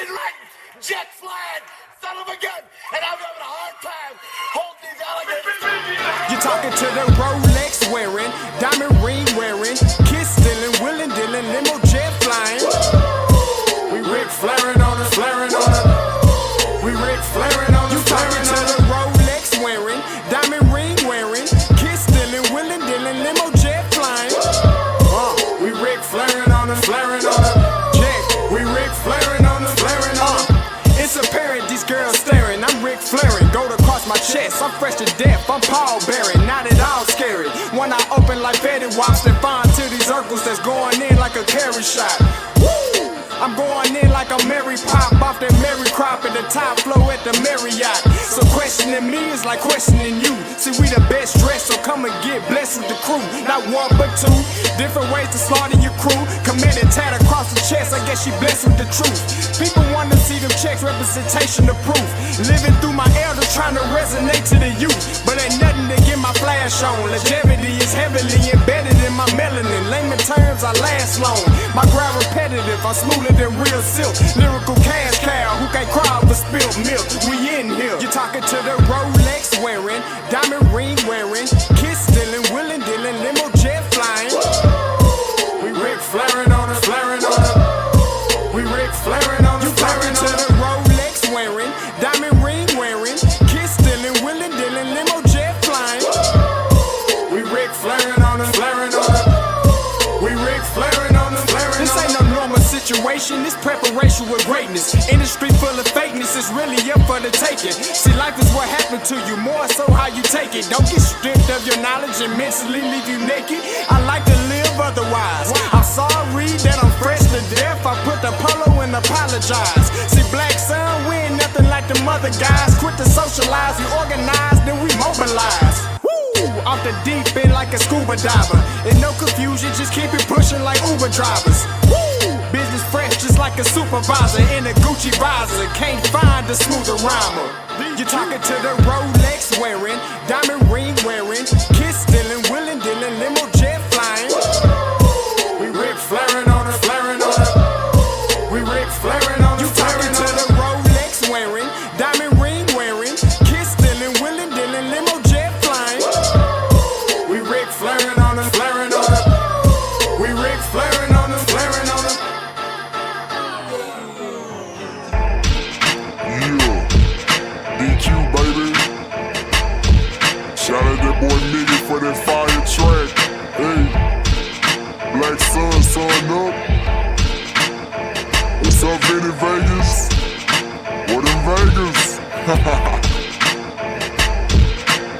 fucking right, jet flying, son of a gun, and I'm having a hard time holding these alligators. You're talking to the Rolex wearing, diamond ring wearing, kiss stealing, willing dealing, limo jet flying. We Rick flaring on us, flaring on us. We Rick flaring on us. You talking to the Rolex wearing, diamond ring wearing, kiss stealing, willing dealing, limo jet flying. We Rick flaring on us, flaring on us. We Rick flaring on us, flaring on us. It's apparent these girls staring. I'm Rick flaring, gold across my chest. I'm fresh to death, I'm Paul Bearing, not at all scary. One eye open like Betty Wops and find to these circles that's going in like a carry shot. Woo! I'm going in like a Mary Pop off that Mary Crop at the top flow at the Marriott. So questioning me is like questioning you. See, we the best dressed, so come and get blessed with the crew. Not one but two, different ways to slaughter your crew. Committed tat across the chest, I guess she blessed with the truth. People want to see them checks, representation of proof. Living through my elders trying to resonate to the youth. But ain't nothing to get my flash on. Longevity is heavily embedded in my melanin. Layman terms, I last long. My grind repetitive, I'm smoother than real silk. Lyrical cash cow who can't cry over spilled milk. We in here. You're talking to the Rolex wearing, diamond ring wearing, kiss stealing, willing dealing, limo jet flying. We Rick flaring on us, flaring on us. We Rick flaring on us, flaring on us. You talking to the Rolex wearing, diamond ring wearing, kiss stealing, willing dealing, limo jet flying. We Rick flaring on us, flaring on us. We Rick flaring on us, flaring on us. This ain't no normal situation, this preparation with greatness. Industry full of fakeness, it's really up for the taking. See, life is what happened to you, more so how you take it. Don't get stripped of your knowledge and mentally leave you naked. I like to live otherwise. I'm sorry that I'm fresh to death. I put the polo and apologize. See, black son, we ain't nothing like them other guys. Quit to socialize, we organize, then we mobilize. Off the deep end like a scuba diver. And no confusion, just keep it pushing like Uber drivers. Woo! Business fresh just like a supervisor in a Gucci visor. Can't find a smoother rhymer. You're talking to the Rolex wearing, diamond ring wearing, kiss stealing, willing dealing, limo jet flying. We Rick flaring on us, flaring on us. We Rick flaring on us. You talking to the Rolex wearing, diamond ring wearing, kiss stealing, willing dealing, limo jet flying. We Rick flaring on us, flaring on us. We Rick flaring on us, flaring on us. Yeah, DQ baby. Shout out that boy Nigga for that fire track. Hey, Black Sun, sun up. What's up, Vinny Vegas? What in Vegas?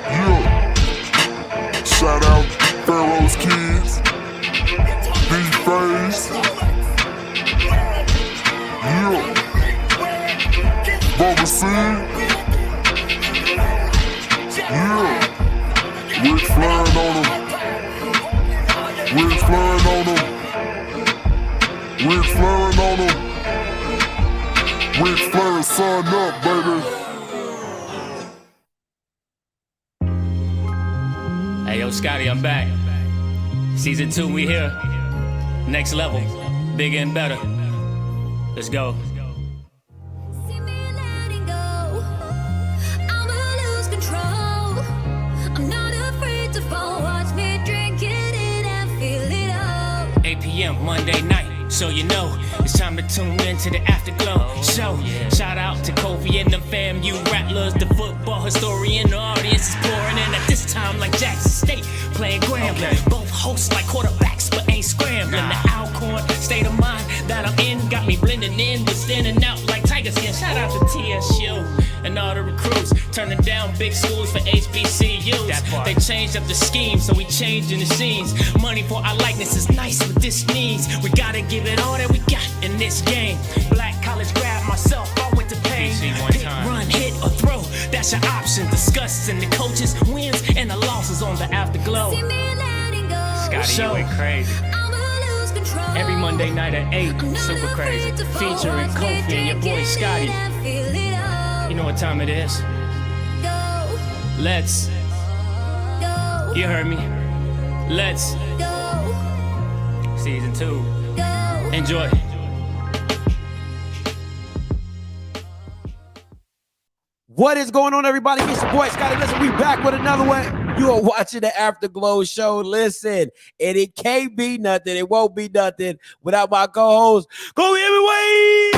Yeah. Shout out Pharaoh's Kids, D-Face. Yeah. Bubba C. Yeah. Rick flaring on him. Rick flaring on him. Rick flaring on him. Rick flaring, sun up, baby. Hey, yo, Scotty, I'm back. Season 2, we here. Next level, bigger and better. Let's go. See me letting go. I'ma lose control. I'm not afraid to fall. Watch me drink it in and feel it all. 8 p.m. Monday night, so you know it's time to tune in to the Afterglow show. Shout out to Kofi and the fam, you rattlers, the football historian. The audience is pouring in at this time like Jackson State playing Grambling. Both hosts like quarterbacks, but ain't scrambling. The Alcorn state of mind that I'm in got me blending in, but standing out like tiger skin. Shout out to TSU and all the recruits, turning down big schools for HBCUs. They changed up the scheme, so we changing the scenes. Money for our likeness is nice, but this means we gotta give it all that we got in this game. Black college grad myself, I went to pain. Pick, run, hit, or throw, that's your option. Discussing the coaches' wins and the losses on the Afterglow. See me letting go. Scotty, you went crazy. I'ma lose control. Every Monday night at 8, super crazy. Featuring Kofi and your boy Scotty. You know what time it is? Go, Let's, go, you heard me. Let's, go, season 2. go. Enjoy. What is going on, everybody? It's your boy Scotty. Listen, we back with another one. You are watching the Afterglow show. Listen, and it can't be nothing. It won't be nothing without my co-host, Kobe Hemingway.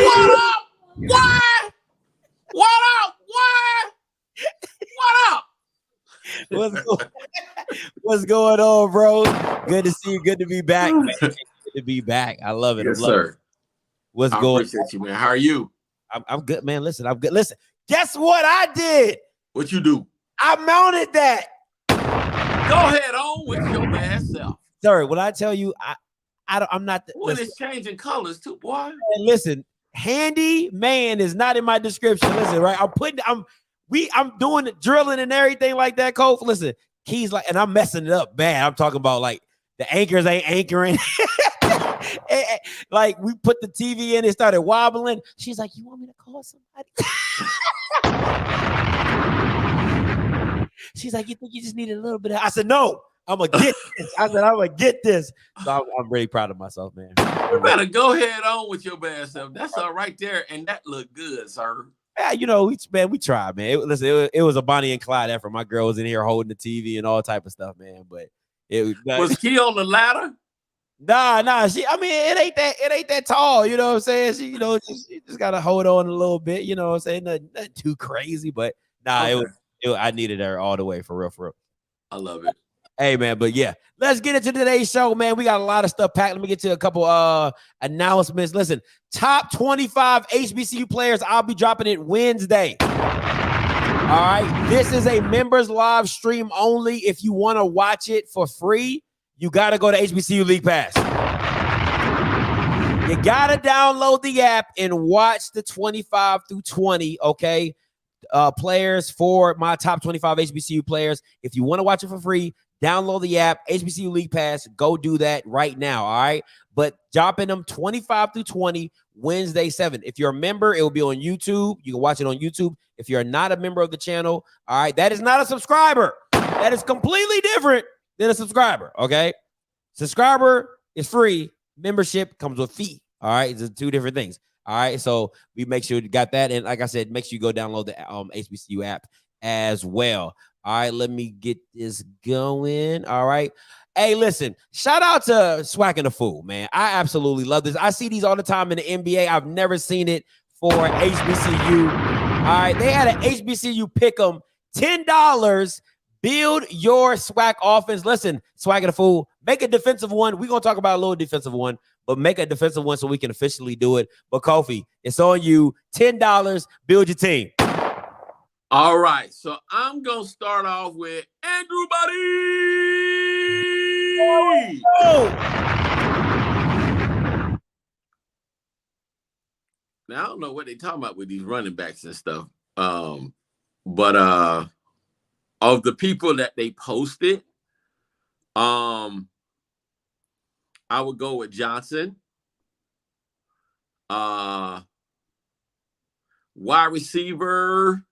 What up? What? What up? What? What up? What's going on, bro? Good to see you. Good to be back, man. Good to be back. I love it. Yes, I love sir. it. What's I going appreciate you, man. How are you? I'm good, man. Listen, I'm good. Listen, guess what I did? What you do? I mounted that. Go ahead on with your bad self. Sorry, when I tell you, I'm not. Boy, it's changing colors too, boy. Listen, handy man is not in my description. Listen, right? I'm doing the drilling and everything like that, Cole. Listen, keys like, and I'm messing it up bad. I'm talking about like the anchors ain't anchoring. Like we put the TV in, it started wobbling. She's like, "You want me to call somebody?" She's like, "You think you just need a little bit of?" I said, "No, I'm gonna get this." I said, "I'm gonna get this." So I'm really proud of myself, man. You better go ahead on with your bad self. That's all right there, and that looked good, sir. Yeah, you know, we tried, man. It was a Bonnie and Clyde effort. My girl was in here holding the TV and all type of stuff, man. But Was she on the ladder? Nah. It ain't that tall. You know what I'm saying? She, she just gotta hold on a little bit. You know what I'm saying? Nothing too crazy, but nah, Okay. I needed her all the way for real. I love it. Hey, man, but yeah, let's get into today's show, man. We got a lot of stuff packed. Let me get to a couple announcements. Listen, top 25 HBCU players. I'll be dropping it Wednesday. All right, this is a members live stream only. If you want to watch it for free, you got to go to HBCU League Pass. You got to download the app and watch the 25 through 20, okay? Players for my top 25 HBCU players. If you want to watch it for free, download the app, HBCU League Pass. Go do that right now, all right? But dropping them 25 through 20, Wednesday 7. If you're a member, it will be on YouTube. You can watch it on YouTube. If you're not a member of the channel, all right, that is not a subscriber. That is completely different than a subscriber, okay? Subscriber is free. Membership comes with fee, all right? It's two different things, all right? So we make sure you got that. And like I said, make sure you go download the HBCU app as well. All right, let me get this going. All right. Hey, listen, shout out to Swag and the Fool, man. I absolutely love this. I see these all the time in the NBA. I've never seen it for HBCU. All right, they had an HBCU pick'em, $10. Build your swag offense. Listen, Swag and the Fool, make a defensive one. We're going to talk about a little defensive one, but make a defensive one so we can officially do it. But Kofi, it's on you. $10, build your team. All right, so I'm gonna start off with Andrew Buddy. Oh. Now I don't know what they talking about with these running backs and stuff. But of the people that they posted, I would go with Johnson. Wide receiver.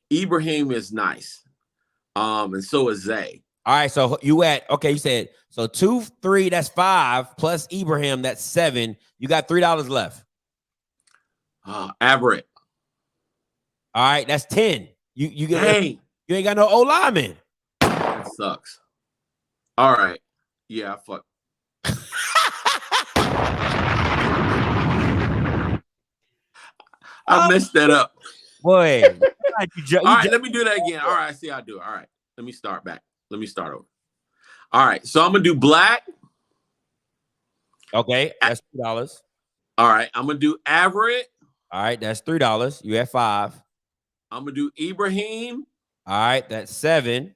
Ibrahim is nice. And so is Zay. All right, so you said so 2, 3, that's 5 plus Ibrahim, that's 7. You got $3 left. Everett. All right, that's 10. You ain't got no O lineman. That sucks. All right. Yeah, fuck. I messed that up. Boy. All right, let me do that again. All right, see how I do it. All right, let me start back. Let me start over. All right, so I'm gonna do Black. Okay, that's $2. All right, I'm gonna do Everett. All right, that's $3. You have 5. I'm gonna do Ibrahim. All right, that's 7.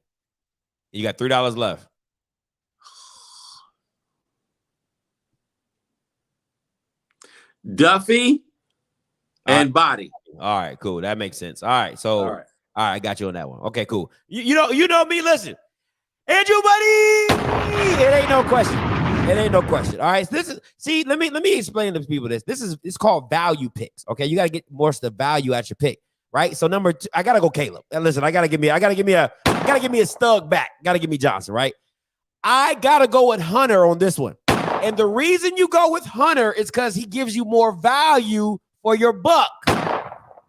You got $3 left. Duffy and Body. All right, cool. That makes sense. All right, so All right, I got you on that one. Okay, cool. You know me. Listen, Andrew Buddy. It ain't no question. It ain't no question. All right. So let me explain to people this. It's called value picks. Okay, you gotta get more of the value at your pick, right? So number 2, I gotta go Caleb. And listen, I gotta give me a Stug back. Gotta give me Johnson, right? I gotta go with Hunter on this one. And the reason you go with Hunter is because he gives you more value for your buck.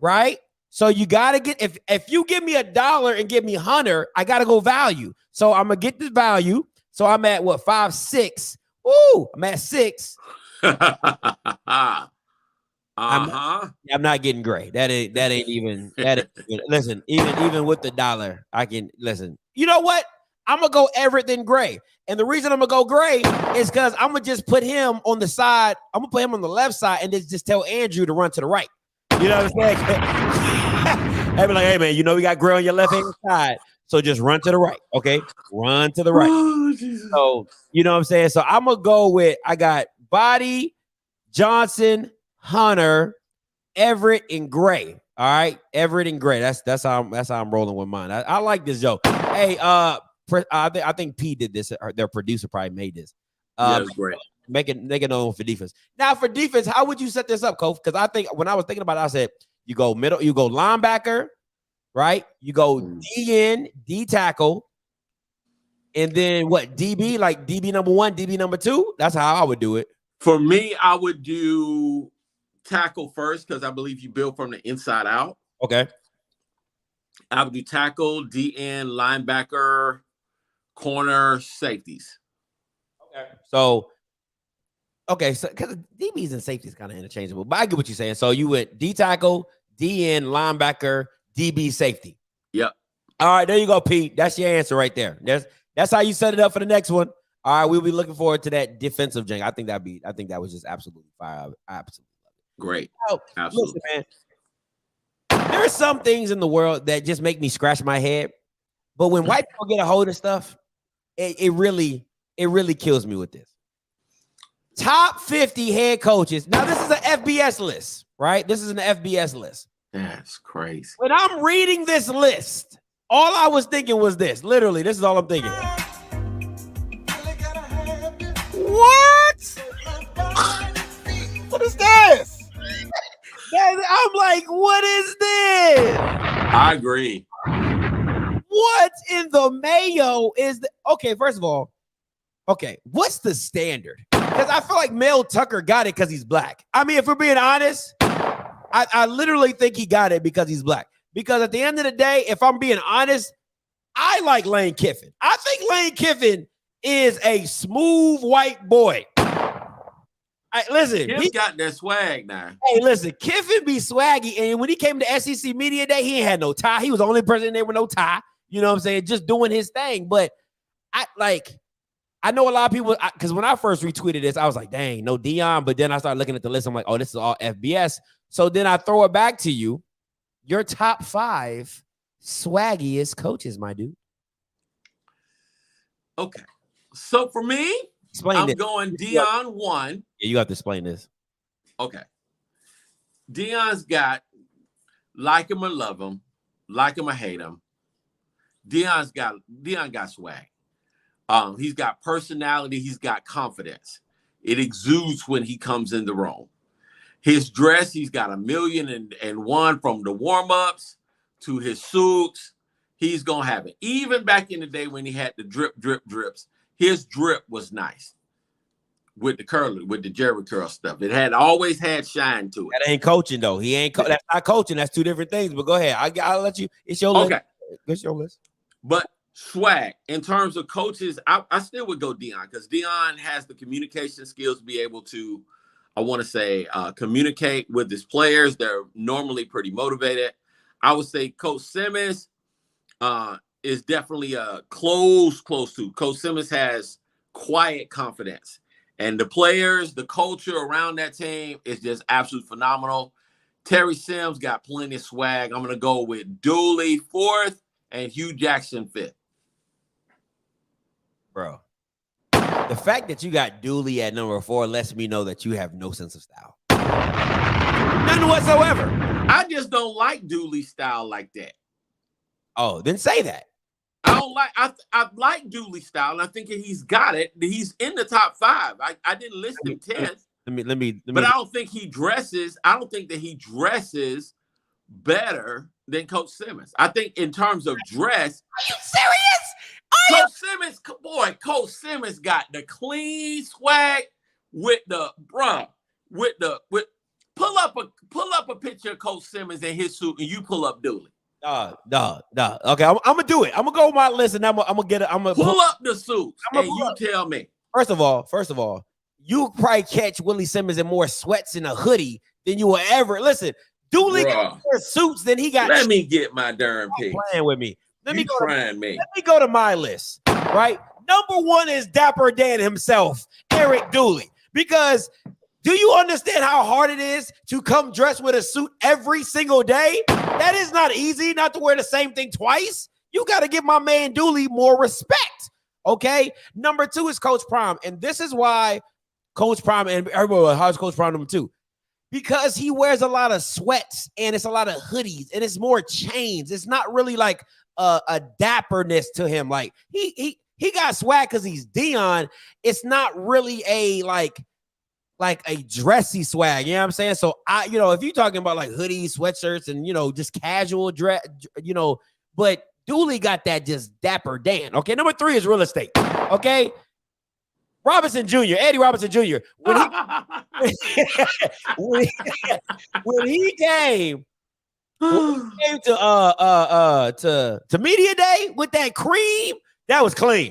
right? So you gotta get if you give me $1 and give me Hunter, I gotta go value. So I'm gonna get the value. So I'm at what 5.6. Ooh, I'm at 6. I'm not getting gray. That ain't even. Listen, even with the $1, I can listen. You know what? I'm gonna go everything gray, and the reason I'm gonna go gray is because I'm gonna just put him on the side. I'm gonna put him on the left side, and just tell Andrew to run to the right. You know what I'm saying? I'd be like, hey man, you know we got gray on your left hand side, so just run to the right. Okay, run to the right. Oh, so you know what I'm saying. So I'm gonna go with I got Body, Johnson, Hunter, Everett, and Gray. All right, Everett and Gray. That's how I'm rolling with mine. I like this joke. Hey, I think P did this. Their producer probably made this. Yeah, that's great. Make it known for defense. Now for defense, how would you set this up, Kof? Because I think when I was thinking about it, I said you go middle, you go linebacker, right? You go DN, D tackle, and then what? DB, like DB number 1, DB number 2. That's how I would do it. For me, I would do tackle first because I believe you build from the inside out. Okay. I would do tackle, DN, linebacker, corner, safeties. So because DBs and safeties kind of interchangeable, but I get what you're saying. So you went D tackle, DN, linebacker, DB, safety. Yep. All right, there you go, Pete. That's your answer right there. That's how you set it up for the next one. All right, we'll be looking forward to that defensive jank. I think that was just absolutely fire. I absolutely love it. Great. Oh, absolutely, listen, man. There are some things in the world that just make me scratch my head, but when white people get a hold of stuff, it really kills me with this. Top 50 head coaches. Now, this is an FBS list, right? This is an FBS list. That's crazy. When I'm reading this list, all I was thinking was this. Literally, this is all I'm thinking. What? What is this? I'm like, what is this? I agree. What in the mayo is the okay? First of all, okay, what's the standard? Because I feel like Mel Tucker got it because he's black. I mean, if we're being honest, I literally think he got it because he's black. Because at the end of the day, if I'm being honest, I like Lane Kiffin. I think Lane Kiffin is a smooth white boy. Listen, He's got that swag now. Hey, listen, Kiffin be swaggy, and when he came to SEC Media Day, he ain't had no tie. He was the only person in there with no tie. You know what I'm saying? Just doing his thing. But I know a lot of people, because when I first retweeted this, I was like, dang, no Dion. But then I started looking at the list. I'm like, oh, this is all FBS. So then I throw it back to you. Your top 5 swaggiest coaches, my dude. Okay. So for me, I'm going Dion 1. Yeah, you have to explain this. Okay. Dion's got like him or love him, like him or hate him. Dion got swag. He's got personality. He's got confidence. It exudes when he comes in the room. His dress, he's got 1,000,001 from the warm-ups to his suits. He's going to have it. Even back in the day when he had the drips, his drip was nice with the curly, with the Jerry curl stuff. It had always had shine to it. That ain't coaching, though. He ain't that's not coaching. That's two different things. But go ahead. I'll let you. It's your list. Okay. It's your list. But swag, in terms of coaches, I still would go Dion because Dion has the communication skills to be able to, I want to say, communicate with his players. They're normally pretty motivated. I would say Coach Simmons is definitely close to. Coach Simmons has quiet confidence. And the players, the culture around that team is just absolutely phenomenal. Terry Sims got plenty of swag. I'm going to go with Dooley 4th and Hugh Jackson 5th. Bro, the fact that you got Dooley at number 4 lets me know that you have no sense of style. None whatsoever. I just don't like Dooley's style like that. Oh, then say that. I don't like. I like Dooley's style, and I think he's got it. He's in the top 5. I didn't list him 10th. Let me. But I don't think he dresses. I don't think that he dresses better than Coach Simmons. I think in terms of dress. Are you serious? Coach Simmons got the clean swag with pull up a picture of Coach Simmons in his suit and you pull up Dooley. No. Okay, I'm gonna do it. I'm gonna go with my list and I'm gonna get it. I'm gonna pull up the suits and you tell me. First of all, you probably catch Willie Simmons in more sweats and a hoodie than you will ever. Listen, Dooley got more suits than he got. Let me get my darn pick. Playing with me. Let me go to my list. Right, number one is Dapper Dan himself, Eric Dooley, because. Do you understand how hard it is to come dressed with a suit every single day? That is not easy, not to wear the same thing twice. You got to give my man Dooley more respect, okay? Number two is Coach Prime, and this is why Coach Prime, and everybody, how's Coach Prime number two? Because he wears a lot of sweats, and it's a lot of hoodies, and it's more chains. It's not really like a dapperness to him. Like, he got swag because he's Dion. It's not really a, like a dressy swag, you know what I'm saying? So if you're talking about like hoodies, sweatshirts, and just casual dress, but Dooley got that just Dapper Dan. Okay, number three is real estate. Okay, Robinson Jr., Eddie Robinson Jr. When he came to media day with that cream, that was clean.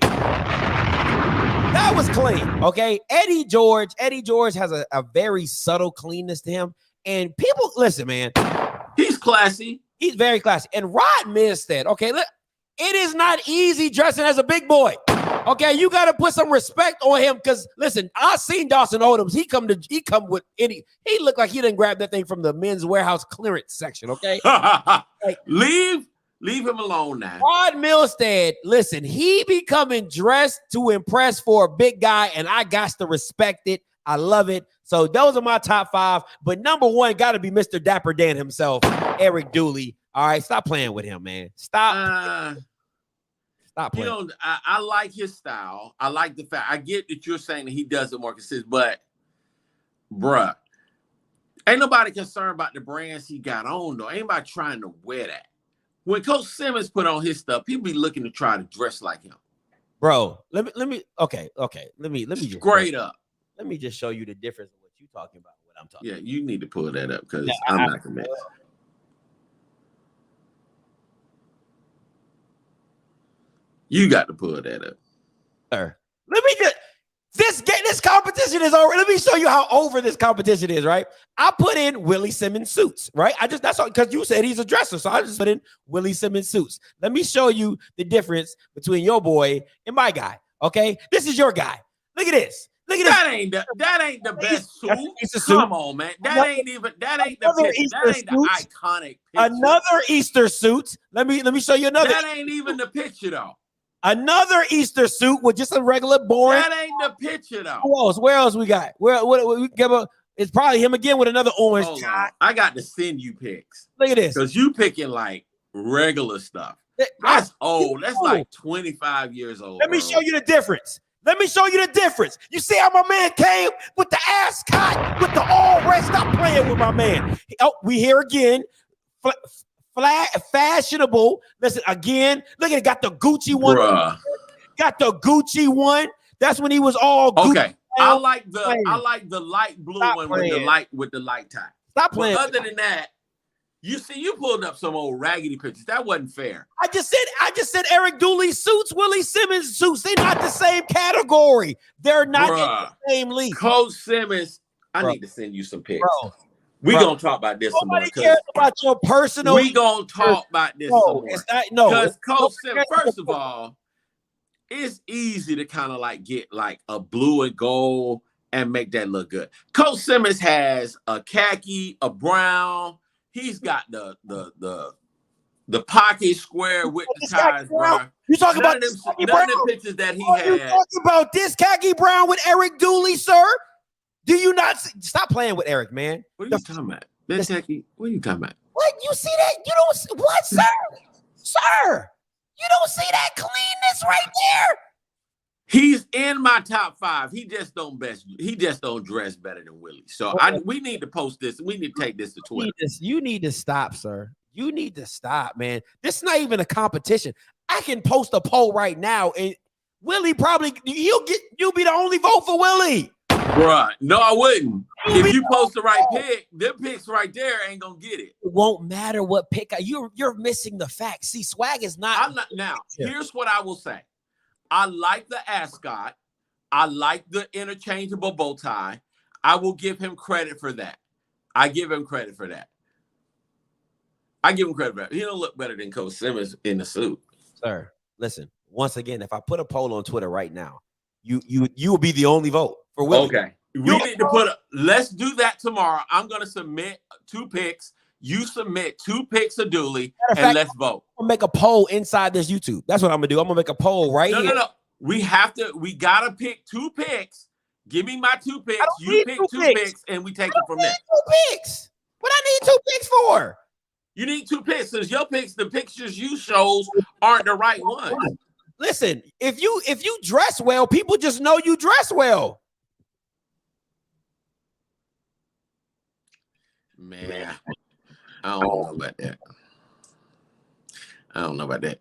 That was clean, okay? Eddie George has a very subtle cleanness to him. And people, listen, man. He's classy. He's very classy. And Rod Milstead, okay, look, it is not easy dressing as a big boy. Okay, you got to put some respect on him because, listen, I seen Dawson Odoms. He come with any. He looked like he didn't grab that thing from the men's warehouse clearance section, okay? Like, Leave him alone now. Rod Milstead, listen, he be coming dressed to impress for a big guy, and I got to respect it. I love it. So those are my top five. But number one got to be Mr. Dapper Dan himself, Eric Dooley. All right, stop playing with him, man. Stop playing. I like his style. I like the fact. I get that you're saying that he does it more consistent, but, bruh, ain't nobody concerned about the brands he got on, though. Ain't nobody trying to wear that. When Coach Simmons put on his stuff, people be looking to try to dress like him. Bro, let me Let me just straight up. Let me just show you the difference of what you're talking about, what I'm talking about. Yeah, you need to pull that up because I'm not convinced. You got to pull that up. Sir, let me just this competition is over. Let me show you how over this competition is, right? I put in Willie Simmons suits, right? That's all because you said he's a dresser, so I just put in Willie Simmons suits. Let me show you the difference between your boy and my guy. Okay, this is your guy. Look at this. Look at this. That ain't the best suit. Come on, man. That ain't the picture. That ain't the iconic picture. Another Easter suit. Let me show you another. That ain't even the picture though. Another Easter suit with just a regular boring. That ain't the picture though. Where else we got? What we give a? It's probably him again with another orange tie. I got to send you pics. Look at this. Because you picking like regular stuff. That's old. That's like 25 years old. Let me show you the difference. You see how my man came with the ascot, with the all red. Stop playing with my man. Oh, we here again. Fashionable. Listen again. Look at it. Got the Gucci one. Bruh. Got the Gucci one. That's when he was all Gucci. Okay. I like the light blue one with the light tie. Stop playing. But other than that, you pulled up some old raggedy pictures. That wasn't fair. I just said Eric Dooley suits, Willie Simmons suits. They're not the same category. They're not in the same league. Coach Simmons, I need to send you some pics. We're going to talk about this some more. Nobody cares about your personal. We're going to talk about this some more. Because Coach Simmons, first of all, it's easy to kind of like get like a blue and gold and make that look good. Coach Simmons has a khaki, a brown. He's got the pocket square with the ties, bro. You talking about none of the pictures that he had. You talking about this khaki brown with Eric Dooley, sir? Do you not stop playing with Eric, man? What are you talking about? That khaki? What are you talking about? What? You see that? You don't what, sir? Sir, you don't see that cleanness right there? He's in my top five. He just don't dress better than Willie. So we need to post this. We need to take this to Twitter. You need to stop, sir. You need to stop, man. This is not even a competition. I can post a poll right now, and Willie probably you'll be the only vote for Willie. Bruh, no, I wouldn't. If you post the right pick, them picks right there ain't gonna get it. It won't matter what pick. You're missing the facts. See, swag is not. I'm not now. Here's what I will say. I like the ascot. I like the interchangeable bow tie. I will give him credit for that. I give him credit for that. I give him credit for that. He don't look better than Coach Simmons in the suit. Sir, listen. Once again, if I put a poll on Twitter right now, you will be the only vote for Willie. Okay. We need to put let's do that tomorrow. I'm gonna submit 2 picks. You submit 2 picks of Dooley, and let's vote. I'm gonna make a poll inside this YouTube. That's what I'm gonna do. I'm gonna make a poll right here. No. We gotta pick 2 picks. Give me my 2 picks. You pick 2 picks, and we take it from there. 2 picks. What I need 2 picks for? You need 2 picks because your picks, the pictures you shows aren't the right ones. Listen, if you dress well, people just know you dress well. Man, I don't know about that. I don't know about that.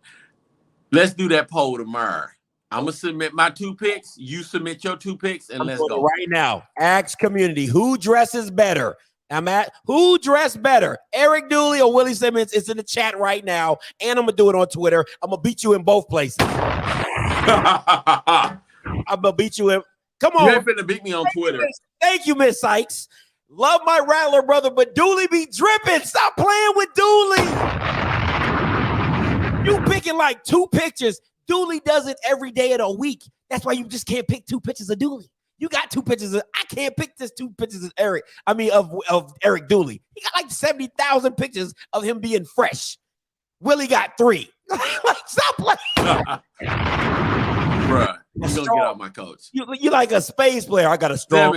Let's do that poll tomorrow. I'm gonna submit my 2 picks. You submit your 2 picks, and let's go right now. Ask community who dresses better. Who dressed better, Eric Dooley or Willie Simmons? It's in the chat right now, and I'm gonna do it on Twitter. I'm gonna beat you in both places. I'm gonna beat you in. Come on, you ain't finna beat me on Twitter. Thank you, Miss Sykes. Love my Rattler brother, but Dooley be dripping. Stop playing with Dooley. You picking like 2 pictures. Dooley does it every day of the week. That's why you just can't pick 2 pictures of Dooley. You got 2 pictures. I can't pick this 2 pictures of Eric. I mean, of Eric Dooley. He got like 70,000 pictures of him being fresh. Willie got 3. Like, stop playing. Bruh, you gonna get out my coach. You like a space player. I got a strong.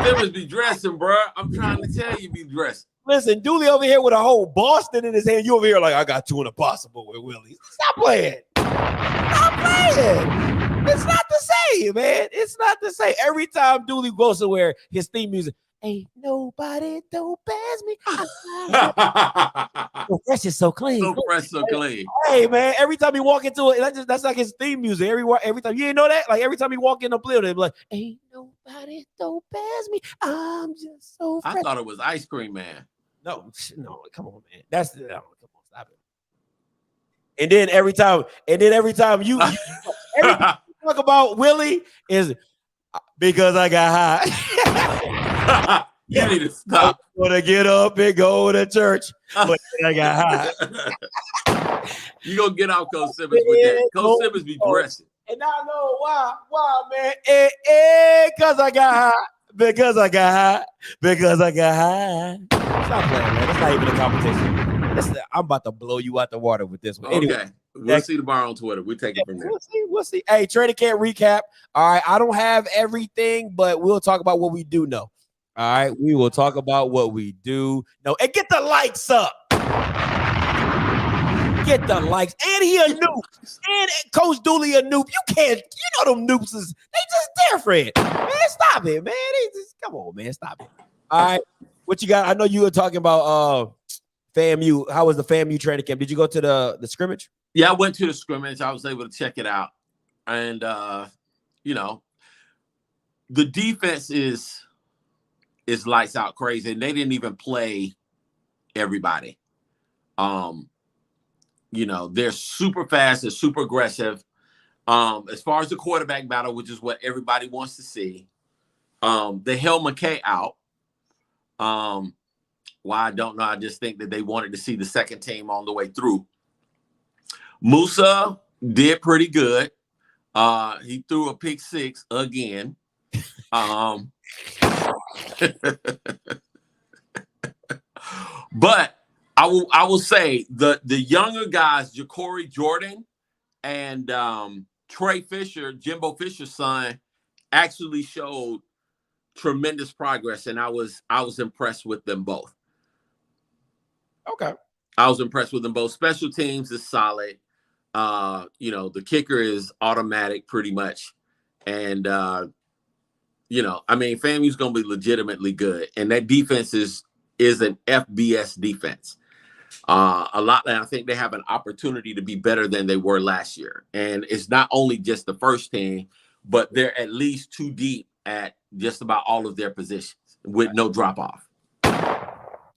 Simmons be dressing, bruh. I'm trying to tell you, be dressing. Listen, Dooley over here with a whole Boston in his hand. You over here like, I got 2 in a possible with Willie. Stop playing. Stop playing. It's not the same, man. It's not the same. Every time Dooley goes somewhere, his theme music, ain't nobody don't pass me. So fresh is so clean. So fresh, so clean. Hey, man, every time he walk into it, that's like his theme music. Every time, you didn't know that? Like every time he walk in the building, like, ain't nobody don't pass me. I'm just so fresh. I thought it was Ice Cream Man. No, come on, man. Come on, stop it. And then every time you talk about Willie is because I got high. You need to stop. I'm gonna get up and go to church, but I got high. You gonna get out Coach Simmons with that. Coach Simmons be dressing. And I know why, man. Because I got high. Because I got high. Stop playing, man. It's not even a competition. I'm about to blow you out the water with this one. Anyway, okay. We'll see tomorrow on Twitter. We'll take it from there. We'll see. Hey, Training Camp recap. All right. I don't have everything, but we'll talk about what we do know. All right. We will talk about what we do know. And get the likes up. Get the likes. And he a noob. And Coach Dooley a noob. You know them noobs is they just different. Man, stop it, man. Come on, man. Stop it. All right. What you got? I know you were talking about FAMU. How was the FAMU training camp? Did you go to the scrimmage? Yeah, I went to the scrimmage. I was able to check it out. And the defense is lights out crazy. And they didn't even play everybody. They're super fast, they're super aggressive. As far as the quarterback battle, which is what everybody wants to see, they held McKay out. Why I don't know. I just think that they wanted to see the second team on the way through. Musa did pretty good. He threw a pick 6 again. But I will say the younger guys, Ja'Cory Jordan and Trey Fisher, Jimbo Fisher's son, actually showed tremendous progress, and I was impressed with them both. Okay. I was impressed with them both. Special teams is solid. The kicker is automatic pretty much. And FAMU's gonna be legitimately good. And that defense is an FBS defense. And I think they have an opportunity to be better than they were last year. And it's not only just the first team, but they're at least too deep at just about all of their positions with no drop off.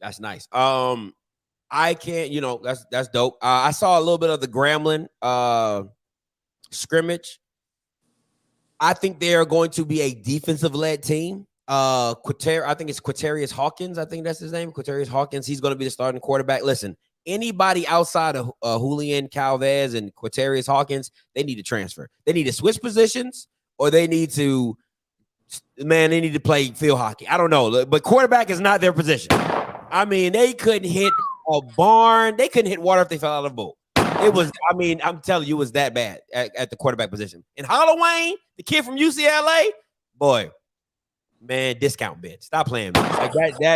That's nice. I can't, that's dope. I saw a little bit of the Grambling scrimmage. I think they are going to be a defensive led team. I think it's Quaterius Hawkins. I think that's his name. Quaterius Hawkins. He's going to be the starting quarterback. Listen, anybody outside of Julian Calvez and Quaterius Hawkins, they need to transfer. They need to switch positions, or they need to play field hockey. I don't know, but quarterback is not their position. I mean, they couldn't hit a barn. They couldn't hit water if they fell out of a boat. It was, I'm telling you, it was that bad at the quarterback position. And Holloway, the kid from UCLA, boy, man, discount bid. Stop playing, man. Like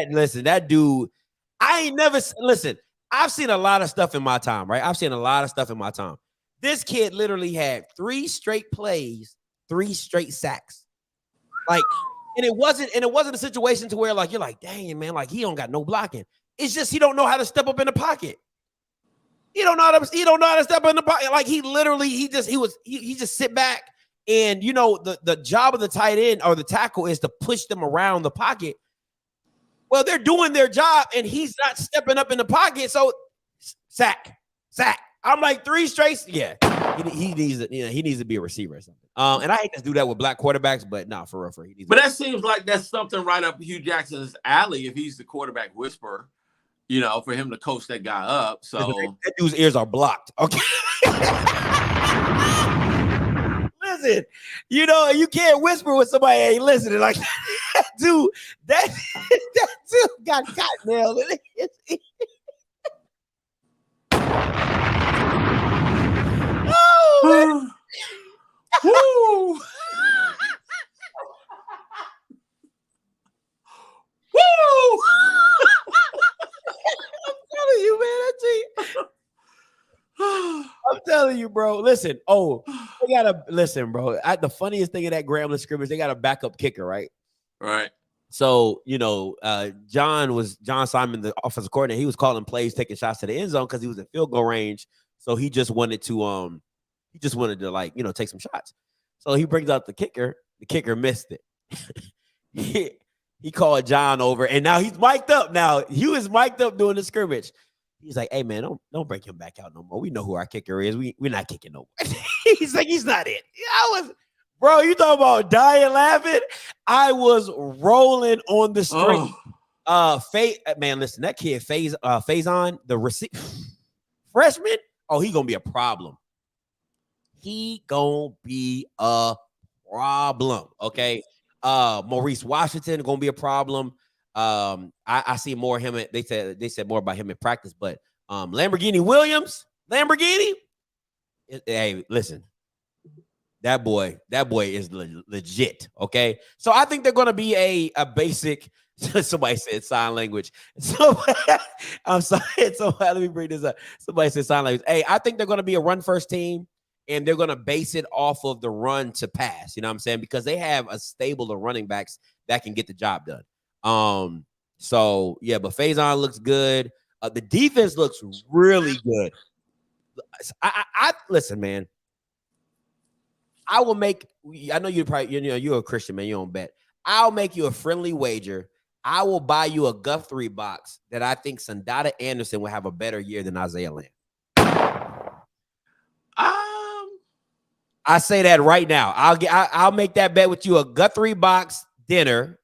listen, that dude, I've seen a lot of stuff in my time, right? I've seen a lot of stuff in my time. This kid literally had 3 straight plays, 3 straight sacks. Like, and it wasn't a situation to where like you're like, dang, man, like he don't got no blocking. It's just he don't know how to step up in the pocket. He don't know how to step up in the pocket. Like he just sit back, and the job of the tight end or the tackle is to push them around the pocket. Well, they're doing their job, and he's not stepping up in the pocket. So sack. I'm like 3 straight. Yeah, he needs to be a receiver or something. And I hate to do that with black quarterbacks, but nah, for real, But that seems like that's something right up Hugh Jackson's alley if he's the quarterback whisperer. For him to coach that guy up. So that dude's ears are blocked. Okay. Listen, you can't whisper with somebody ain't listening. Like that dude got nailed. Oh, man. Woo! Woo! I'm telling you, man. I'm telling you, bro. Listen. Oh, they gotta listen, bro. The funniest thing in that Grambling scrimmage, they got a backup kicker, right? Right. So John Simon, the offensive coordinator. He was calling plays, taking shots to the end zone because he was in field goal range. So he just wanted to take some shots. So he brings out the kicker. The kicker missed it. He called John over, and now he's mic'd up. Now he was mic'd up doing the scrimmage. He's like, "Hey man, don't break him back out no more. We know who our kicker is. We're not kicking no more." He's like, "He's not it." Bro, you talking about dying laughing? I was rolling on the street. Man, listen, that kid Faison, the freshman. Oh, he gonna be a problem. Okay. Maurice Washington gonna be a problem. I see more of him. They said more about him in practice, but Lamborghini Williams, hey, listen, that boy is legit. Okay, so I think they're gonna be a basic. Somebody said sign language. So I'm sorry. Let me bring this up. Somebody said sign language. Hey, I think they're gonna be a run first team. And they're going to base it off of the run to pass. You know what I'm saying? Because they have a stable of running backs that can get the job done. So, yeah, but Faison looks good. The defense looks really good. I listen, man. I know you're a Christian, man. You don't bet. I'll make you a friendly wager. I will buy you a Guthrie box that I think Sandata Anderson will have a better year than Isaiah Lamb. I say that right now. I'll make that bet with you, a Guthrie box dinner,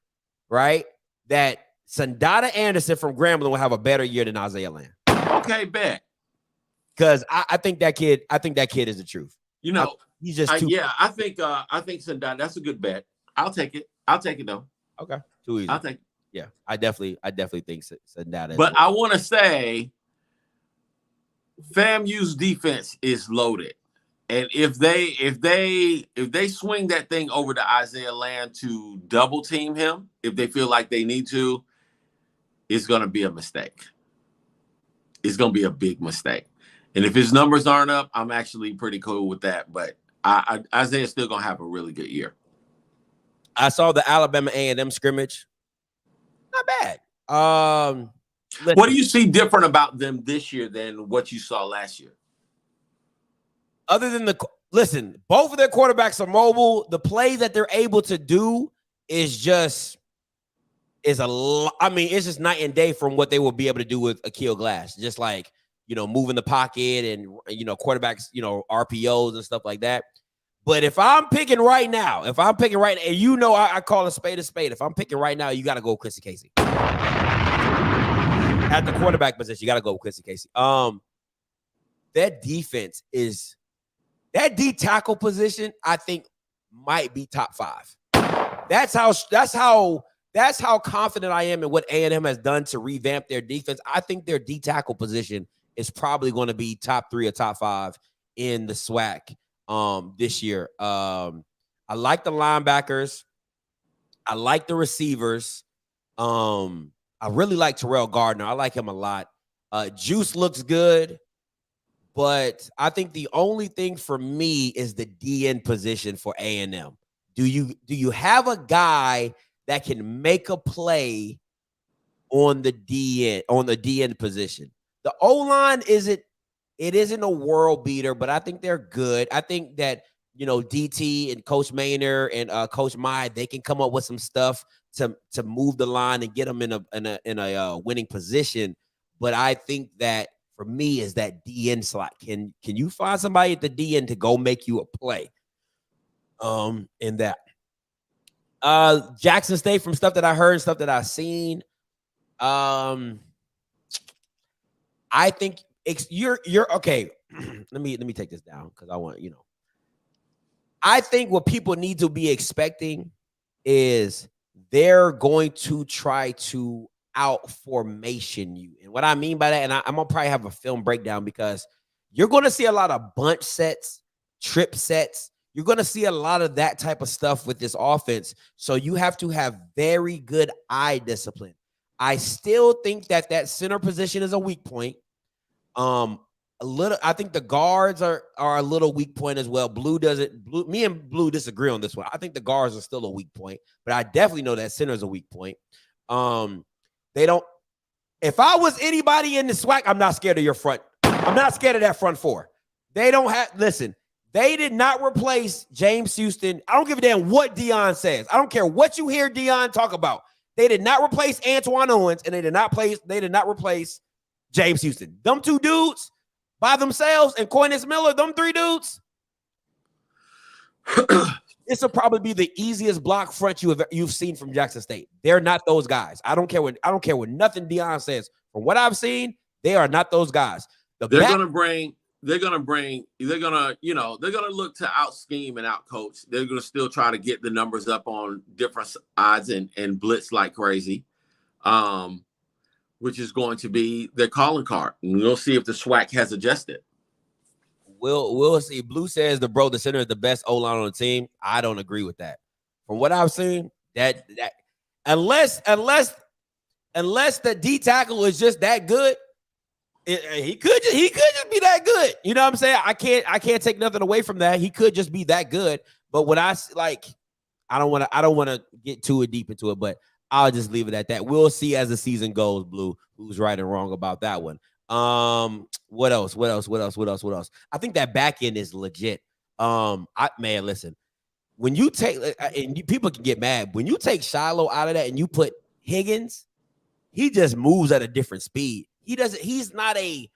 right? That Sandata Anderson from Grambling will have a better year than Isaiah Lamb. Okay, bet. Because I think that kid is the truth. He's just too. I think Sandata. That's a good bet. I'll take it. Though. Okay, too easy. I'll take it. Yeah, I definitely think Sandata. But I want to say, FAMU's defense is loaded. And if they swing that thing over to Isaiah Lamb to double team him, if they feel like they need to, it's going to be a mistake. It's going to be a big mistake. And if his numbers aren't up, I'm actually pretty cool with that. But Isaiah's still going to have a really good year. I saw the Alabama A&M scrimmage. Not bad. What do you see different about them this year than what you saw last year? Other than listen, both of their quarterbacks are mobile. The plays that they're able to do is just a lot. I mean, it's just night and day from what they will be able to do with Akil Glass. Just like, moving the pocket and, quarterbacks, RPOs and stuff like that. But if I'm picking right now, and I call a spade a spade. If I'm picking right now, you got to go with Chrissy Casey. At the quarterback position, you got to go with Chrissy Casey. That defense is that D tackle position, I think, might be top 5. That's how confident I am in what A&M has done to revamp their defense. I think their D tackle position is probably going to be top 3 or top 5 in the SWAC this year. I like the linebackers. I like the receivers. I really like Terrell Gardner. I like him a lot. Juice looks good, but I think the only thing for me is the DN position for A&M. Do you have a guy that can make a play on the DN position? The O-line isn't a world beater, but I think they're good. I think that, DT and Coach Maynard and Coach Mai, they can come up with some stuff to move the line and get them in a winning position. But I think that for me is that DN slot. Can you find somebody at the DN to go make you a play? In that. Jackson State, from stuff that I heard, stuff that I've seen. I think you're okay. let me take this down because I want I think what people need to be expecting is they're going to try to out formation you. And what I mean by that, and I'm gonna probably have a film breakdown because you're going to see a lot of bunch sets, trip sets. You're going to see a lot of that type of stuff with this offense. So you have to have very good eye discipline. I still think that center position is a weak point. I think the guards are a little weak point as well. Me and Blue disagree on this one. I think the guards are still a weak point, but I definitely know that center is a weak point. If I was anybody in the SWAC, I'm not scared of your front. I'm not scared of that front 4. They did not replace James Houston. I don't give a damn what Deion says. I don't care what you hear Deion talk about. They did not replace Antoine Owens, and they did not replace James Houston. Them 2 dudes by themselves, and Coinus Miller, them 3 dudes. This will probably be the easiest block front you've seen from Jackson State. They're not those guys. I don't care what nothing Deion says. From what I've seen, they are not those guys. They're gonna look to out scheme and out coach. They're gonna still try to get the numbers up on different odds and blitz like crazy, which is going to be their calling card. And we'll see if the SWAC has adjusted. We'll see. Blue says the center is the best O-line on the team. I don't agree with that. From what I've seen, that unless the D tackle is just that good, he could just be that good. You know what I'm saying? I can't take nothing away from that. He could just be that good. But when I don't want to get too deep into it, but I'll just leave it at that. We'll see as the season goes, Blue, who's right and wrong about that one. What else? I think that back end is legit. Listen, when you take, and people can get mad, when you take Shiloh out of that and you put Higgins, he just moves at a different speed. He's not a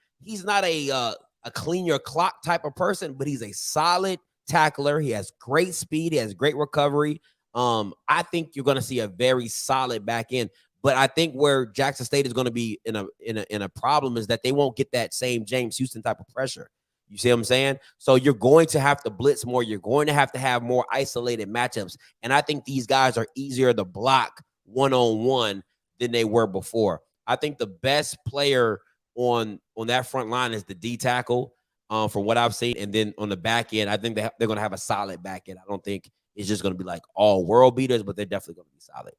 clean your clock type of person, but he's a solid tackler. He has great speed. He has great recovery. I think you're going to see a very solid back end. But I think where Jackson State is going to be in a problem is that they won't get that same James Houston type of pressure. You see what I'm saying? So you're going to have to blitz more. You're going to have more isolated matchups. And I think these guys are easier to block one-on-one than they were before. I think the best player on that front line is the D tackle, from what I've seen. And then on the back end, I think they're going to have a solid back end. I don't think it's just going to be like all world beaters, but they're definitely going to be solid.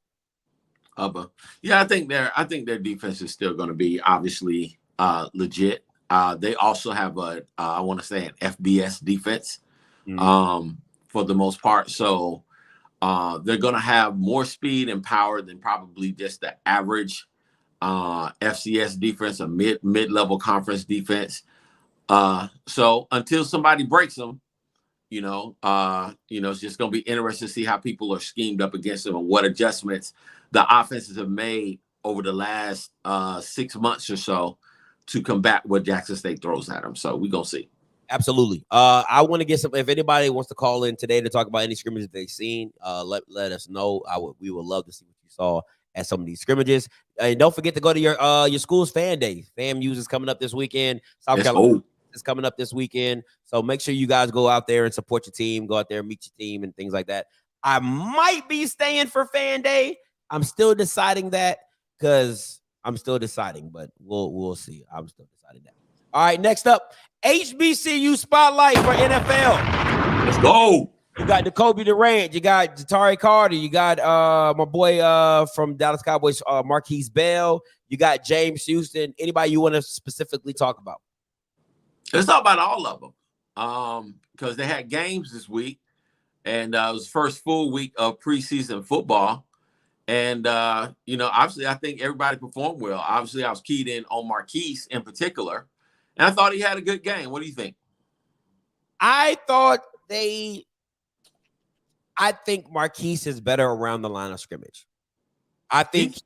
Yeah, I think their defense is still going to be obviously legit. They also have an FBS defense for the most part. So they're going to have more speed and power than probably just the average FCS defense, a mid-level conference defense. So until somebody breaks them, It's just going to be interesting to see how people are schemed up against him and what adjustments the offenses have made over the last 6 months or so to combat what Jackson State throws at them. So we're going to see. Absolutely. I want to get some. If anybody wants to call in today to talk about any scrimmages they've seen, let us know. We would love to see what you saw at some of these scrimmages. And don't forget to go to your school's fan day. FAMU is coming up this weekend. South Carolina is coming up this weekend. So make sure you guys go out there and support your team. Go out there and meet your team and things like that. I might be staying for fan day. I'm still deciding that because I'm still deciding, but we'll see. I'm still deciding that. All right, next up, HBCU spotlight for NFL. Let's go. You got Jacoby Durant, you got Jatari Carter, you got my boy from Dallas Cowboys, Marquise Bell, you got James Houston. Anybody you want to specifically talk about? Let's talk about all of them because they had games this week, and it was the first full week of preseason football. And, obviously, I think everybody performed well. Obviously, I was keyed in on Marquise in particular, and I thought he had a good game. What do you think? I think Marquise is better around the line of scrimmage. I think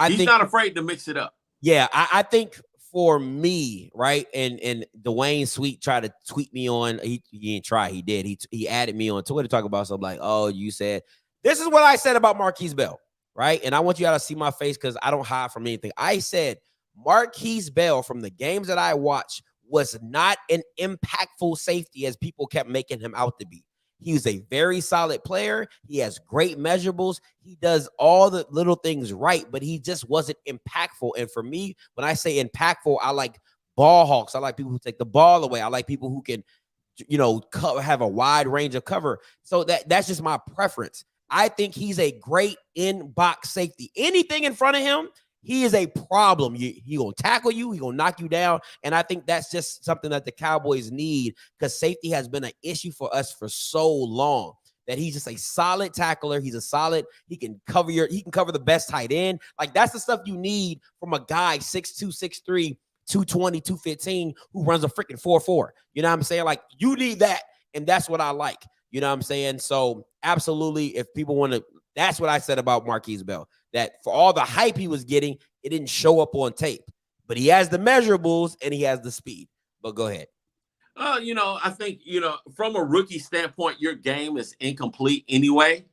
he's not afraid to mix it up. Yeah, I think for me, right, and Dwayne Sweet tried to tweet me on. He didn't try. He did. He added me on Twitter to talk about something like, oh, you said this is what I said about Marquise Bell, right? And I want you all to see my face because I don't hide from anything. I said Marquise Bell from the games that I watched was not an impactful safety as people kept making him out to be. He was a very solid player. He has great measurables. He does all the little things right, but he just wasn't impactful. And for me, when I say impactful, I like ball hawks. I like people who take the ball away. I like people who can, have a wide range of cover. So that's just my preference. I think he's a great in-box safety. Anything in front of him, he is a problem. He gonna tackle you. He gonna knock you down. And I think that's just something that the Cowboys need because safety has been an issue for us for so long. That he's just a solid tackler. He can cover the best tight end. Like that's the stuff you need from a guy 6'2", 6'3", 220, 215 who runs a freaking 4.4. You know what I'm saying? Like you need that, and that's what I like. You know what I'm saying? So absolutely, if people want to, that's what I said about Marquise Bell. That for all the hype he was getting, it didn't show up on tape. But he has the measurables and he has the speed. But go ahead. I think, from a rookie standpoint, your game is incomplete anyway.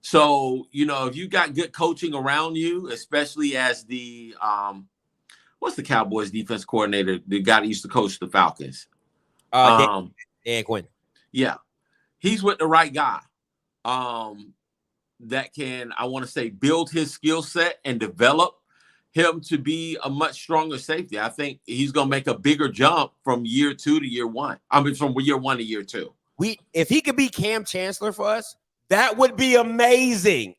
So, if you got good coaching around you, especially as the what's the Cowboys defense coordinator, the guy that used to coach the Falcons? Dan Quinn. Yeah. He's with the right guy. That can, I want to say, build his skill set and develop him to be a much stronger safety. I think he's going to make a bigger jump from year 2 to year 1. From year 1 to year 2. If he could be Cam Chancellor for us, that would be amazing.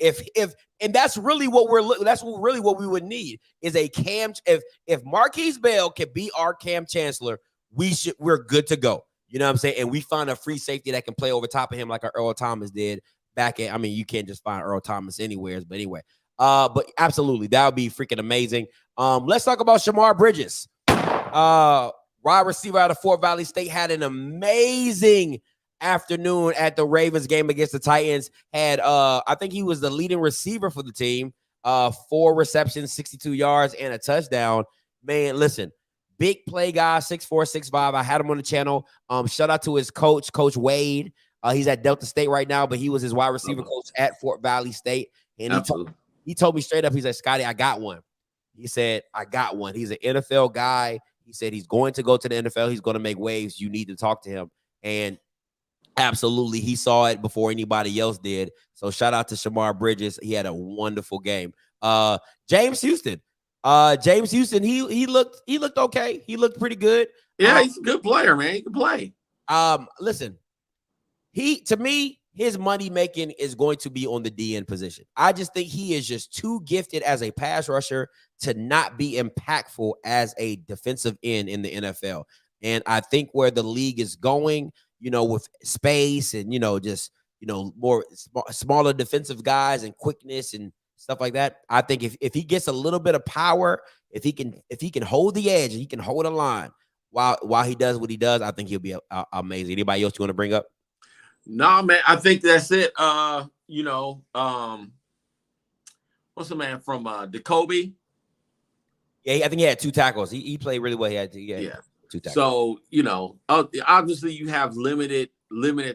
And that's really what we would need is a Cam. If Marquise Bell can be our Cam Chancellor, we're good to go. You know what I'm saying? And we find a free safety that can play over top of him like our Earl Thomas did. You can't just find Earl Thomas anywhere, but anyway. But absolutely, that would be freaking amazing. Let's talk about Shamar Bridges. Wide receiver out of Fort Valley State had an amazing afternoon at the Ravens game against the Titans. Had I think he was the leading receiver for the team. 4 receptions, 62 yards, and a touchdown. Man, listen, big play guy, 6'4", 6'5". I had him on the channel. Shout out to his coach, Coach Wade. He's at Delta State right now, but he was his wide receiver coach at Fort Valley State. And he told me straight up, he said, Scotty, I got one. He said, I got one. He's an NFL guy. He said he's going to go to the NFL. He's going to make waves. You need to talk to him. And absolutely, he saw it before anybody else did. So shout out to Shamar Bridges. He had a wonderful game. James Houston. He looked okay. He looked pretty good. Yeah, he's a good player, man. He can play. Listen. To me, his money making is going to be on the DN position. I just think he is just too gifted as a pass rusher to not be impactful as a defensive end in the NFL. And I think where the league is going, with space and, more smaller defensive guys and quickness and stuff like that. I think if he gets a little bit of power, if he can hold the edge and he can hold a line while he does what he does, I think he'll be amazing. Anybody else you want to bring up? No, man, I think that's it. What's the man from Jacoby? Yeah, I think he had 2 tackles. He played really well. He had 2 tackles. So, obviously you have limited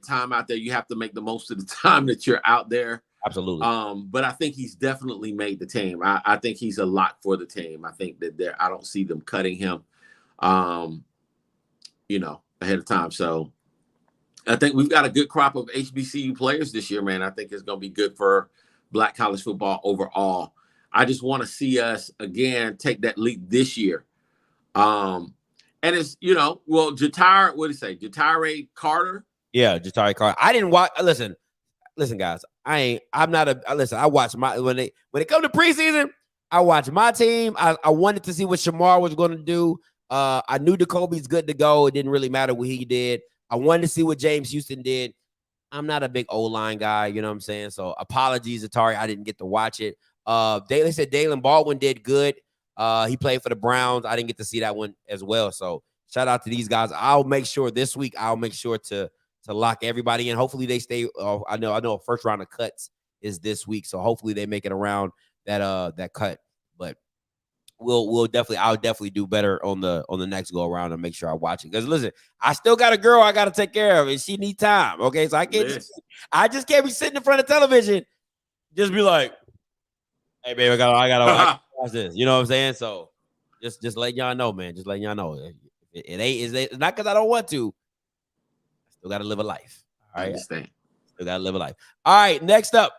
time out there. You have to make the most of the time that you're out there. Absolutely. But I think he's definitely made the team. I think he's a lot for the team. I think that I don't see them cutting him, ahead of time. So I think we've got a good crop of HBCU players this year, man. I think it's going to be good for Black college football overall. I just want to see us again take that leap this year. And it's, Jatire, what did he say? Jatire Carter? Yeah, Jatire Carter. I didn't watch. Listen, guys. I watch when it comes to preseason, I watch my team. I wanted to see what Shamar was going to do. I knew Jacoby's good to go. It didn't really matter what he did. I wanted to see what James Houston did. I'm not a big O-line guy, you know what I'm saying? So apologies, Atari. I didn't get to watch it. They said Dalen Baldwin did good. He played for the Browns. I didn't get to see that one as well. So shout out to these guys. I'll make sure this week, to lock everybody in. Hopefully they stay. I know a first round of cuts is this week. So hopefully they make it around that cut. But I'll definitely do better on the next go around and make sure I watch it. Because listen, I still got a girl I got to take care of, and she needs time. Okay, so I just can't be sitting in front of television, just be like, "Hey, babe, I gotta watch this." You know what I'm saying? So just letting y'all know, man. Just letting y'all know, it's not because I don't want to. I still got to live a life. All right, I understand. Still got to live a life. All right, next up.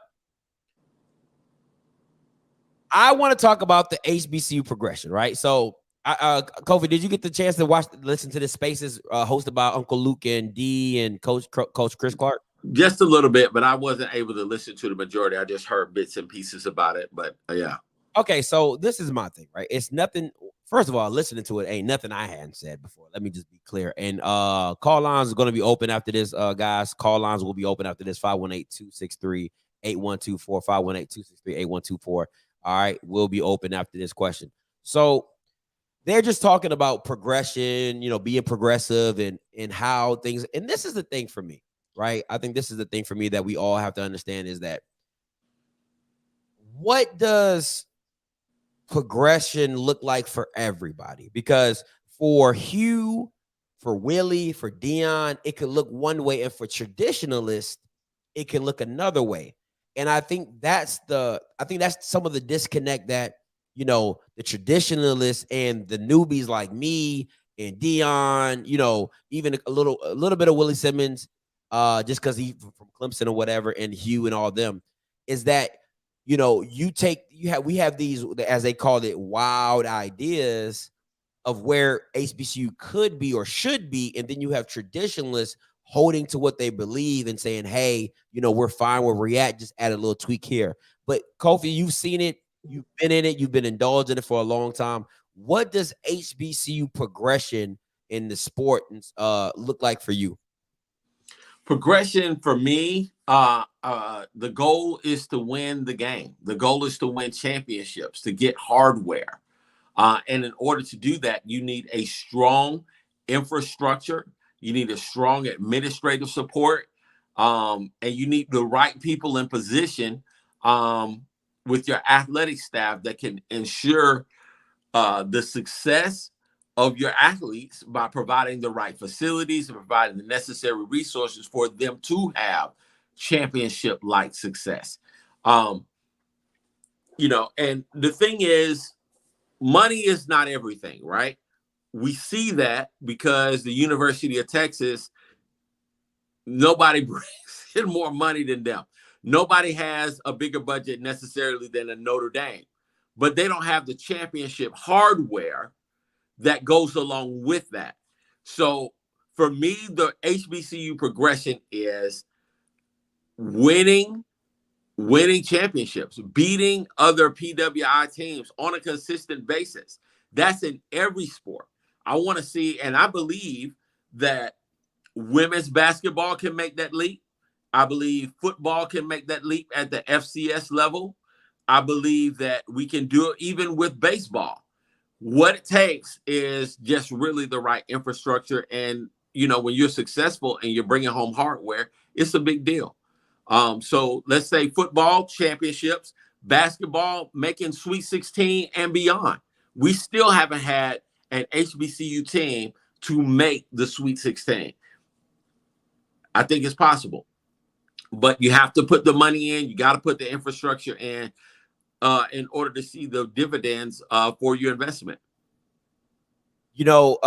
I want to talk about the HBCU progression, right? So, Kofi, did you get the chance to listen to the Spaces hosted by Uncle Luke and D and Coach Chris Clark? Just a little bit, but I wasn't able to listen to the majority. I just heard bits and pieces about it, but yeah. Okay, so this is my thing, right? It's nothing. First of all, listening to it ain't nothing I hadn't said before. Let me just be clear. And call lines is going to be open after this, guys. Call lines will be open after this. 518-263-8124. 518-263-8124. All right, we'll be open after this question. So they're just talking about progression, being progressive and how things. And this is the thing for me, right? I think this is the thing for me that we all have to understand is that what does progression look like for everybody? Because for Hugh, for Willie, for Dion, it could look one way, and for traditionalists, it can look another way. And I think that's some of the disconnect that, the traditionalists and the newbies like me and Dion, even a little bit of Willie Simmons, just because he's from Clemson or whatever, and Hugh and all them, is that, we have these, as they call it, wild ideas of where HBCU could be or should be. And then you have traditionalists holding to what they believe and saying, hey, we're fine where we're at, just add a little tweak here. But Kofi, you've seen it, you've been in it, you've been indulged in it for a long time. What does HBCU progression in the sport look like for you? Progression for me, the goal is to win the game. The goal is to win championships, to get hardware. And in order to do that, you need a strong infrastructure. You need a strong administrative support, and you need the right people in position with your athletic staff that can ensure the success of your athletes by providing the right facilities and providing the necessary resources for them to have championship-like success. And the thing is, money is not everything, right? We see that because the University of Texas, nobody brings in more money than them. Nobody has a bigger budget necessarily than a Notre Dame, but they don't have the championship hardware that goes along with that. So for me, the HBCU progression is winning championships, beating other PWI teams on a consistent basis. That's in every sport. I want to see, and I believe that women's basketball can make that leap. I believe football can make that leap at the FCS level. I believe that we can do it even with baseball. What it takes is just really the right infrastructure and, you know, when you're successful and you're bringing home hardware, it's a big deal. So let's say football championships, basketball making Sweet 16 and beyond. We still haven't had an HBCU team to make the Sweet 16. I think it's possible, but you have to put the money in. You got to put the infrastructure in order to see the dividends for your investment. You know,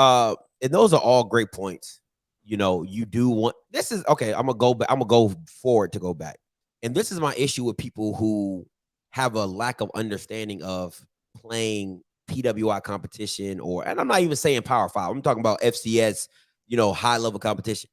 and those are all great points. You know, you do want, this is okay. I'm gonna go forward to go back. And this is my issue with people who have a lack of understanding of playing PWI competition, and I'm not even saying Power 5. I'm talking about FCS, you know, high level competition.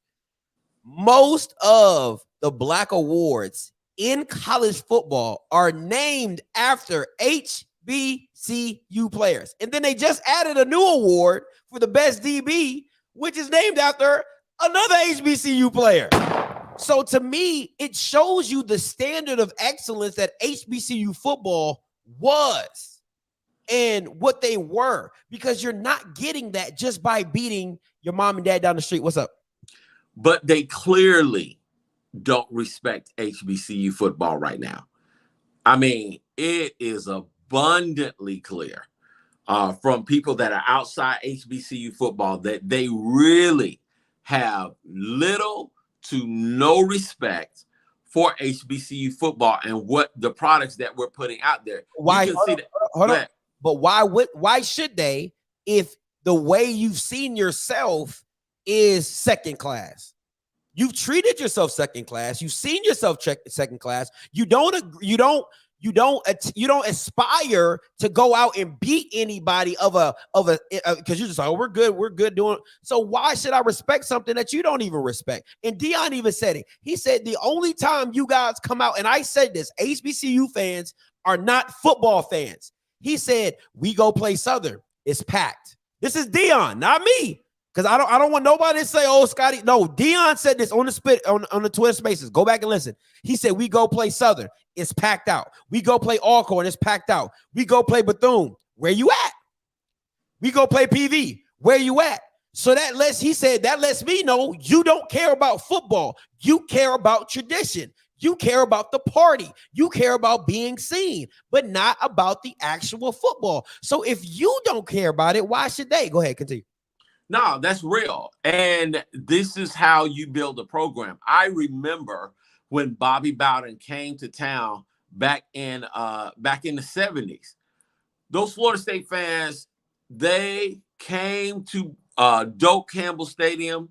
Most of the black awards in college football are named after HBCU players. And then they just added a new award for the best DB, which is named after another HBCU player. So to me, it shows you the standard of excellence that HBCU football was and what they were, because you're not getting that just by beating your mom and dad down the street. What's up? But they clearly don't respect HBCU football right now. I mean, it is abundantly clear from people that are outside HBCU football that they really have little to no respect for HBCU football and what the products that we're putting out there. Why? Hold on. But why should they, if the way you've seen yourself is second class? You've treated yourself second class. You've seen yourself second class. You don't aspire to go out and beat anybody because you're just like, oh, we're good doing. So why should I respect something that you don't even respect? And Dion even said it. He said the only time you guys come out, and I said this, HBCU fans are not football fans. He said, we go play Southern. It's packed. This is Dion, not me. Because I don't want nobody to say, oh, Scotty. No, Dion said this on the Twitter Spaces. Go back and listen. He said, we go play Southern. It's packed out. We go play Alcorn. It's packed out. We go play Bethune. Where you at? We go play PV. Where you at? So he said, that lets me know you don't care about football. You care about tradition. You care about the party. You care about being seen, but not about the actual football. So if you don't care about it, why should they? Go ahead, continue. No, that's real. And this is how you build a program. I remember when Bobby Bowden came to town back in the 70s. Those Florida State fans, they came to Doak Campbell Stadium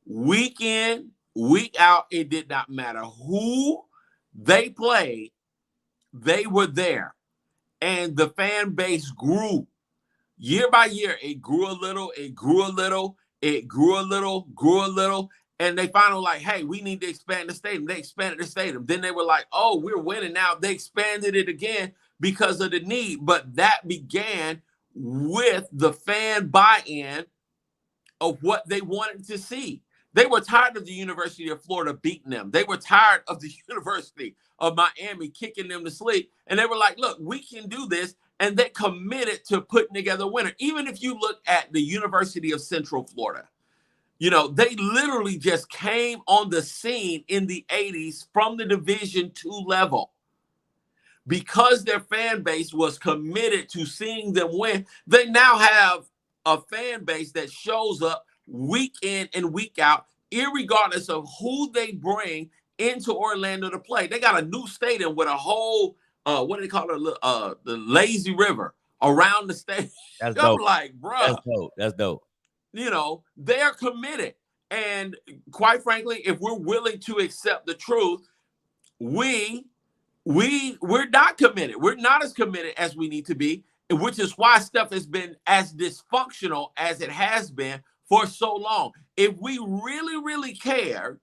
week in, week out. It did not matter who they played, they were there. And the fan base grew. Year by year, it grew a little, it grew a little, it grew a little, grew a little. And they finally like, hey, we need to expand the stadium. They expanded the stadium. Then they were like, oh, we're winning now. They expanded it again because of the need. But that began with the fan buy-in of what they wanted to see. They were tired of the University of Florida beating them. They were tired of the University of Miami kicking them to sleep. And they were like, look, we can do this. And they committed to putting together a winner. Even if you look at the University of Central Florida, you know, they literally just came on the scene in the 80s from the Division II level. Because their fan base was committed to seeing them win, they now have a fan base that shows up week in and week out, irregardless of who they bring into Orlando to play. They got a new stadium with a whole what do they call it? The lazy river around the state. That's I'm dope. like, bro, That's dope. You know, they're committed. And quite frankly, if we're willing to accept the truth, we're not committed. We're not as committed as we need to be, which is why stuff has been as dysfunctional as it has been for so long. If we really, really cared,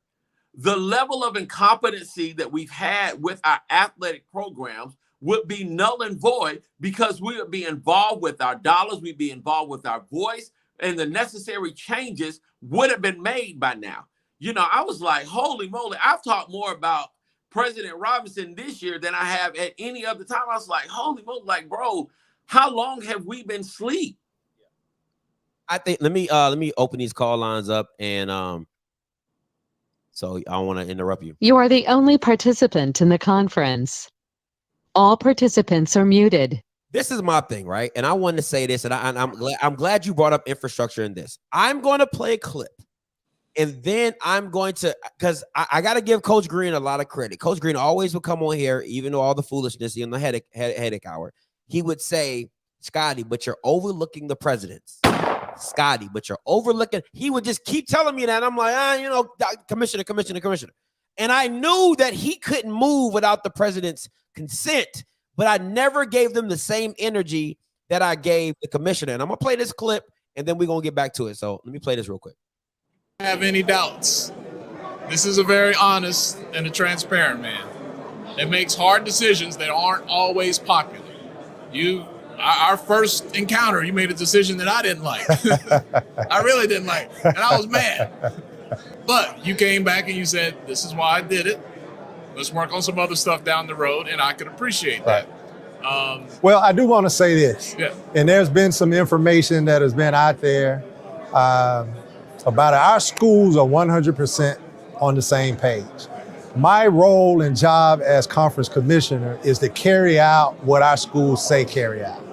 the level of incompetency that we've had with our athletic programs would be null and void, because we would be involved with our dollars, we'd be involved with our voice, and the necessary changes would have been made by now. You know, I was like, holy moly, I've talked more about President Robinson this year than I have at any other time. I was like, holy moly, like, bro, how long have we been asleep? I think let me open these call lines up, and so I don't want to interrupt you. You are the only participant in the conference. All participants are muted. This is my thing, right? And I wanted to say this, and I'm glad you brought up infrastructure in this. I'm going to play a clip, and then I'm going to, because I got to give Coach Green a lot of credit. Coach Green always would come on here, even though all the foolishness in the headache hour. He would say, Scotty, but you're overlooking the presidents. Scotty, but you're overlooking. He would just keep telling me that. I'm like, commissioner. And I knew that he couldn't move without the president's consent, but I never gave them the same energy that I gave the commissioner. And I'm going to play this clip, and then we're going to get back to it. So let me play this real quick. Have any doubts. This is a very honest and a transparent man. It makes hard decisions that aren't always popular. Our first encounter, you made a decision that I didn't like. I really didn't like, and I was mad. But you came back and you said, this is why I did it. Let's work on some other stuff down the road, and I could appreciate that. Well, I do want to say this, Yeah. and there's been some information that has been out there about our schools are 100% on the same page. My role and job as conference commissioner is to carry out what our schools say carry out.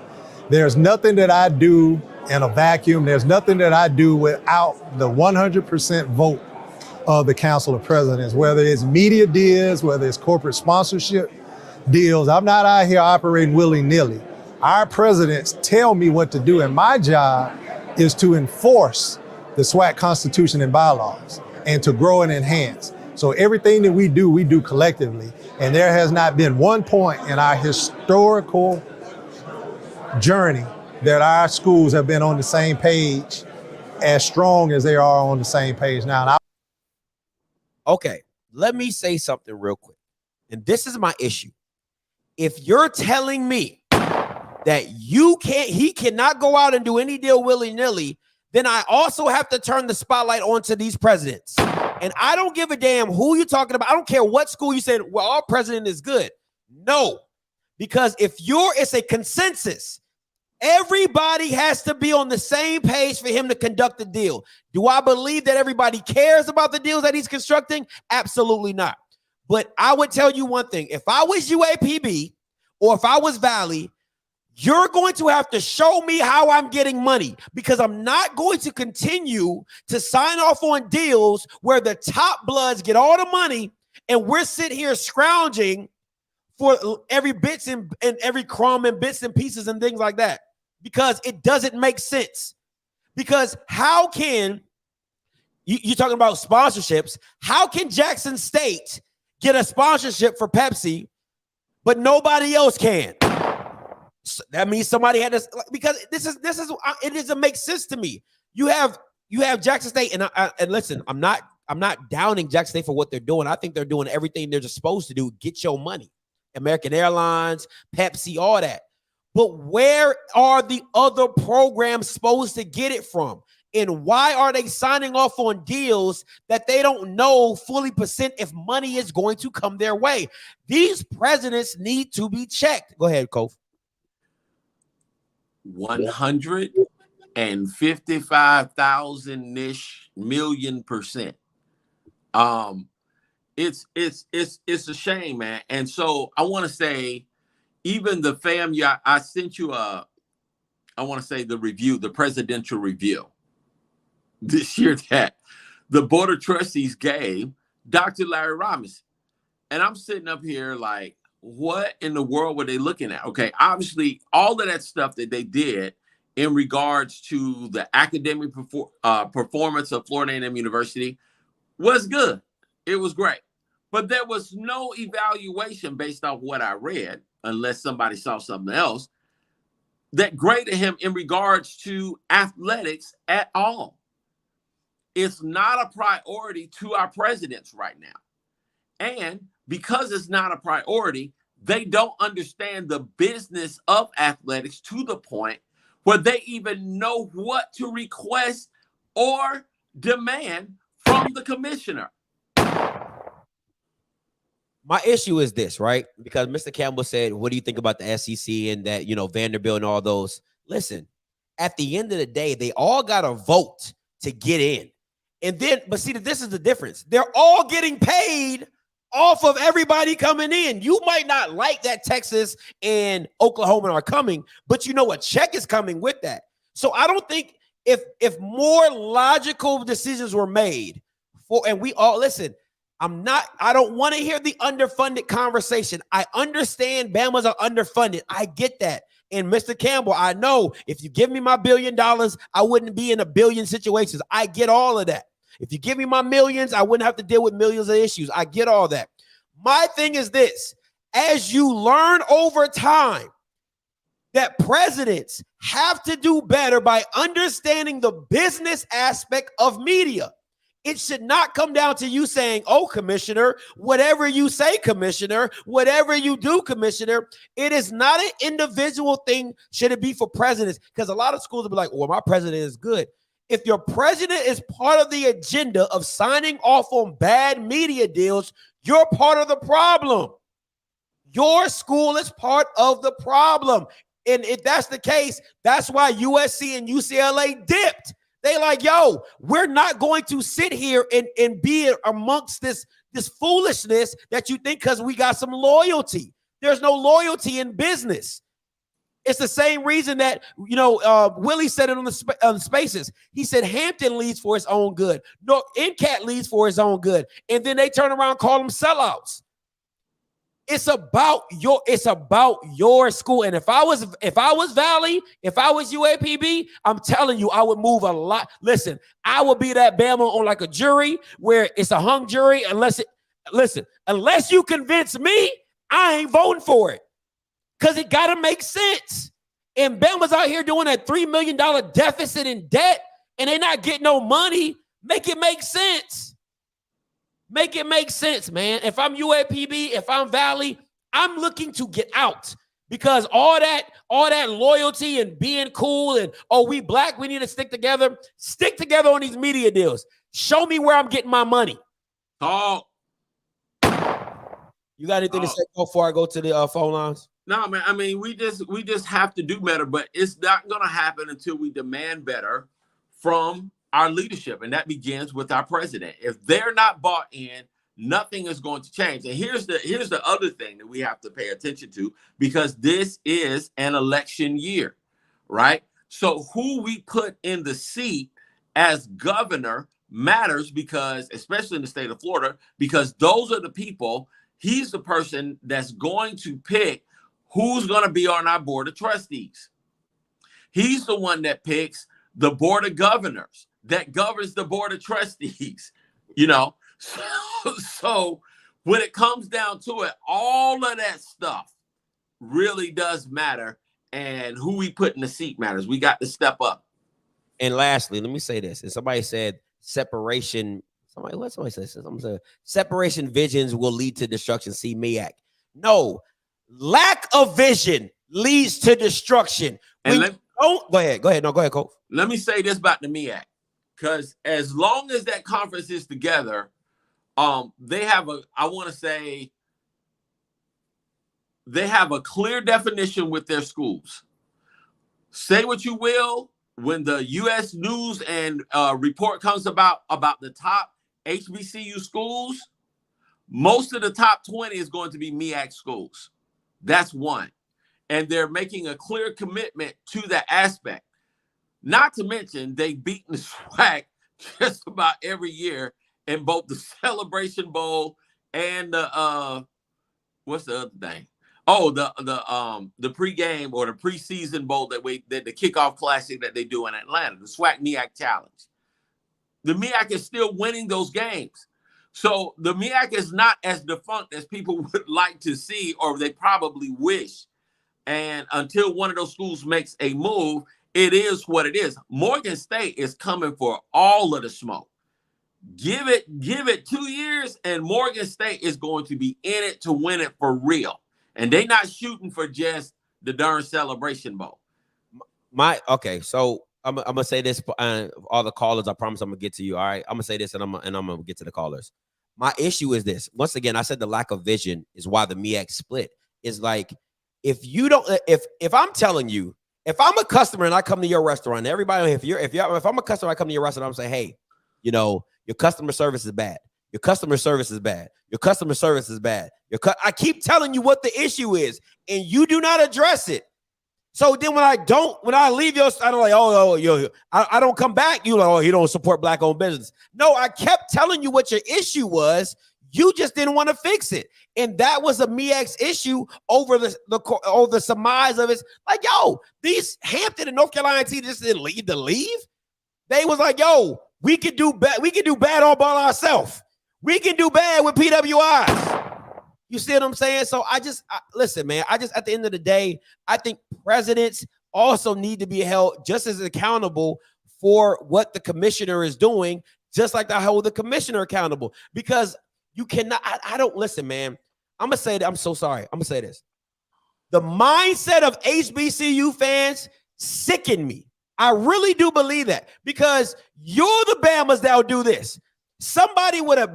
There's nothing that I do in a vacuum. There's nothing that I do without the 100% vote of the Council of Presidents, whether it's media deals, whether it's corporate sponsorship deals. I'm not out here operating willy-nilly. Our presidents tell me what to do, and my job is to enforce the SWAC Constitution and bylaws and to grow and enhance. So everything that we do collectively. And there has not been one point in our historical journey that our schools have been on the same page as strong as they are on the same page now. Okay, let me say something real quick. And this is my issue. If you're telling me that he cannot go out and do any deal willy-nilly, then I also have to turn the spotlight onto these presidents. And I don't give a damn who you're talking about. I don't care what school you said, well, our president is good. No, because it's a consensus. Everybody has to be on the same page for him to conduct the deal. Do I believe that everybody cares about the deals that he's constructing? Absolutely not. But I would tell you one thing. If I was UAPB or if I was Valley, you're going to have to show me how I'm getting money, because I'm not going to continue to sign off on deals where the top bloods get all the money and we're sitting here scrounging for every bits and every crumb and bits and pieces and things like that, because it doesn't make sense. Because how can you're talking about sponsorships? How can Jackson State get a sponsorship for Pepsi, but nobody else can? So that means somebody had to, because this is it doesn't make sense to me. You have Jackson State, and listen, I'm not downing Jackson State for what they're doing. I think they're doing everything they're just supposed to do. Get your money. American Airlines, Pepsi, all that. But where are the other programs supposed to get it from? And why are they signing off on deals that they don't know fully percent if money is going to come their way? These presidents need to be checked. Go ahead, Kof. 155,000-ish million%. It's a shame, man. And so I want to say, even the FAMU, I sent you I want to say the review, the presidential review this year that the Board of Trustees gave Dr. Larry Robinson. And I'm sitting up here like, what in the world were they looking at? Okay, obviously, all of that stuff that they did in regards to the academic performance of Florida A&M University was good. It was great. But there was no evaluation based off what I read, unless somebody saw something else, that graded him in regards to athletics at all. It's not a priority to our presidents right now. And because it's not a priority, they don't understand the business of athletics to the point where they even know what to request or demand from the commissioner. My issue is this, right? Because Mr. Campbell said, what do you think about the SEC and that, Vanderbilt and all those? Listen, at the end of the day, they all got to vote to get in. And then, but see, this is the difference. They're all getting paid off of everybody coming in. You might not like that Texas and Oklahoma are coming, but you know a check is coming with that. So I don't think if more logical decisions were made and we all listen, I don't want to hear the underfunded conversation. I understand Bama's are underfunded. I get that. And Mr. Campbell, I know if you give me my $1 billion, I wouldn't be in a billion situations. I get all of that. If you give me my millions, I wouldn't have to deal with millions of issues. I get all that. My thing is this: as you learn over time that presidents have to do better by understanding the business aspect of media. It should not come down to you saying, oh, commissioner, whatever you say, commissioner, whatever you do, commissioner. It is not an individual thing. Should it be for presidents? Because a lot of schools will be like, well, my president is good. If your president is part of the agenda of signing off on bad media deals, you're part of the problem. Your school is part of the problem. And if that's the case, that's why USC and UCLA dipped. They like, yo, we're not going to sit here and be amongst this foolishness that you think because we got some loyalty. There's no loyalty in business. It's the same reason that, Willie said it on the spaces. He said Hampton leads for his own good. No, NCAT leads for his own good. And then they turn around and call them sellouts. It's about your school. And if I was Valley, if I was UAPB, I'm telling you, I would move a lot. Listen, I would be that Bama on like a jury where it's a hung jury. Unless you convince me, I ain't voting for it. Because it got to make sense. And Bama's out here doing a $3 million deficit in debt, and they're not getting no money. Make it make sense. Make it make sense, man. If I'm UAPB, if I'm Valley, I'm looking to get out because all that loyalty and being cool and, oh, we black, we need to stick together. Stick together on these media deals. Show me where I'm getting my money. Talk. You got anything to say before I go to the phone lines? No, man. I mean, we just have to do better, but it's not going to happen until we demand better from our leadership, and that begins with our president. If they're not bought in, nothing is going to change. And here's the other thing that we have to pay attention to, because this is an election year, right? So who we put in the seat as governor matters, because, especially in the state of Florida, because those are the people. He's the person that's going to pick who's going to be on our board of trustees. He's the one that picks the board of governors that governs the board of trustees, So when it comes down to it, all of that stuff really does matter, and who we put in the seat matters. We got to step up. And lastly, let me say this. And somebody said separation. Somebody said this? Separation visions will lead to destruction. See MEAC. No, lack of vision leads to destruction. Go ahead. No, go ahead, Coach. Let me say this about the MEAC. Because as long as that conference is together, they have a clear definition with their schools. Say what you will, when the U.S. News and report comes about the top HBCU schools, most of the top 20 is going to be MEAC schools. That's one. And they're making a clear commitment to that aspect. Not to mention, they've beaten the SWAC just about every year in both the Celebration Bowl and the what's the other thing? Oh, the pregame or the preseason bowl the kickoff classic that they do in Atlanta, the SWAC MEAC Challenge. The MEAC is still winning those games. So the MEAC is not as defunct as people would like to see, or they probably wish. And until one of those schools makes a move, it is what it is. Morgan State is coming for all of the smoke. Give it 2 years, and Morgan State is going to be in it to win it for real. And they're not shooting for just the darn Celebration Bowl. So I'm gonna say this. All the callers, I promise I'm gonna get to you. All right, I'm gonna say this, and I'm gonna get to the callers. My issue is this. Once again, I said the lack of vision is why the MEAC split. Is like, if you don't, if I'm telling you, if I'm a customer and I come to your restaurant, everybody, if I'm a customer, I come to your restaurant, I'm saying, hey, you know, your customer service is bad. Your customer service is bad. Your customer service is bad. I keep telling you what the issue is, and you do not address it. So then when I leave your, I'm like, I don't come back. You like, oh, you don't support black-owned business. No, I kept telling you what your issue was. You just didn't want to fix it. And that was a MEX issue over the surmise of it. Like, yo, these Hampton and North Carolina teams just didn't leave. They was like, yo, we could do bad all by ourselves. We can do bad with PWIs. You see what I'm saying? So listen, man, at the end of the day, I think presidents also need to be held just as accountable for what the commissioner is doing, just like I hold the commissioner accountable. Because you cannot, I don't listen, man. I'm gonna say that. I'm so sorry. I'm gonna say this. The mindset of HBCU fans sicken me. I really do believe that, because you're the Bamas that'll do this. Somebody with a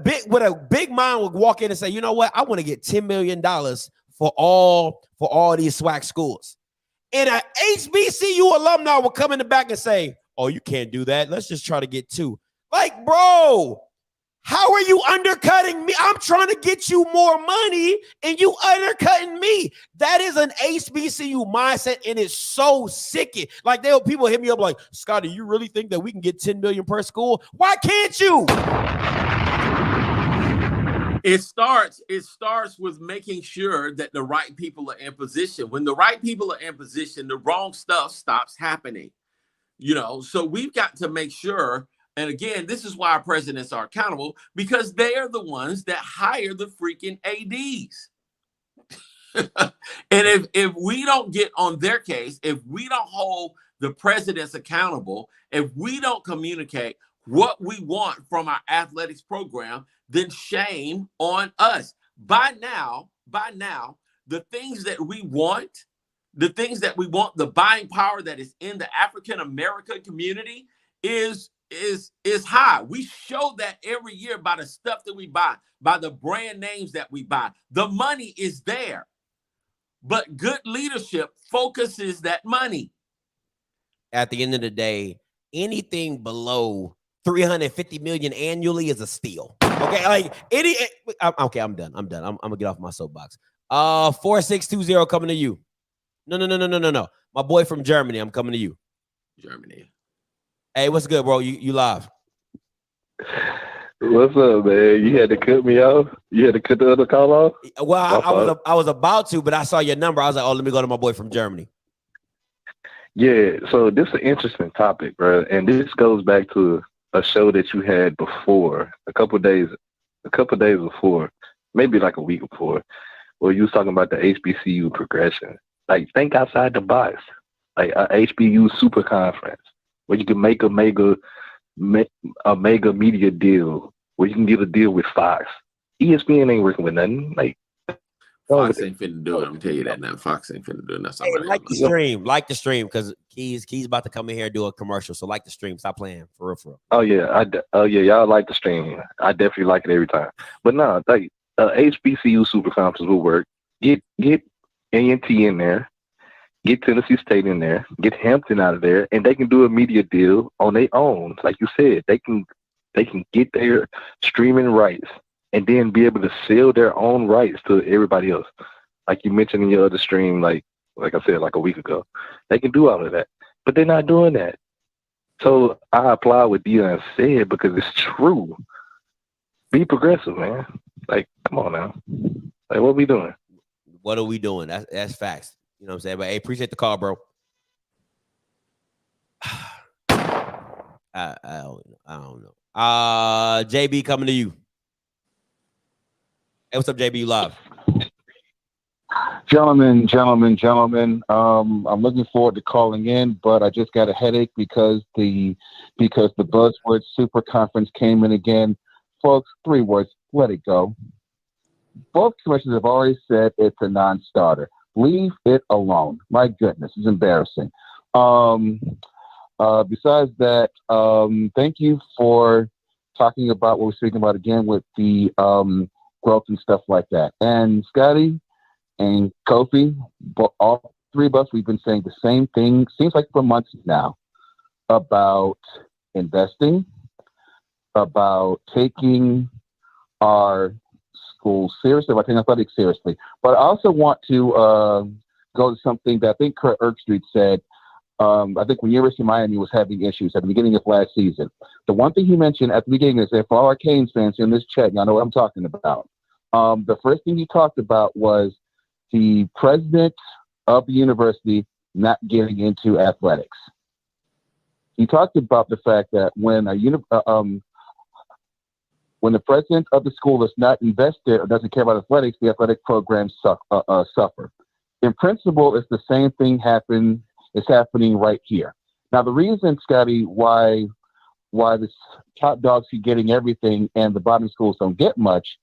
big mind would walk in and say, you know what? I want to get $10 million for all these SWAC schools. And an HBCU alumni will come in the back and say, oh, you can't do that. Let's just try to get 2. Like, bro, how are you undercutting me? I'm trying to get you more money and you undercutting me. That is an HBCU mindset, and it's so sickening. Like, people hit me up like, Scotty, you really think that we can get 10 million per school? Why can't you? It starts with making sure that the right people are in position. When the right people are in position, the wrong stuff stops happening. You know, so we've got to make sure. And again, this is why our presidents are accountable, because they are the ones that hire the freaking ADs. And if we don't get on their case, if we don't hold the presidents accountable, if we don't communicate what we want from our athletics program, then shame on us. By now, the things that we want, the buying power that is in the African American community is high. We show that every year by the stuff that we buy, by the brand names that we buy. The money is there, but good leadership focuses that money. At the end of the day, anything below 350 million annually is a steal. Okay, I'm done. I'm gonna get off my soapbox. 4620 coming to you. No. My boy from Germany. I'm coming to you. Germany. Hey, what's good, bro? You live. What's up, man? You had to cut me off? You had to cut the other call off? Well, I was about to, but I saw your number. I was like, oh, let me go to my boy from Germany. Yeah, so this is an interesting topic, bro. And this goes back to a show that you had before, a couple of days before, maybe like a week before, where you was talking about the HBCU progression. Like, think outside the box. Like a HBCU super conference, where you can make a mega media deal, where you can get a deal with Fox. ESPN ain't working with nothing. Like, Fox ain't finna do it. I'm gonna tell you that now. Fox ain't finna do it. That's hey, like the stream, because Key's about to come in here and do a commercial. So like the stream. Stop playing for real. Oh yeah, y'all like the stream. I definitely like it every time. But no, like HBCU super conference will work. Get A&T in there. Get Tennessee State in there, get Hampton out of there, and they can do a media deal on their own. Like you said, they can get their streaming rights and then be able to sell their own rights to everybody else. Like you mentioned in your other stream, like I said, like a week ago, they can do all of that, but they're not doing that. So I applaud what Dion said, because it's true. Be progressive, man. Like, come on now. Like, what are we doing? What are we doing? That's facts. You know what I'm saying? But hey, appreciate the call, bro. I don't know. JB coming to you. Hey, what's up, JB? You live. Gentlemen. I'm looking forward to calling in, but I just got a headache because the buzzword super conference came in again. Folks, 3 words, let it go. Both commissioners have already said it's a non-starter. Leave it alone. My goodness, it's embarrassing. Besides that, thank you for talking about what we're speaking about again with the growth and stuff like that. And Scotty and Kofi, three of us, we've been saying the same thing, seems like for months now, about investing, about taking our schools seriously, about taking athletics seriously. But I also want to go to something that I think Kurt Erkstreet said. I think when University of Miami was having issues at the beginning of last season, the one thing he mentioned at the beginning is that for all our Canes fans in this chat, y'all know what I'm talking about. The first thing he talked about was the president of the university not getting into athletics. He talked about the fact that when the president of the school is not invested or doesn't care about athletics, the athletic programs suffer. In principle, it's the same thing is happening right here. Now, the reason, Scotty, why the top dogs keep getting everything and the bottom schools don't get much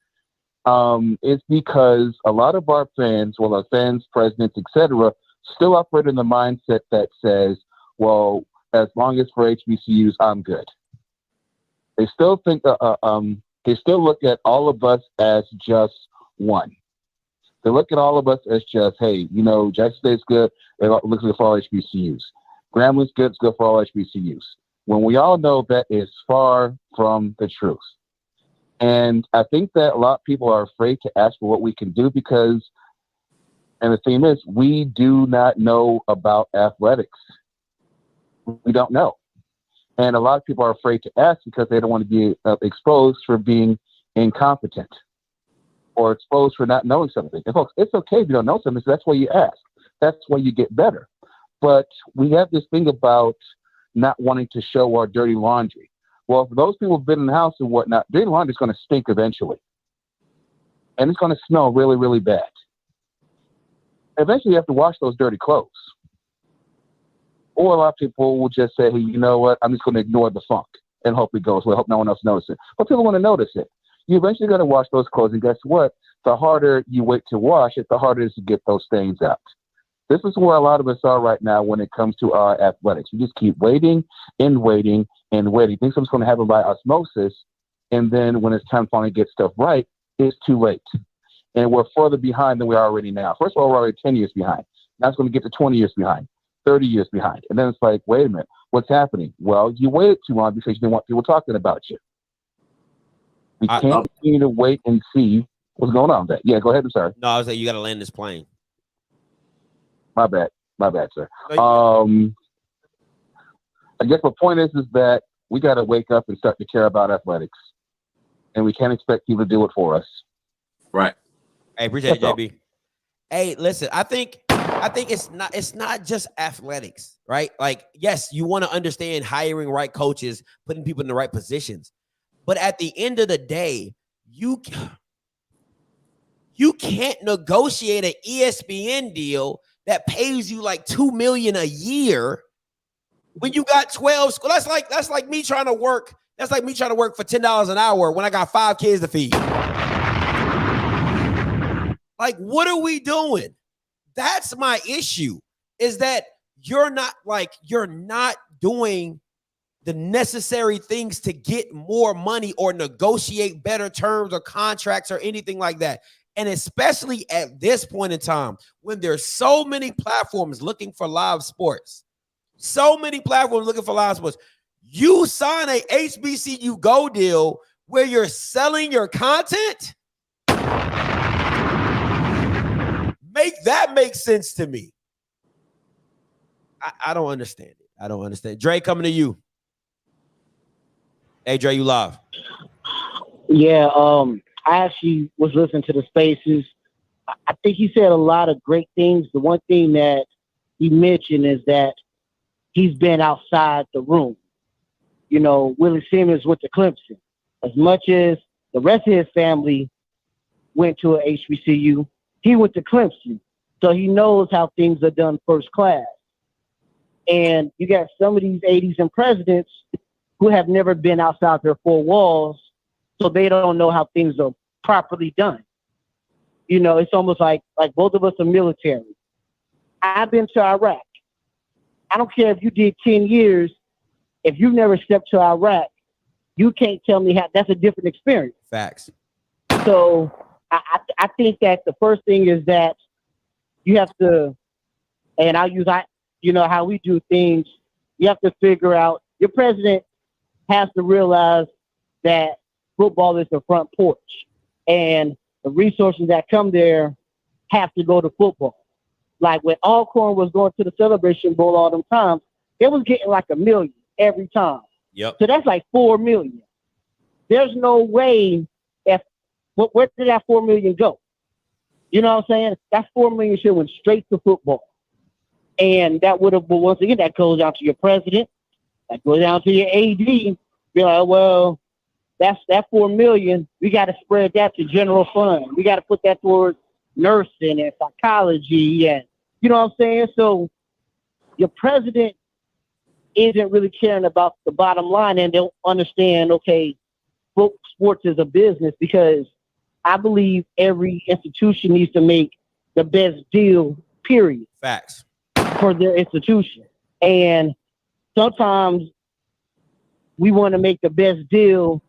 is because a lot of our fans, well, our fans, presidents, etc., still operate in the mindset that says, well, as long as for HBCUs, I'm good. They still think, they still look at all of us as just one. They look at all of us as just, hey, you know, Jackson State's good. It looks good for all HBCUs. Gramblin's good. It's good for all HBCUs. When we all know that is far from the truth. And I think that a lot of people are afraid to ask for what we can do because, and the thing is, we do not know about athletics. We don't know. And a lot of people are afraid to ask because they don't want to be exposed for being incompetent or exposed for not knowing something. And folks, it's okay if you don't know something, so that's why you ask. That's why you get better. But we have this thing about not wanting to show our dirty laundry. Well, for those people who've been in the house and whatnot, dirty laundry is going to stink eventually. And it's going to smell really, really bad. Eventually, you have to wash those dirty clothes. Or a lot of people will just say, hey, you know what? I'm just going to ignore the funk and hope it goes away. Hope no one else notices it. But people want to notice it. You eventually got to wash those clothes. And guess what? The harder you wait to wash it, the harder it is to get those stains out. This is where a lot of us are right now when it comes to our athletics. We just keep waiting and waiting and waiting. Think something's going to happen by osmosis. And then when it's time to finally get stuff right, it's too late. And we're further behind than we are already now. First of all, we're already 10 years behind. Now it's going to get to 20 years behind, 30 years behind. And then it's like, wait a minute, what's happening? Well, you waited too long because you didn't want people talking about you. We can't continue to wait and see what's going on with that. Yeah, go ahead. I'm sorry. No, I was like, you got to land this plane. My bad, sir. I guess the point is that we got to wake up and start to care about athletics, and we can't expect people to do it for us. Right. Hey, appreciate it, JB. Hey, listen, I think it's not just athletics, right? Like, yes, you want to understand hiring right coaches, putting people in the right positions, but at the end of the day, you can't negotiate an ESPN deal that pays you like $2 million a year when you got 12 schools. That's like me trying to work. That's like me trying to work for $10 an hour when I got 5 kids to feed. Like, what are we doing? That's my issue, is that you're not doing the necessary things to get more money or negotiate better terms or contracts or anything like that. And especially at this point in time, when there's so many platforms looking for live sports, you sign a HBCU Go deal where you're selling your content. Make that make sense to me. I don't understand it. I don't understand. Dre, coming to you. Hey, Dre, you live. Yeah, I actually was listening to the spaces. I think he said a lot of great things. The one thing that he mentioned is that he's been outside the room. You know, Willie Simmons went to Clemson. As much as the rest of his family went to a HBCU, he went to Clemson. So he knows how things are done first class. And you got some of these 80s and presidents who have never been outside their 4 walls, so they don't know how things are properly done. You know, it's almost like both of us are military. I've been to Iraq. I don't care if you did 10 years. If you've never stepped to Iraq, you can't tell me how that's a different experience. Facts. So I think that the first thing is that you have to And I'll use how we do things. You have to figure out, your president has to realize that football is the front porch, and the resources that come there have to go to football. Like when Alcorn was going to the Celebration Bowl all them times, it was getting like $1 million every time. Yep. So that's like $4 million. There's no way where did that $4 million go? You know what I'm saying? That $4 million should have went straight to football. And that would have, but once again, that goes down to your president, that goes down to your AD. Be like, well, that's that $4 million. We got to spread that to general fund. We got to put that towards nursing and psychology, and you know what I'm saying? So your president isn't really caring about the bottom line, and they'll understand, okay, sports is a business, because I believe every institution needs to make the best deal, period. Facts. For their institution. And sometimes we want to make the best deal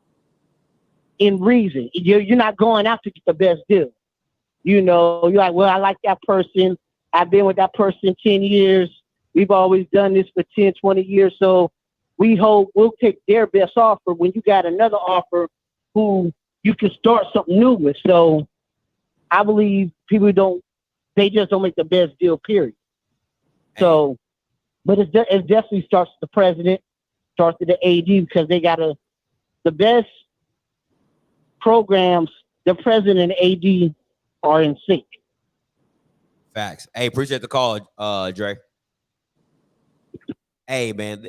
in reason. You're not going out to get the best deal. You know, you're like, well, I like that person. I've been with that person 10 years. We've always done this for 10, 20 years. So we hope we'll take their best offer when you got another offer who you can start something new with. So I believe they just don't make the best deal, period. So, but it definitely starts with the president, starts with the AD, because they got the best programs, the president and AD are in sync. Facts. Hey, appreciate the call, Dre. Hey, man,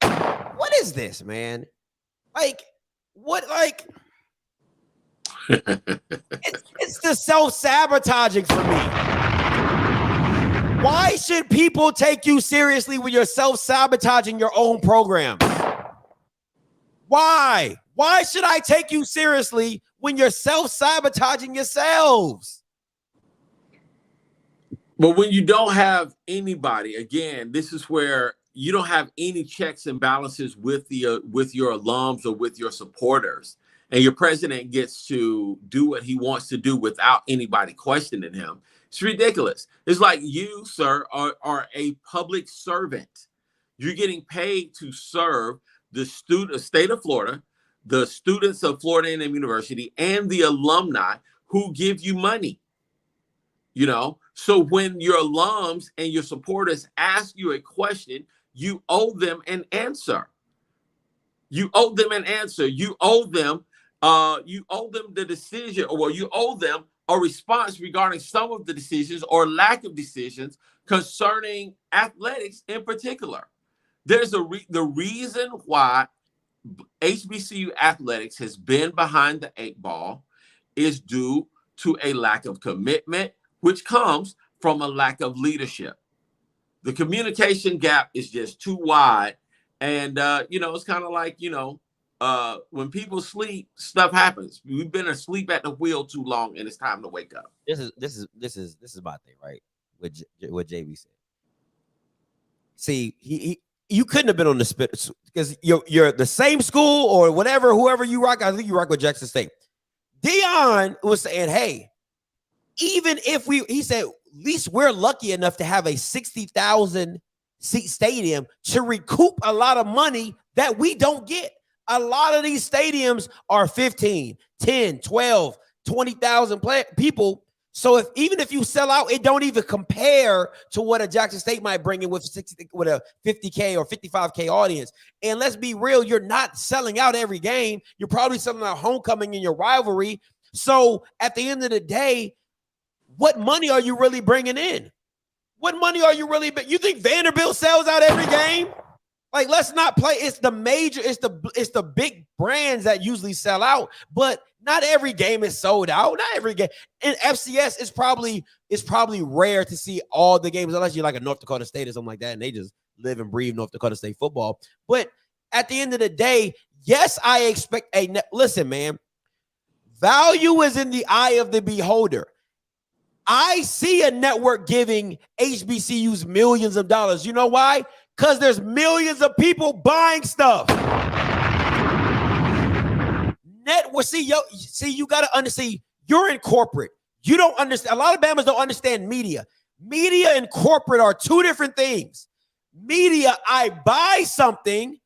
what is this, man? Like, what, like, it's the self-sabotaging for me. Why should people take you seriously when you're self-sabotaging your own programs? Why? Why should I take you seriously when you're self-sabotaging yourselves? But when you don't have anybody, again, this is where you don't have any checks and balances with your alums or with your supporters, and your president gets to do what he wants to do without anybody questioning him. It's ridiculous. It's like you, sir, are a public servant. You're getting paid to serve the state of Florida, the students of Florida A&M University, and the alumni who give you money. You know, so when your alums and your supporters ask you a question, you owe them an answer. You owe them an answer. You owe them the decision, or you owe them a response regarding some of the decisions or lack of decisions concerning athletics in particular. There's the reason why HBCU athletics has been behind the 8 ball is due to a lack of commitment, which comes from a lack of leadership. The communication gap is just too wide. And, it's kind of like, when people sleep, stuff happens. We've been asleep at the wheel too long, and it's time to wake up. This is my thing, right? What JB said. See, you couldn't have been on the spit because you're the same school or whatever, whoever you rock. I think you rock with Jackson State. Dion was saying, hey, even if he said, at least we're lucky enough to have a 60,000 seat stadium to recoup a lot of money that we don't get. A lot of these stadiums are 15, 10, 12, 20,000 people. So even if you sell out, it don't even compare to what a Jackson State might bring in with a 50K or 55K audience. And let's be real, you're not selling out every game. You're probably selling out homecoming in your rivalry. So at the end of the day, what money are you really bringing in? What money are you really? You think Vanderbilt sells out every game? Like, let's not play. It's the big brands that usually sell out, but not every game is sold out. Not every game. In FCS, it's probably rare to see all the games, unless you're like a North Dakota State or something like that, and they just live and breathe North Dakota State football. But at the end of the day, yes, I expect listen, man, value is in the eye of the beholder. I see a network giving HBCUs millions of dollars. You know why? Because there's millions of people buying stuff. You got to understand, you're in corporate. You don't understand. A lot of Bammers don't understand media. Media and corporate are two different things. Media, I buy something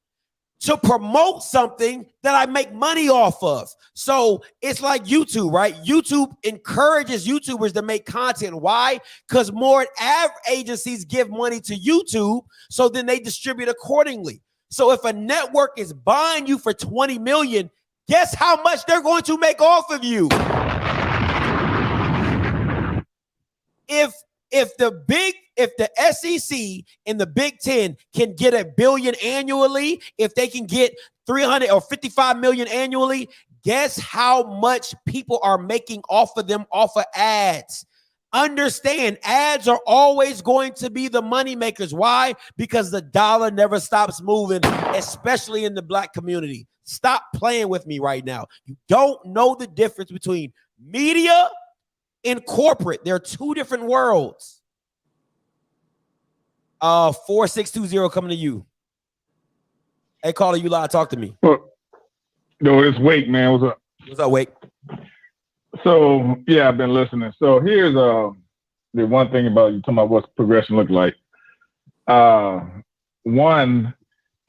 to promote something that I make money off of. So it's like YouTube, right? YouTube encourages YouTubers to make content. Why? Because more ad agencies give money to YouTube, so then they distribute accordingly. So if a network is buying you for 20 million, guess how much they're going to make off of you? If the SEC and the Big Ten can get $1 billion annually, if they can get 300 or 55 million annually, guess how much people are making off of them off of ads? Understand, ads are always going to be the money makers. Why? Because the dollar never stops moving, especially in the black community. Stop playing with me right now. You don't know the difference between media and corporate. They're two different worlds. 4620 coming to you. Hey, caller, you live. Talk to me. Well, no, it's Wake, man. What's up? What's up, Wake? So yeah, I've been listening. So here's the one thing about you talking about what's progression look like. One,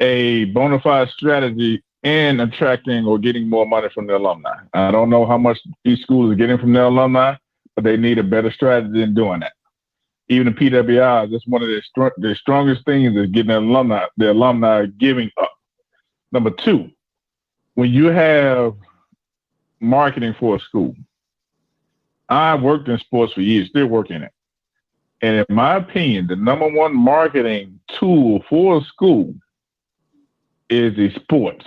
a bona fide strategy in attracting or getting more money from the alumni. I don't know how much these schools are getting from their alumni, but they need a better strategy in doing that. Even the PWI, that's one of their strongest things is getting the alumni giving up. Number two, when you have marketing for a school, I worked in sports for years, still working it. And in my opinion, the number one marketing tool for a school is the sports.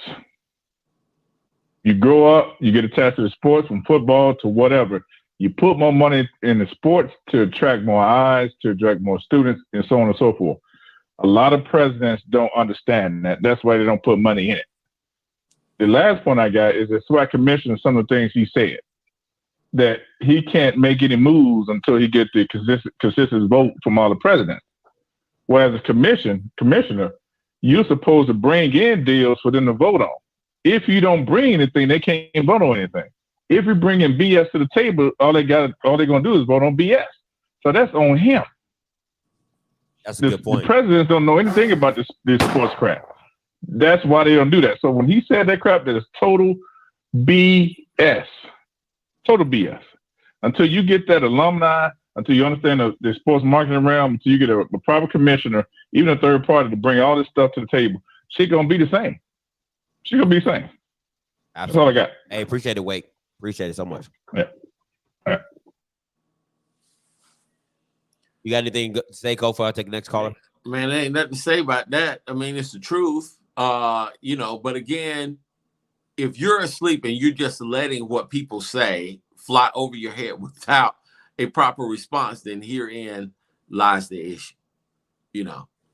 You grow up, you get attached to the sports, from football to whatever. You put more money in the sports to attract more eyes, to attract more students, and so on and so forth. A lot of presidents don't understand that. That's why they don't put money in it. The last point I got is the SWAC commissioner, some of the things he said, that he can't make any moves until he gets the consistent vote from all the presidents. Whereas a commissioner, you're supposed to bring in deals for them to vote on. If you don't bring anything, they can't vote on anything. If you bring in BS to the table, all they're gonna do is vote on BS. So that's on him. That's a good point. The presidents don't know anything about this sports crap. That's why they don't do that. So when he said that crap, that is total BS. Total BS. Until you get that alumni, until you understand the sports marketing realm, until you get a proper commissioner, even a third party to bring all this stuff to the table, she's gonna be the same. She's gonna be the same. Absolutely. That's all I got. Hey, appreciate it, Wake. Appreciate it so much. Yeah. All right. You got anything to say, Kofi? I'll take the next caller. Man, there ain't nothing to say about that. I mean, it's the truth. But again, if you're asleep and you're just letting what people say fly over your head without a proper response, then herein lies the issue.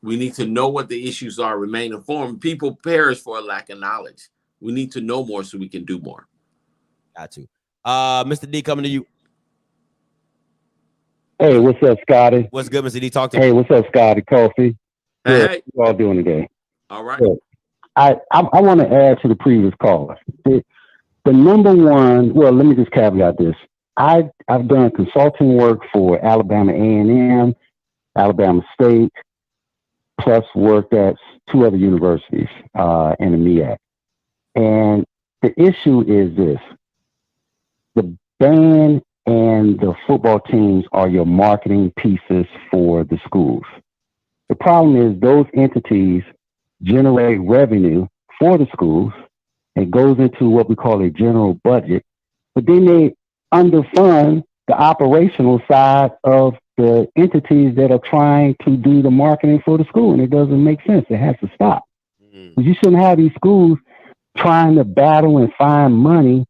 We need to know what the issues are, remain informed. People perish for a lack of knowledge. We need to know more so we can do more. Got to. Mr. D, coming to you. Hey, what's up, Scotty? What's good, Mr. D? Talk to me. Hey, me. what's up, Scotty? Kofi? Hey. What you all doing today? All right. Good. I want to add to the previous caller. The number one, well, let me just caveat this. I've done consulting work for Alabama A&M, Alabama State, plus worked at 2 other universities in the MEAC. And the issue is this. The band and the football teams are your marketing pieces for the schools. The problem is those entities generate revenue for the schools. It goes into what we call a general budget, but then they underfund the operational side of the entities that are trying to do the marketing for the school, and it doesn't make sense. It has to stop. You shouldn't have these schools trying to battle and find money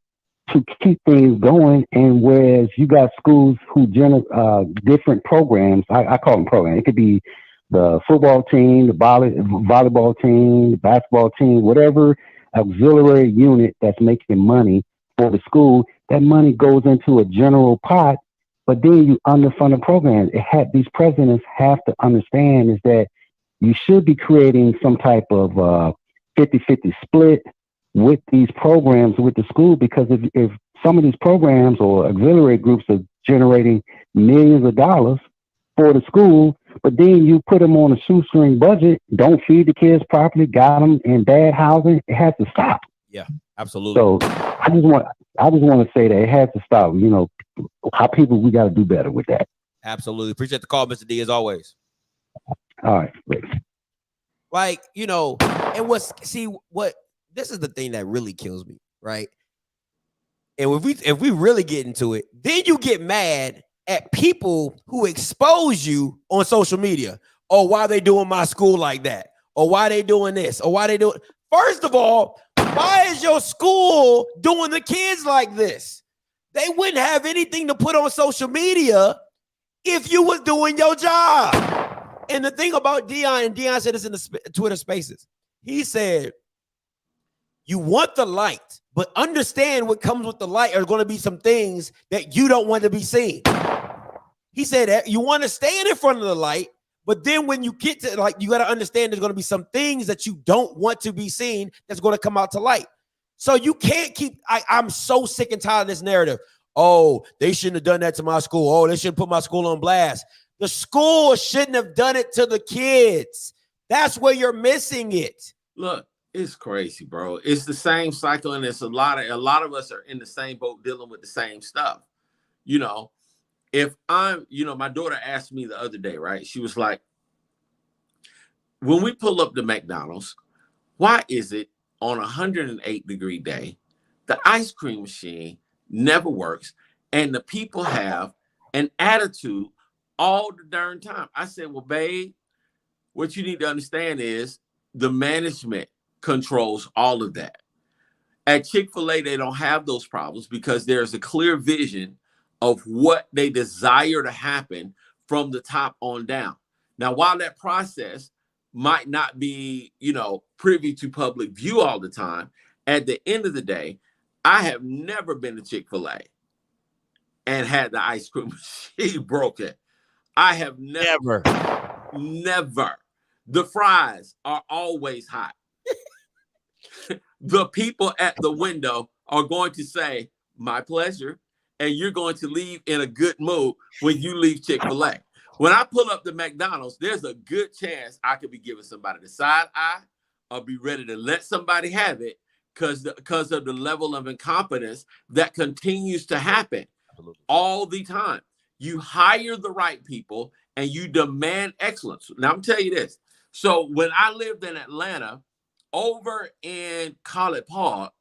to keep things going, and whereas you got schools who different programs, I call them programs. It could be the football team, the volleyball team, the basketball team, whatever auxiliary unit that's making money for the school. That money goes into a general pot, but then you underfund the programs. These presidents have to understand is that you should be creating some type of 50-50 split with these programs with the school, because if some of these programs or auxiliary groups are generating millions of dollars for the school, but then you put them on a shoestring budget, don't feed the kids properly, got them in bad housing. It has to stop. Yeah, absolutely. So I just want to say that it has to stop. You know, how people, we got to do better with that. Absolutely. Appreciate the call, Mr. D, as always. All right. Like, you know, and this is the thing that really kills me, right? And if we really get into it, then you get mad at people who expose you on social media. Oh, why they doing my school like that? Or why they doing this? Or why they doing... First of all, why is your school doing the kids like this? They wouldn't have anything to put on social media if you was doing your job. And the thing about Deion, and Deion said this in the Twitter spaces, he said, you want the light, but understand what comes with the light are going to be some things that you don't want to be seen. He said you want to stand in front of the light, but then when you get to, like, you got to understand there's going to be some things that you don't want to be seen that's going to come out to light. So you can't keep, I'm so sick and tired of this narrative. Oh, they shouldn't have done that to my school. Oh, they shouldn't put my school on blast. The school shouldn't have done it to the kids. That's where you're missing it. Look, it's crazy, bro. It's the same cycle, and it's a lot of us are in the same boat dealing with the same stuff. You know, if my daughter asked me the other day, right? She was like, when we pull up to McDonald's, why is it on a 108-degree day, the ice cream machine never works, and the people have an attitude all the darn time? I said, well, babe, what you need to understand is the management controls all of that. At Chick-fil-A, they don't have those problems because there's a clear vision of what they desire to happen from the top on down. Now, while that process might not be, privy to public view all the time, at the end of the day, I have never been to Chick-fil-A and had the ice cream machine broken. I have never. The fries are always hot. The people at the window are going to say, my pleasure, and you're going to leave in a good mood when you leave Chick-fil-A. When I pull up to McDonald's, there's a good chance I could be giving somebody the side eye or be ready to let somebody have it because of the level of incompetence that continues to happen all the time. You hire the right people and you demand excellence. Now, I'm telling you this. So when I lived in Atlanta, over in College Park,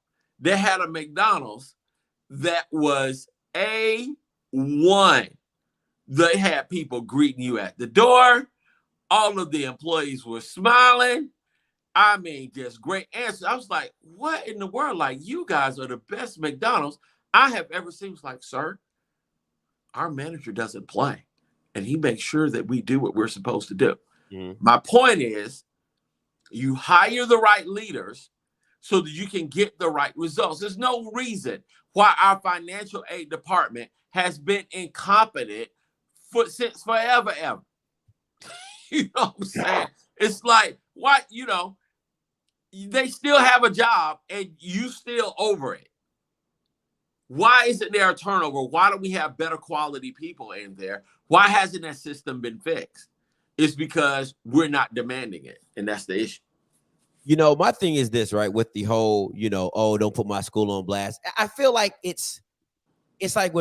they had a McDonald's that was A1. They had people greeting you at the door. All of the employees were smiling. I mean, just great answers. I was like, what in the world? Like, you guys are the best McDonald's I have ever seen. It's like, sir, our manager doesn't play, and he makes sure that we do what we're supposed to do. Mm-hmm. My point is, you hire the right leaders so that you can get the right results. There's no reason why our financial aid department has been incompetent since forever, ever. You know what I'm saying? It's like, what, they still have a job and you still over it. Why isn't there a turnover? Why don't we have better quality people in there? Why hasn't that system been fixed? It's because we're not demanding it. And that's the issue. My thing is this, right? With the whole, oh, don't put my school on blast. I feel like it's like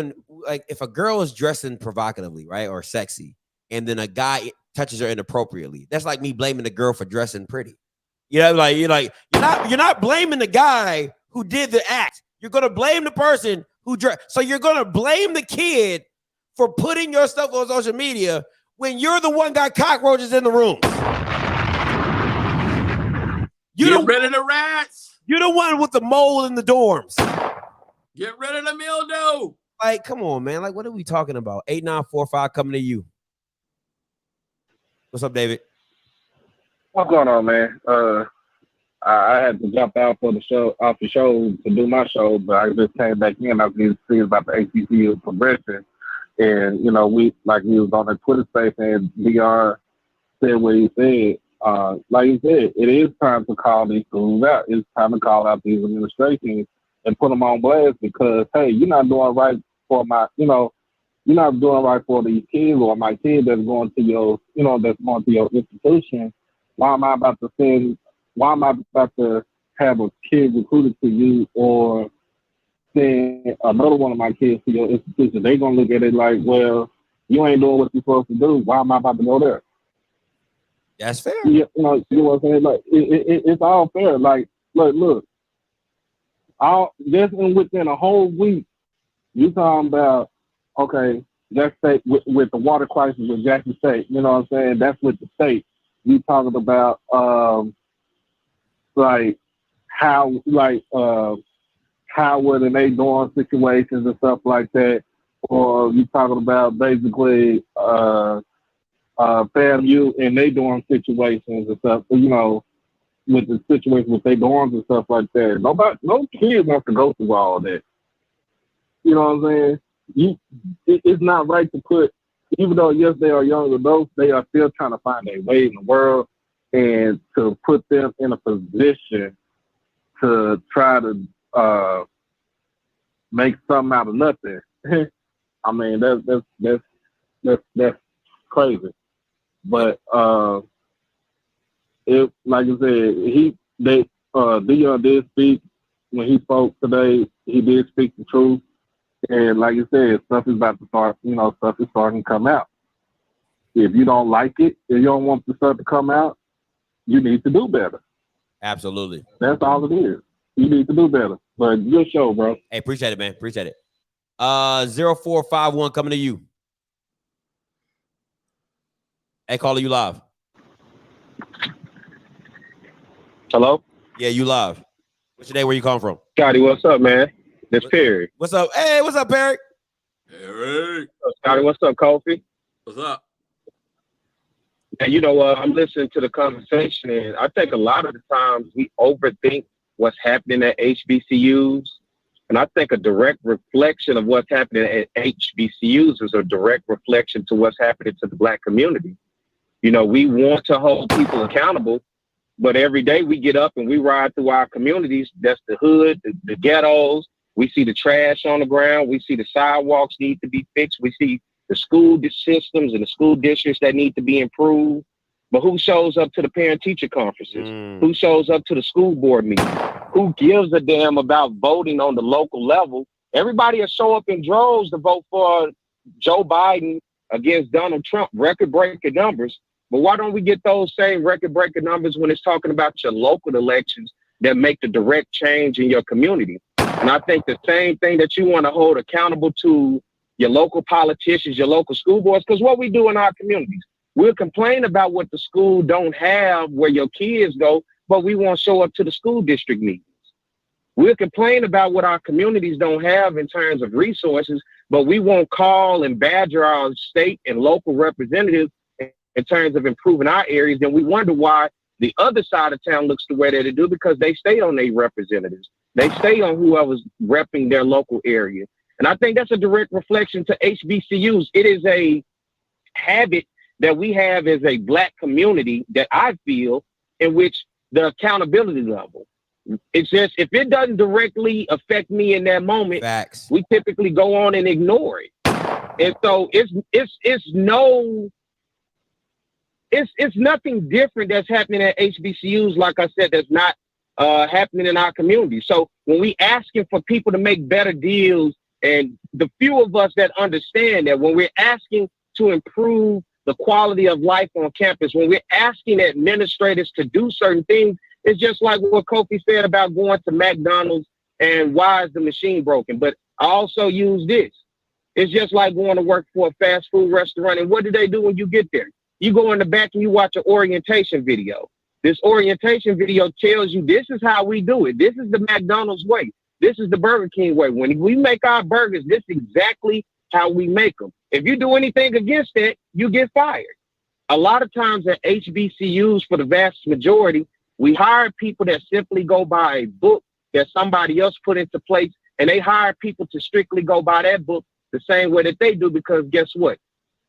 if a girl is dressing provocatively, right, or sexy, and then a guy touches her inappropriately, that's like me blaming the girl for dressing pretty. You're not blaming the guy who did the act. You're gonna blame the person who dressed. So you're gonna blame the kid for putting your stuff on social media when you're the one got cockroaches in the room. Get rid of the rats. You're the one with the mold in the dorms. Get rid of the mildew. Like, come on, man. Like, what are we talking about? 8945 coming to you. What's up, David? What's going on, man? I had to jump out off the show to do my show, but I just came back in. I was going to see about the HBCU progression. And, we was on the Twitter space, and Deion said what he said. Like you said, it is time to call these schools out. It's time to call out these administrations and put them on blast because, hey, you're not doing right for my, you're not doing right for these kids or my kid that's going to your, that's going to your institution. Why am I about to have a kid recruited to you or send another one of my kids to your institution? They're going to look at it like, well, you ain't doing what you're supposed to do. Why am I about to go there? That's fair. You know what I'm saying? Like, it's all fair. Like, look, just within a whole week, you talking about, okay, let's say with the water crisis with Jackson State, you know what I'm saying? That's with the state. You talking about how were they doing situations and stuff like that, or you talking about basically FAMU and they dorm situations and stuff. So, with the situation with their dorms and stuff like that, no kid wants to go through all that. You know what I'm saying? It's not right to put, even though yes they are young adults, they are still trying to find their way in the world, and to put them in a position to try to make something out of nothing. I mean, that's crazy. But it, like I said, Dion did speak when he spoke today. He did speak the truth, and like you said, stuff is about to start. Stuff is starting to come out. If you don't like it, if you don't want the stuff to come out, you need to do better. Absolutely. That's all it is. You need to do better. But good show, bro. Hey, appreciate it, man. Appreciate it. 0451 coming to you. Hey, caller, you live. Hello? Yeah, you live. What's your name? Where you calling from? Scotty, what's up, man? It's Perry. What's up? Hey, what's up, Perry? Hey, Scotty, what's up, Kofi? what's up? And I'm listening to the conversation, and I think a lot of the times we overthink what's happening at HBCUs. And I think a direct reflection of what's happening at HBCUs is a direct reflection to what's happening to the Black community. We want to hold people accountable, but every day we get up and we ride through our communities. That's the hood, the ghettos. We see the trash on the ground. We see the sidewalks need to be fixed. We see the school systems and the school districts that need to be improved. But who shows up to the parent-teacher conferences? Who shows up to the school board meetings? Who gives a damn about voting on the local level? Everybody will show up in droves to vote for Joe Biden against Donald Trump, record-breaking numbers. But why don't we get those same record-breaking numbers when it's talking about your local elections that make the direct change in your community? And I think the same thing that you want to hold accountable to your local politicians, your local school boards, because what we do in our communities, we'll complain about what the school don't have where your kids go, but we won't show up to the school district meetings. We'll complain about what our communities don't have in terms of resources, but we won't call and badger our state and local representatives in terms of improving our areas. And we wonder why the other side of town looks the way that they do, because they stay on their representatives. They stay on whoever's repping their local area. And I think that's a direct reflection to HBCUs. It is a habit that we have as a Black community that I feel in which the accountability level, it's just, if it doesn't directly affect me in that moment, facts, we typically go on and ignore it. And so it's nothing different that's happening at HBCUs, like I said, that's not happening in our community. So when we asking for people to make better deals, and the few of us that understand that when we're asking to improve the quality of life on campus, when we're asking administrators to do certain things, it's just like what Kofi said about going to McDonald's and why is the machine broken? But I also use this. It's just like going to work for a fast food restaurant. And what do they do when you get there? You go in the back and you watch an orientation video. This orientation video tells you this is how we do it. This is the McDonald's way. This is the Burger King way. When we make our burgers, this is exactly how we make them. If you do anything against that, you get fired. A lot of times at HBCUs, for the vast majority, we hire people that simply go by a book that somebody else put into place, and they hire people to strictly go by that book the same way that they do, because guess what?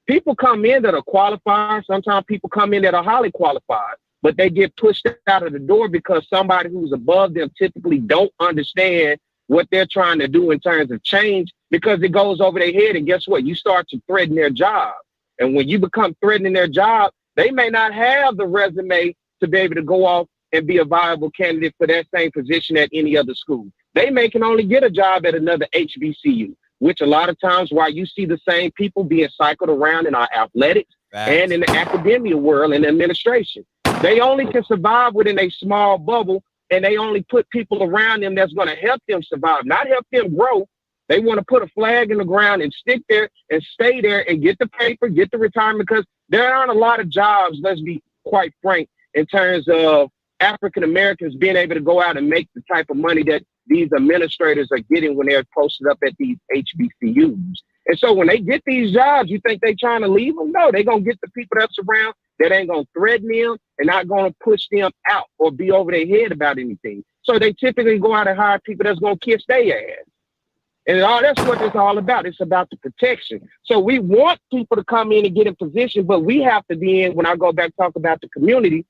People come in that are qualified. Sometimes people come in that are highly qualified, but they get pushed out of the door because somebody who's above them typically don't understand what they're trying to do in terms of change, because it goes over their head. And guess what? You start to threaten their job. And when you become threatening their job, they may not have the resume to be able to go off and be a viable candidate for that same position at any other school. They may can only get a job at another HBCU, which a lot of times why you see the same people being cycled around in our athletics and in the academia world and administration. They only can survive within a small bubble, and they only put people around them that's going to help them survive, not help them grow. They want to put a flag in the ground and stick there and stay there and get the paper, get the retirement, because there aren't a lot of jobs, let's be quite frank, in terms of African Americans being able to go out and make the type of money that these administrators are getting when they're posted up at these HBCUs. And so when they get these jobs, you think they're trying to leave them? No, they're going to get the people that's around that ain't going to threaten them and not going to push them out or be over their head about anything. So they typically go out and hire people that's going to kiss their ass. And that's what it's all about. It's about the protection. So we want people to come in and get in position, but we have to then, when I go back talk about the community,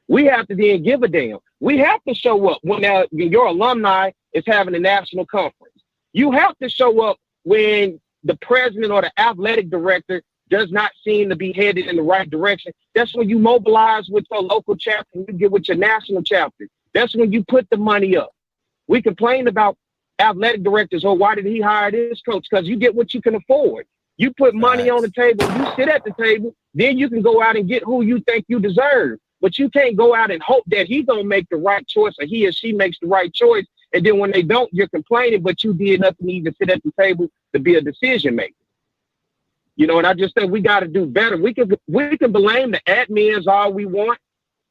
we have to then give a damn. We have to show up when your alumni is having a national conference. You have to show up when the president or the athletic director does not seem to be headed in the right direction. That's when you mobilize with your local chapter and you get with your national chapter. That's when you put the money up. We complain about athletic directors, oh, why did he hire this coach? Because you get what you can afford. You put money on the table, you sit at the table, then you can go out and get who you think you deserve. But you can't go out and hope that he's going to make the right choice or he or she makes the right choice. And then when they don't, you're complaining, but you did nothing to even sit at the table to be a decision maker. You know, and I just think we got to do better. We can blame the admins all we want,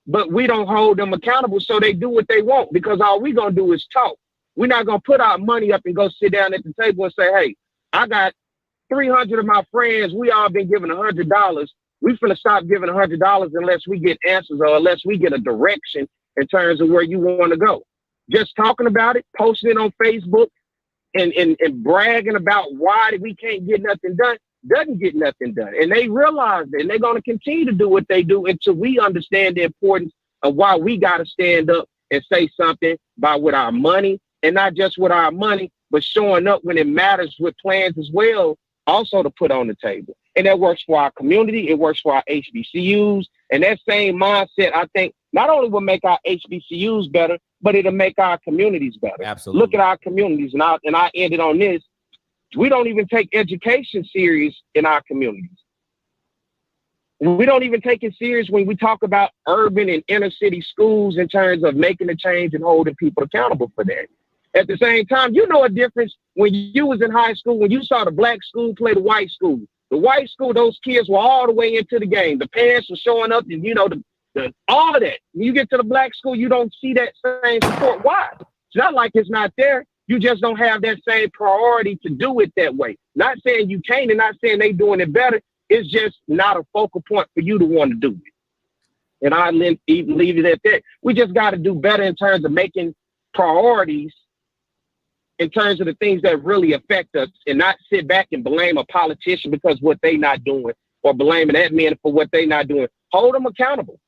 but we don't hold them accountable so they do what they want, because all we going to do is talk. We're not going to put our money up and go sit down at the table and say, hey, I got 300 of my friends. We all been given $100. We finna stop giving $100 unless we get answers or unless we get a direction in terms of where you want to go. Just talking about it, posting it on Facebook and bragging about why we can't get nothing done, doesn't get nothing done. And they realize that, and they're going to continue to do what they do until we understand the importance of why we got to stand up and say something with our money. And not just with our money, but showing up when it matters with plans as well, also to put on the table. And that works for our community. It works for our HBCUs. And that same mindset, I think, not only will make our HBCUs better, but it'll make our communities better. Absolutely. Look at our communities. And I ended on this. We don't even take education serious in our communities. We don't even take it serious when we talk about urban and inner city schools in terms of making a change and holding people accountable for that. At the same time, you know a difference when you was in high school, when you saw the black school play the white school. The white school, those kids were all the way into the game. The parents were showing up and, you know, all of that. When you get to the black school, you don't see that same support. Why? It's not like it's not there. You just don't have that same priority to do it that way. Not saying you can't and not saying they doing it better. It's just not a focal point for you to want to do it. And I leave it at that. We just got to do better in terms of making priorities in terms of the things that really affect us, and not sit back and blame a politician because what they not doing, or blaming that man for what they not doing. Hold them accountable.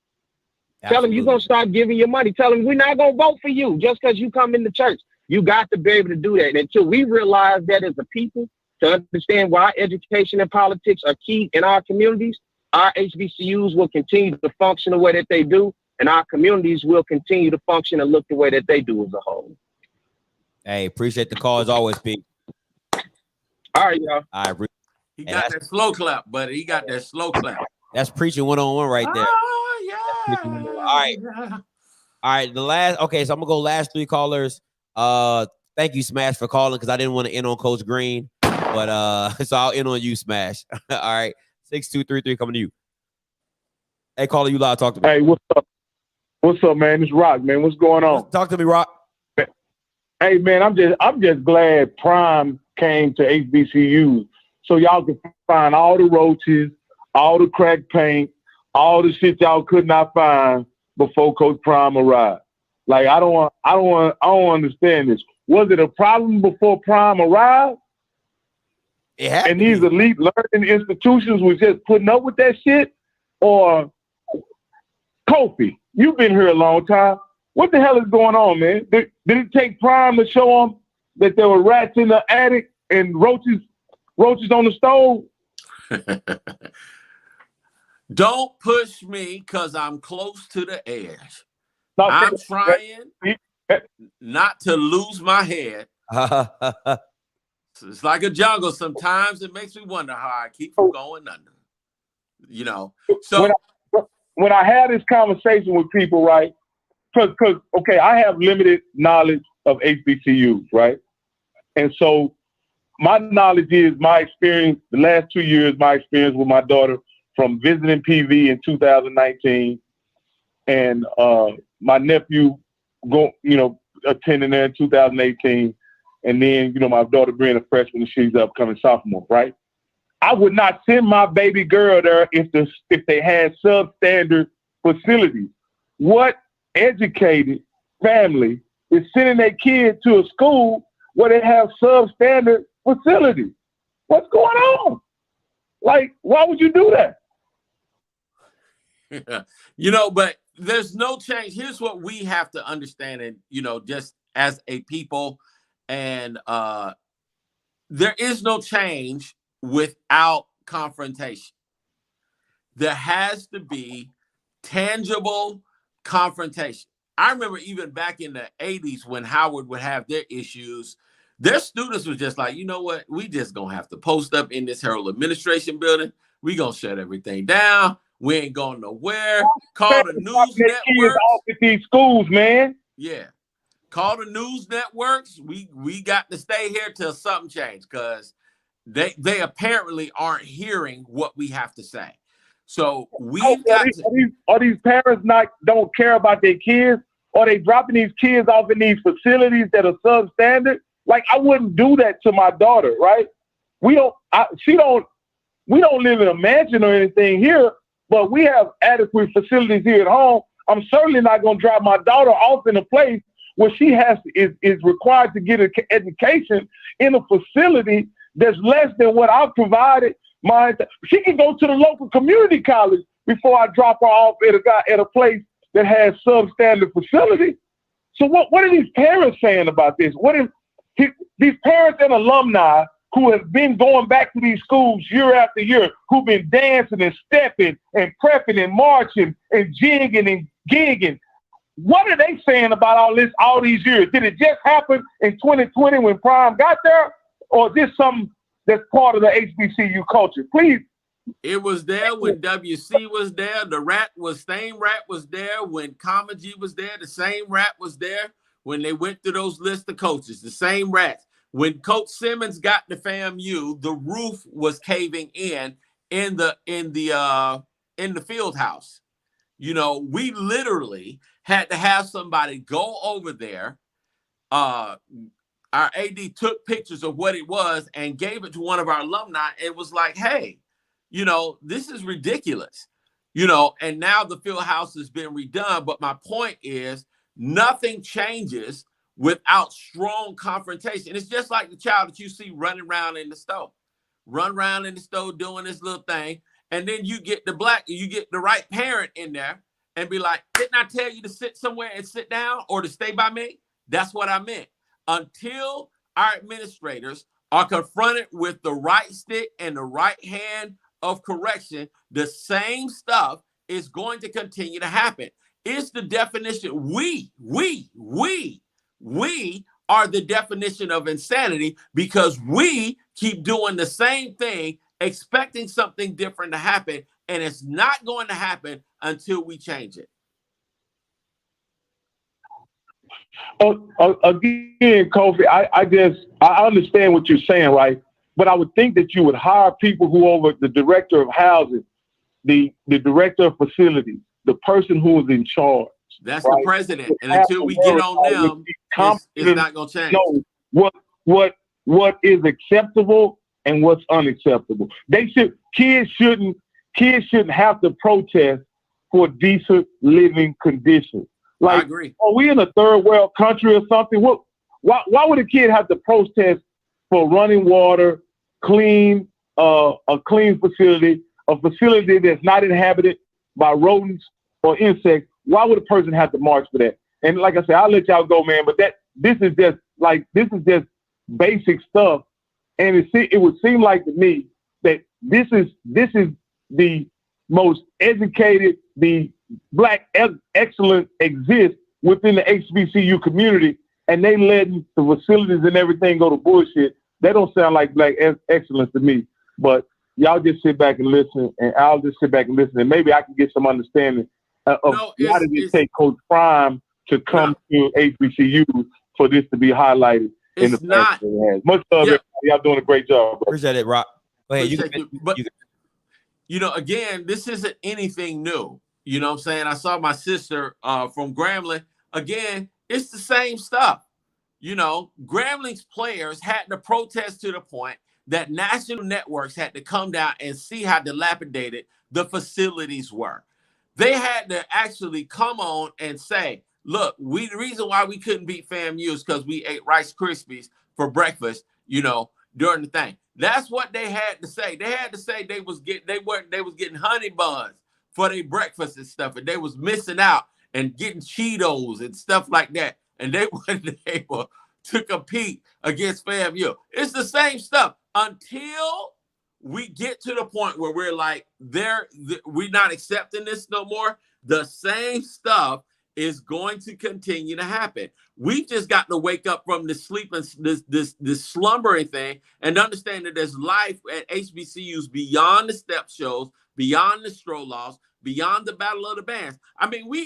Absolutely. Tell them you're going to stop giving your money. Tell them we're not going to vote for you just because you come into church. You got to be able to do that. And until we realize that as a people, to understand why education and politics are key in our communities, our HBCUs will continue to function the way that they do, and our communities will continue to function and look the way that they do as a whole. Hey, appreciate the call as always, Pete. All right, y'all. All right. He got that slow clap, buddy. He got that slow clap. That's preaching one-on-one right there. Oh, yeah. All right. All right. So I'm gonna go last three callers. Thank you, Smash, for calling, because I didn't want to end on Coach Green. But so I'll end on you, Smash. All right. 6233 coming to you. Hey, caller, you loud. Talk to me. Hey, what's up? What's up, man? It's Rock, man. What's going on? Talk to me, Rock. Hey, man, I'm just glad Prime came to HBCU so y'all can find all the roaches, all the crack paint, all the shit y'all could not find before Coach Prime arrived. Like, I don't understand this. Was it a problem before Prime arrived? And these elite learning institutions was just putting up with that shit? Or Kofi, you've been here a long time. What the hell is going on, man? Did it take Prime to show them that there were rats in the attic and roaches on the stove? Don't push me because I'm close to the edge. No, I'm trying not to lose my head. It's like a jungle. Sometimes it makes me wonder how I keep from going under. You know, so when I had this conversation with people, right? Because okay, I have limited knowledge of HBCUs, right? And so my knowledge is my experience, the last 2 years, my experience with my daughter from visiting PV in 2019 and my nephew attending there in 2018. And then, my daughter being a freshman and she's upcoming sophomore, right? I would not send my baby girl there if they had substandard facilities. What educated family is sending their kid to a school where they have substandard facilities? What's going on? Like, why would you do that? But there's no change. Here's what we have to understand, and just as a people, and there is no change without confrontation. There has to be tangible confrontation. I remember even back in the 80s when Howard would have their issues, their students were just like, you know what? We just gonna have to post up in this Herald Administration building. We gonna shut everything down. We ain't going nowhere. Call the news networks. At these schools, man. Yeah. Call the news networks. We got to stay here till something changes because they apparently aren't hearing what we have to say. So are these parents don't care about their kids? Are they dropping these kids off in these facilities that are substandard? Like, I wouldn't do that to my daughter, right? We don't live in a mansion or anything here, but we have adequate facilities here at home. I'm certainly not going to drop my daughter off in a place where she is required to get an education in a facility that's less than what I've provided. She can go to the local community college before I drop her off at a place that has substandard facility. So what are these parents saying about this? What if these parents and alumni who have been going back to these schools year after year, who've been dancing and stepping and prepping and marching and jigging and gigging, what are they saying about all these years? Did it just happen in 2020 when Prime got there? Or is this something that's part of the HBCU culture? Please. It was there when WC was there. The same rat was there. When Kamaji was there, the same rat was there. When they went through those lists of coaches, the same rats. When Coach Simmons got to FAMU, the roof was caving in the field house. We literally had to have somebody go over there. Our AD took pictures of what it was and gave it to one of our alumni. It was like, hey, this is ridiculous. And now the field house has been redone. But my point is, nothing changes without strong confrontation. It's just like the child that you see running around in the store. Run around in the store doing this little thing. And then you get the right parent in there and be like, didn't I tell you to sit somewhere and sit down or to stay by me? That's what I meant. Until our administrators are confronted with the right stick and the right hand of correction, the same stuff is going to continue to happen. It's the definition. We are the definition of insanity because we keep doing the same thing, expecting something different to happen, and it's not going to happen until we change it. Again, Kofi, I understand what you're saying, right? But I would think that you would hire people who over the director of housing, the director of facilities, the person who is in charge. That's right? The president. And until we get on them, it's not going to change. No, what is acceptable and what's unacceptable. Kids shouldn't have to protest for decent living conditions. Like, I agree. Are we in a third world country or something? Why would a kid have to protest for running water, a clean facility, a facility that's not inhabited by rodents or insects? Why would a person have to march for that? And like I said, I'll let y'all go, man. But this is just basic stuff, and it would seem like to me that this is the most educated, the black excellence exists within the HBCU community, and they letting the facilities and everything go to bullshit. That don't sound like black excellence to me. But y'all just sit back and listen, and I'll just sit back and listen, and maybe I can get some understanding of why did it take Coach Prime to come to HBCU for this to be highlighted in the past. Much love, y'all doing a great job. Bro. Appreciate it, Rock. Go ahead. But you know, again, this isn't anything new. You know what I'm saying? I saw my sister from Grambling. Again, it's the same stuff. You know, Grambling's players had to protest to the point that national networks had to come down and see how dilapidated the facilities were. They had to actually come on and say, look, the reason why we couldn't beat FAMU is because we ate Rice Krispies for breakfast, you know, during the thing. That's what they had to say. They had to say they was getting honey buns for their breakfast and stuff, and they was missing out and getting Cheetos and stuff like that. And they wasn't able to compete against FAMU. It's the same stuff until we get to the point where we're like, we're not accepting this no more. The same stuff is going to continue to happen. We've just got to wake up from this sleeping, this slumbering thing, and understand that there's life at HBCUs beyond the step shows, beyond the stroll-offs, beyond the Battle of the Bands. I mean, we're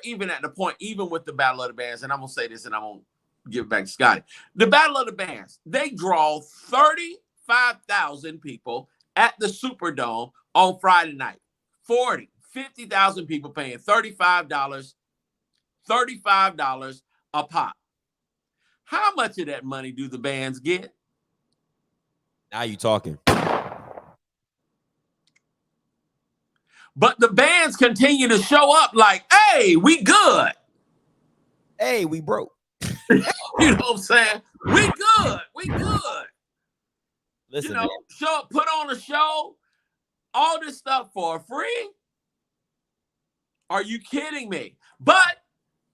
even at the point, even with the Battle of the Bands, and I'm gonna say this, and I'm gonna give it back to Scotty. The Battle of the Bands, they draw 35,000 people at the Superdome on Friday night. 50,000 people paying $35 a pop. How much of that money do the bands get? Now you talking. But the bands continue to show up like, hey, we good. Hey, we broke. You know what I'm saying? We good. We good. Listen, you know, put on a show, all this stuff for free. Are you kidding me? But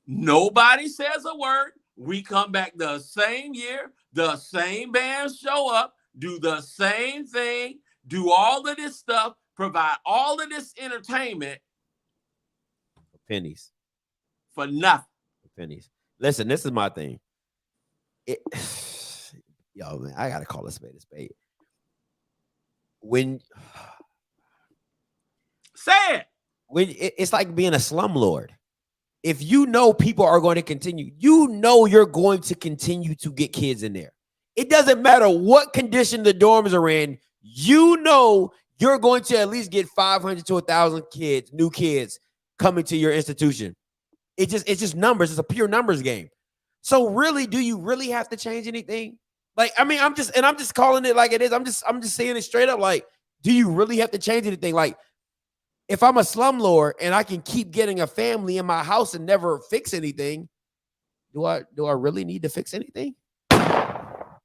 nobody says a word. We come back the same year, the same bands show up, do the same thing, do all of this stuff, provide all of this entertainment. Pennies. For nothing. Pennies. Listen, this is my thing. Yo, man, I gotta call a spade a spade. It's like being a slumlord. If you know people are going to continue, you're going to continue to get kids in there. It doesn't matter what condition the dorms are in. You know you're going to at least get 500 to 1,000 kids, new kids coming to your institution. It's just numbers. It's a pure numbers game. So really, do you really have to change anything? Like, I mean, I'm just calling it like it is. I'm just saying it straight up. Like, do you really have to change anything? Like, if I'm a slumlord and I can keep getting a family in my house and never fix anything, do I really need to fix anything?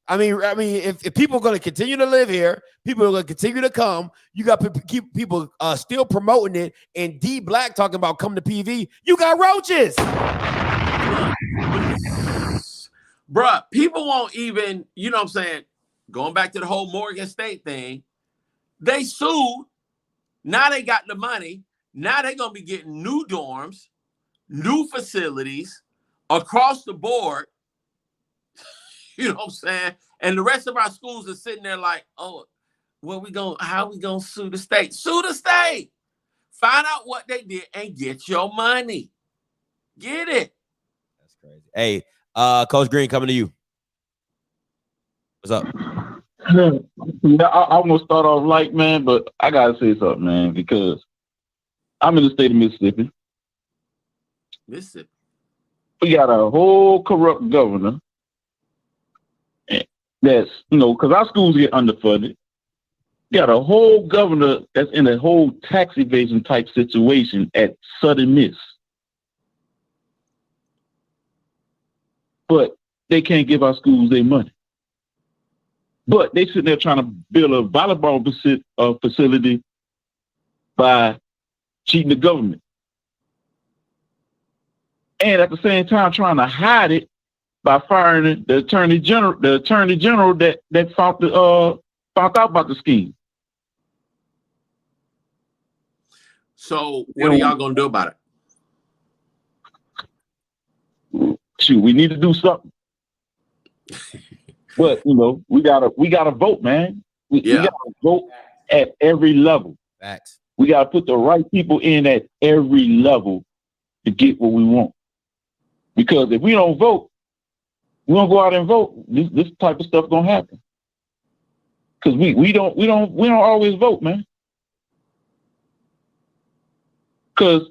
I mean, if people are going to continue to live here, people are going to continue to come. You got to keep people still promoting it, and D Black talking about come to PV. You got roaches, bruh. People won't even, you know what I'm saying? Going back to the whole Morgan State thing, they sued. Now they got the money. Now they're going to be getting new dorms, new facilities across the board. You know what I'm saying? And the rest of our schools are sitting there like, oh, how we going to sue the state? Sue the state. Find out what they did and get your money. Get it. That's crazy. Hey, Coach Green, coming to you. What's up? Yeah, I'm gonna start off light, man, but I gotta say something, man, because I'm in the state of Mississippi. Mississippi. We got a whole corrupt governor. That's, you know, because our schools get underfunded. We got a whole governor that's in a whole tax evasion type situation at Southern Miss. But they can't give our schools their money. But they sitting there trying to build a volleyball facility by cheating the government. And at the same time trying to hide it by firing the attorney general that found out about the scheme. So what are y'all gonna do about it? Shoot, we need to do something. But you know, we gotta vote, man. We gotta vote at every level. Facts. We gotta put the right people in at every level to get what we want. Because if we don't vote, we don't go out and vote, this type of stuff gonna happen. Because we don't always vote, man. Because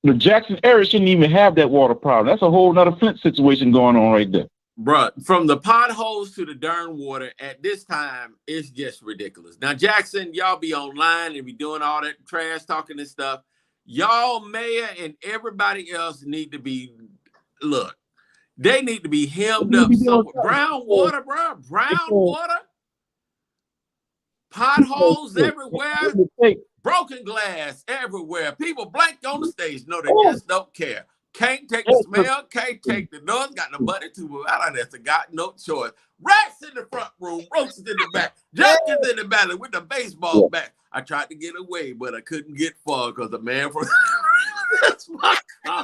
the Jackson area shouldn't even have that water problem. That's a whole nother Flint situation going on right there. Bruh, from the potholes to the darn water at this time, it's just ridiculous. Now, Jackson, y'all be online and be doing all that trash talking and stuff. Y'all, mayor and everybody else need to be, look, they need to be hemmed up somewhere. Brown water, bro. Brown water. Potholes everywhere. Broken glass everywhere. People blank on the stage. No, they just don't care. Can't take the smell, can't take the noise, got the money to move out of there, so got no choice. Rats in the front room, roaches in the back, junkies in the belly with the baseball bat. I tried to get away, but I couldn't get far because the man from that's my car.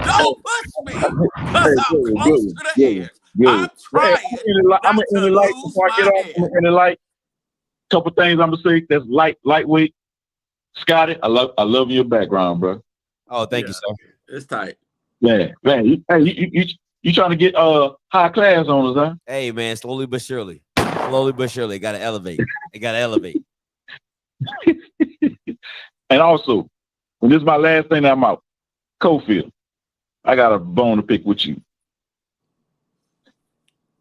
Don't push me, because I'm close to the edge. I'm trying. I'm in the light before I get off. I'm in the light. Couple things I'm gonna say that's lightweight. Scotty, I love your background, bro. Oh, thank you, sir. It's tight. Man, you trying to get high class on us, huh? Hey, man, slowly but surely. Slowly but surely. Gotta elevate. They gotta elevate. And also, when this is my last thing that I'm out, Cofield, I got a bone to pick with you.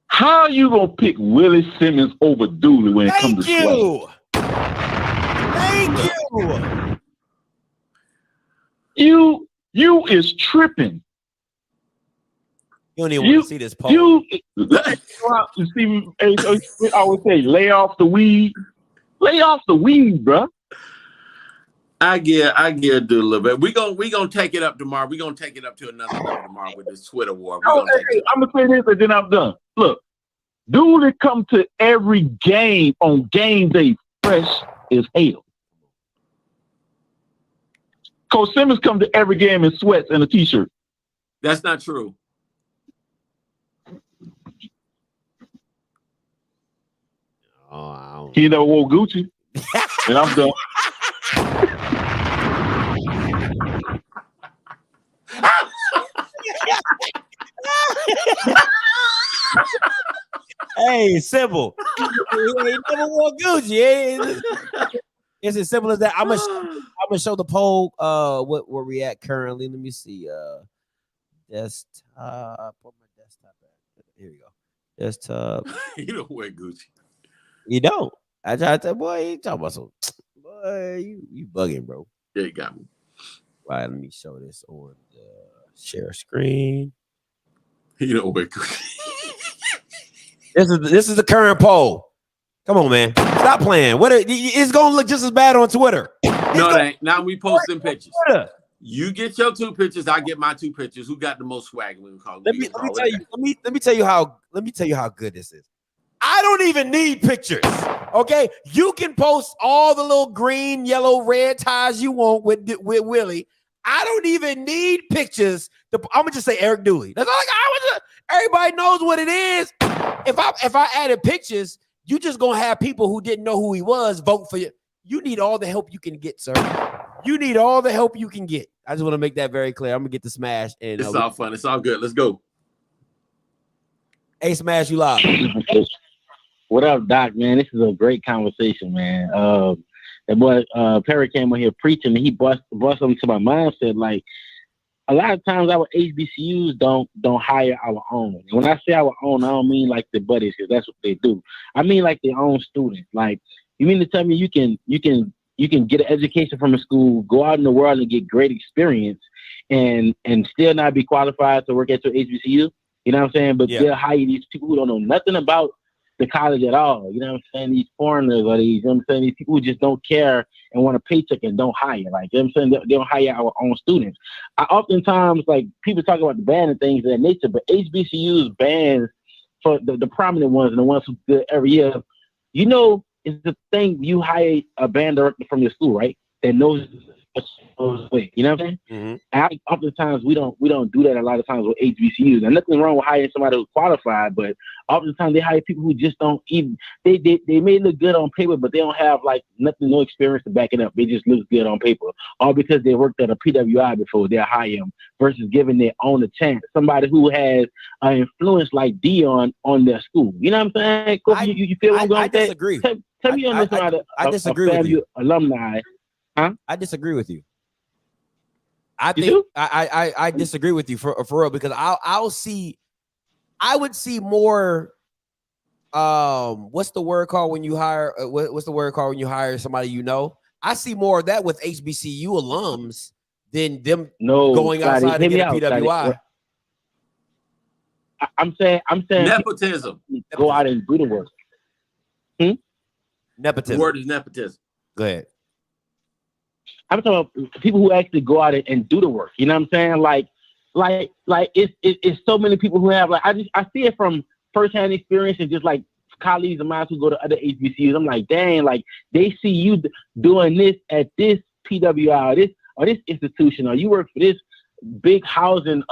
How you gonna pick Willie Simmons over Dooley when it comes to swag? Thank you. You is tripping. You don't even want to see this poll. You see, I always say, lay off the weed. Lay off the weed, bro. I get a little bit. We gonna take it up tomorrow. We're gonna take it up to another level tomorrow with this Twitter war. I'm gonna say this and then I'm done. Look, Dooley come to every game on game day fresh as hell. Coach Simmons come to every game in sweats and a t-shirt. That's not true. Oh, he never wore Gucci. And I'm done. Hey, simple. He ain't never wore Gucci. It's as simple as that. I'm gonna show the poll. Where we at currently? Let me see. Desktop. Put my desktop at. Here we go. Desktop. You don't wear Gucci. You don't. I tried to. Boy, you talking about some. Boy, you bugging, bro. Yeah, you got me. Right. Let me show this on the share screen. You don't wear Gucci. This is the current poll. Come on, man. Stop playing. It's gonna look just as bad on Twitter. No, it ain't. Now we posting pictures. You get your 2 pictures, I get my 2 pictures. Who got the most swag? Let me tell you how good this is. I don't even need pictures. Okay, you can post all the little green, yellow, red ties you want with Willie. I don't even need pictures. I'm gonna just say Eric Dooley. That's all I got. Everybody knows what it is. If I added pictures, you just gonna have people who didn't know who he was vote for you. You need all the help you can get, sir. You need all the help you can get. I just want to make that very clear. I'm gonna get the Smash, and it's all fun. It's all good. Let's go. Hey, Smash, you live. What up, Doc? Man, this is a great conversation, man. That boy Perry came on here preaching, and he brought something to my mindset. Like, a lot of times our HBCUs don't hire our own. And when I say our own, I don't mean like the buddies, because that's what they do. I mean like their own students. Like, you mean to tell me you can get an education from a school, go out in the world and get great experience, and still not be qualified to work at your HBCU? You know what I'm saying? But they'll hire these people who don't know nothing about the college at all. You know what I'm saying? These foreigners or these, you know what I'm saying, these people who just don't care and want a paycheck and don't hire. Like, you know what I'm saying? They don't hire our own students. I oftentimes, like, people talk about the band and things of that nature, but HBCUs bands for the prominent ones and the ones who do it every year, you know, it's the thing, you hire a band director from your school, right? That knows, you know what I'm saying? Mm-hmm. And oftentimes we don't do that a lot of times with HBCUs. And nothing wrong with hiring somebody who's qualified, but oftentimes they hire people who just don't even, they may look good on paper, but they don't have like nothing, no experience to back it up. They just look good on paper. All because they worked at a PWI before, they'll hire them versus giving their own a chance. Somebody who has an influence like Dion on their school. You know what I'm saying? Kofi, you feel what I'm going to say? I disagree. Tell me on this about I disagree with you. Alumni. Huh? I disagree with you. I think I disagree with you for real, because I would see more what's the word called when you hire what's the word called when you hire somebody, you know? I see more of that with HBCU alums than them going outside to get a PWI. I'm saying nepotism. Go out and do the work. Nepotism. The word is nepotism. Go ahead. I'm talking about people who actually go out and do the work. You know what I'm saying? Like it's so many people who have, like, I see it from firsthand experience and just like colleagues of mine who go to other HBCUs. I'm like, dang, like they see you doing this at this PWI or this institution, or you work for this big housing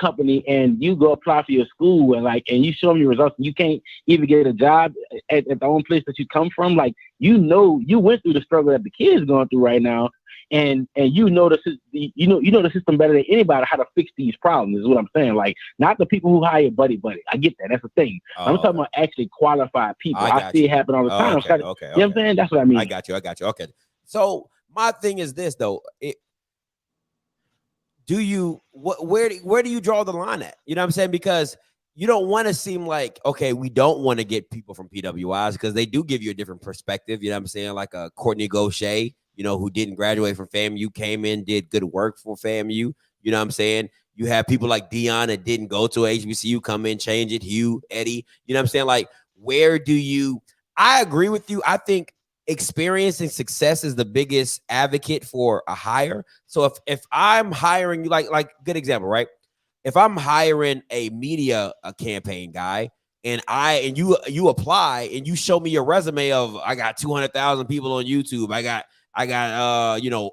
company and you go apply for your school and you show them your results and you can't even get a job at the own place that you come from. Like, you know, you went through the struggle that the kids going through right now, and you know the system better than anybody how to fix these problems is what I'm saying. Like, not the people who hire buddy. I get that. That's the thing. I'm talking about actually qualified people. I see it happen all the time. Okay. You know what I'm saying? That's what I mean. I got you. Okay. So my thing is this though. Where do you draw the line at? You know what I'm saying? Because you don't want to seem like, okay, we don't want to get people from PWIs because they do give you a different perspective. You know what I'm saying? Like a Courtney Gaucher, you know, who didn't graduate from FAMU, came in, did good work for FAMU. You know what I'm saying? You have people like Dion that didn't go to HBCU, come in, change it. Hugh, Eddie, you know what I'm saying? Like, I agree with you. I think experience and success is the biggest advocate for a hire. So if I'm hiring you, like good example, right? If I'm hiring a media campaign guy and you apply and you show me your resume of I got 200,000 people on YouTube, I got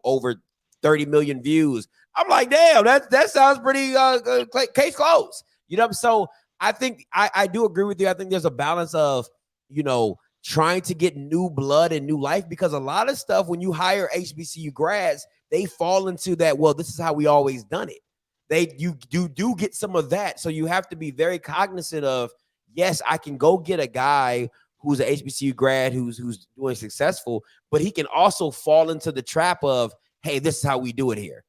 over 30 million views. I'm like, damn, that sounds pretty case closed. You know, so I think I do agree with you. I think there's a balance of, you know, trying to get new blood and new life, because a lot of stuff when you hire HBCU grads, they fall into that, well, this is how we always done it. You do get some of that. So you have to be very cognizant of, yes, I can go get a guy who's an HBCU grad who's doing successful, but he can also fall into the trap of, hey, this is how we do it here.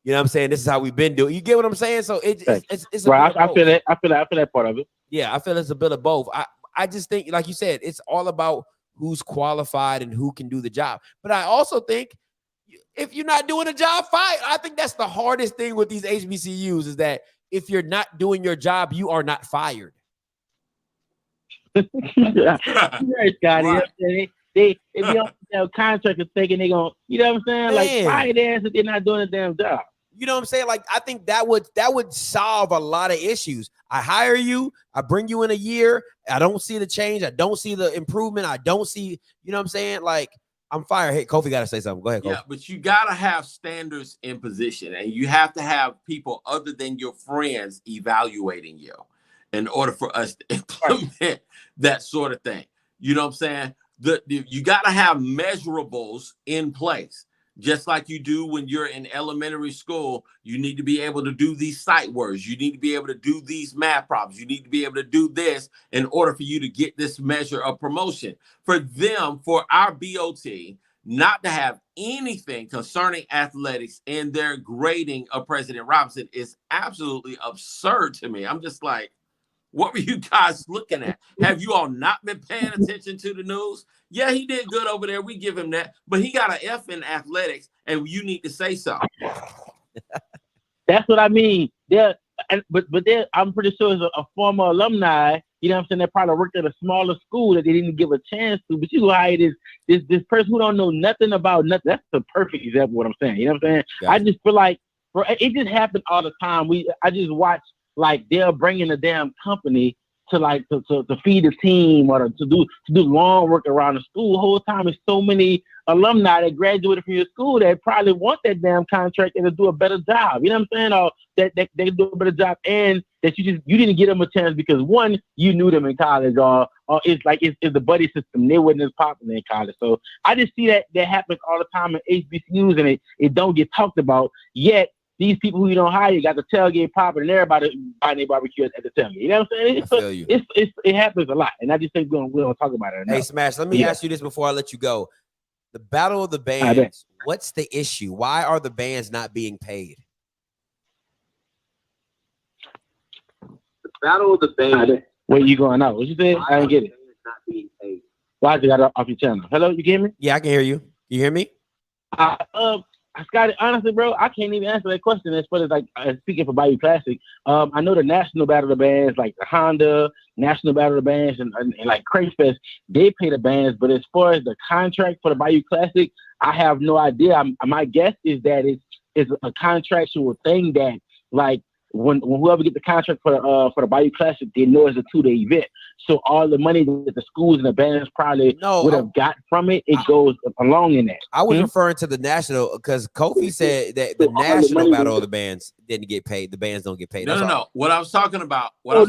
You know what I'm saying? This is how we've been doing. You get what I'm saying? So it's right. I feel that part of it. Yeah, I feel it's a bit of both. I just think, like you said, it's all about who's qualified and who can do the job. But I also think if you're not doing a job, fine. I think that's the hardest thing with these HBCUs is that if you're not doing your job, you are not fired. Yeah. Right, Scotty. Right. They be on contractors thinking they gonna, you know what I'm saying? Like, fire their ass if they're not doing a damn job. You know what I'm saying? Like, I think that would solve a lot of issues. I hire you, I bring you in a year, I don't see the change, I don't see the improvement, I don't see, you know what I'm saying? Like, I'm fired. Hey, Kofi got to say something. Go ahead, Kofi. Yeah, but you got to have standards in position, and you have to have people other than your friends evaluating you in order for us to implement that sort of thing. You know what I'm saying? You got to have measurables in place. Just like you do when you're in elementary school, you need to be able to do these sight words. You need to be able to do these math problems. You need to be able to do this in order for you to get this measure of promotion. For our BOT, not to have anything concerning athletics in their grading of President Robinson is absolutely absurd to me. I'm just like, what were you guys looking at? Have you all not been paying attention to the news? Yeah, he did good over there. We give him that. But he got an F in athletics, and you need to say so. That's what I mean. But I'm pretty sure it's a former alumni you know what I'm saying, that probably worked at a smaller school that they didn't give a chance to. But you hire this person who don't know nothing about nothing. That's the perfect example of what I'm saying. You know what I'm saying? Gotcha. I just feel like, bro, it just happens all the time. I just watch like they're bringing a damn company to like to feed the team or to do lawn work around the school. The whole time there's so many alumni that graduated from your school that probably want that damn contract and to do a better job. You know what I'm saying? Or that they do a better job, and that you didn't give them a chance because one, you knew them in college, or it's like it's the buddy system. They wasn't as popular in college. So I just see that happens all the time in HBCUs, and it don't get talked about yet. These people who you don't hire got the tailgate popping and everybody buying their barbecue at the tailgate. You know what I'm saying? It happens a lot, and I just think we don't talk about it enough. Hey, Smash, let me ask you this before I let you go. The Battle of the Bands, what's the issue? Why are the bands not being paid? The Battle of the Bands. Where you going out? What you said? I didn't get it. Not being paid. Why you got it off your channel? Hello, you hear me? Yeah, I can hear you. You hear me? Scotty, honestly, bro, I can't even answer that question as far as like speaking for Bayou Classic. I know the National Battle of the Bands, like the Honda National Battle of the Bands, and like Crazy Fest, they pay the bands. But as far as the contract for the Bayou Classic, I have no idea. My guess is that it's a contractual thing that like when whoever get the contract for the Bayou Classic, they know it's a 2-day event. So all the money that the schools and the bands probably would have got from it, goes along in that. I was referring to the national because Kofi said that the National Battle of the Bands didn't get paid. The bands don't get paid. No. What I was talking about, was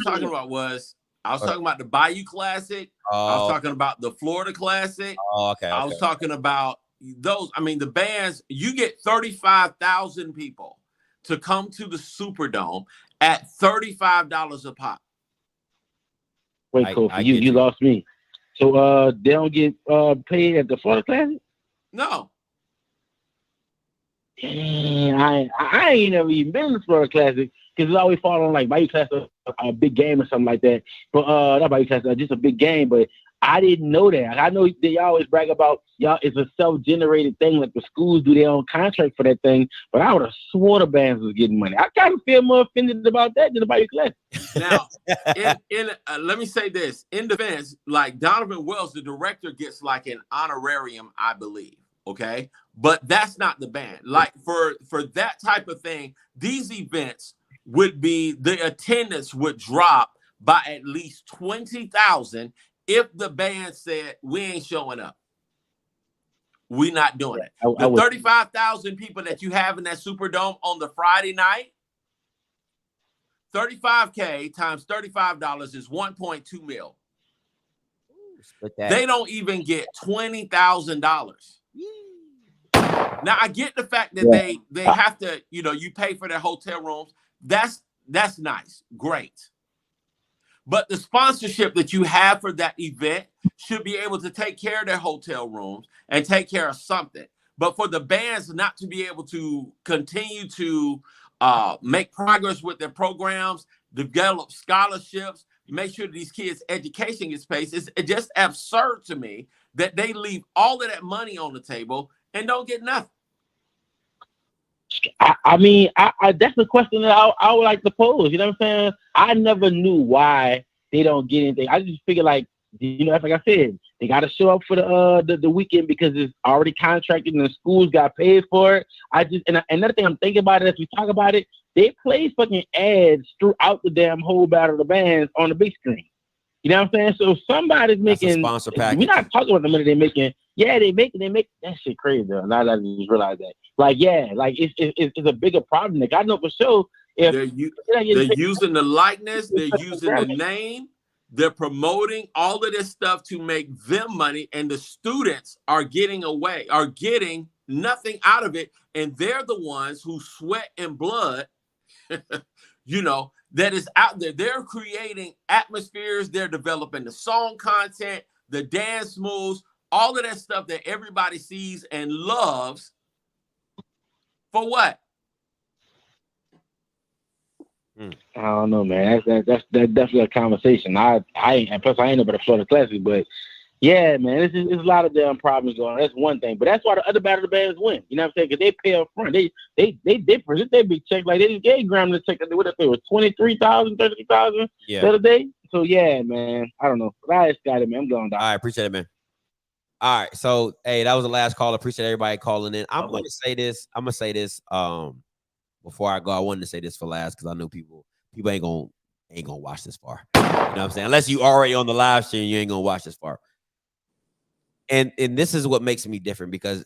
I was talking about the Bayou Classic. I was talking about the Florida Classic. Oh, okay. I was talking about those. I mean, the bands, you get 35,000 people to come to the Superdome at $35 a pop. Wait, Kofi, you lost me. So they don't get paid at the Florida Classic? No. Damn, I ain't never even been to the Florida Classic because it's always fall on like Bayou Classic, a big game or something like that. But not Bayou Classic, just a big game. But I didn't know that. I know they always brag about y'all. It's a self-generated thing, like the schools do their own contract for that thing. But I would have swore the bands was getting money. I kind of feel more offended about that than the Bayou Classic. Now, let me say this in defense, like Donovan Wells, the director, gets like an honorarium, I believe. Okay, but that's not the band. Like for that type of thing, these events would be the attendance would drop by at least 20,000 if the band said we ain't showing up. We're not doing it. The 35,000 people that you have in that Superdome on the Friday night, 35K times $35 is 1.2 mil. They don't even get $20,000. Now I get the fact that they have to, you pay for their hotel rooms. That's nice, great. But the sponsorship that you have for that event should be able to take care of their hotel rooms and take care of something. But for the bands not to be able to continue to make progress with their programs, develop scholarships, make sure these kids' education gets paid, it's just absurd to me that they leave all of that money on the table and don't get nothing. I mean, that's a question that I would like to pose. You know what I'm saying? I never knew why they don't get anything. I just figure like I said, they got to show up for the weekend because it's already contracted and the schools got paid for it. And another thing I'm thinking about it as we talk about it, they play fucking ads throughout the damn whole Battle of the Bands on the big screen. You know what I'm saying? So somebody's making sponsor package. We're not talking about the money they're making. Yeah, they make that shit crazy though. Now that I just realized that. Like, yeah, like it's a bigger problem. Like I know for sure if they're using the likeness, they're using the name, they're promoting all of this stuff to make them money, and the students are getting nothing out of it, and they're the ones who sweat and blood, that is out there. They're creating atmospheres, they're developing the song content, the dance moves, all of that stuff that everybody sees and loves. For what? I don't know, man. That's definitely a conversation. I ain't know about the Florida Classic, but yeah, man, it's a lot of damn problems going on. That's one thing, but that's why the other Battle of the Bands win. You know what I'm saying? Because they pay up front. They present their big check like they gave Graham the check. What if it was 23,000, 30,000 the other day? So yeah, man. I don't know. But I just got it, man. I'm going down. All right, appreciate it, man. All right, so hey, that was the last call. Appreciate everybody calling in. I'm gonna say this. Before I go. I wanted to say this for last because I know people ain't gonna watch this far. You know what I'm saying? Unless you already on the live stream, you ain't gonna watch this far. And this is what makes me different because,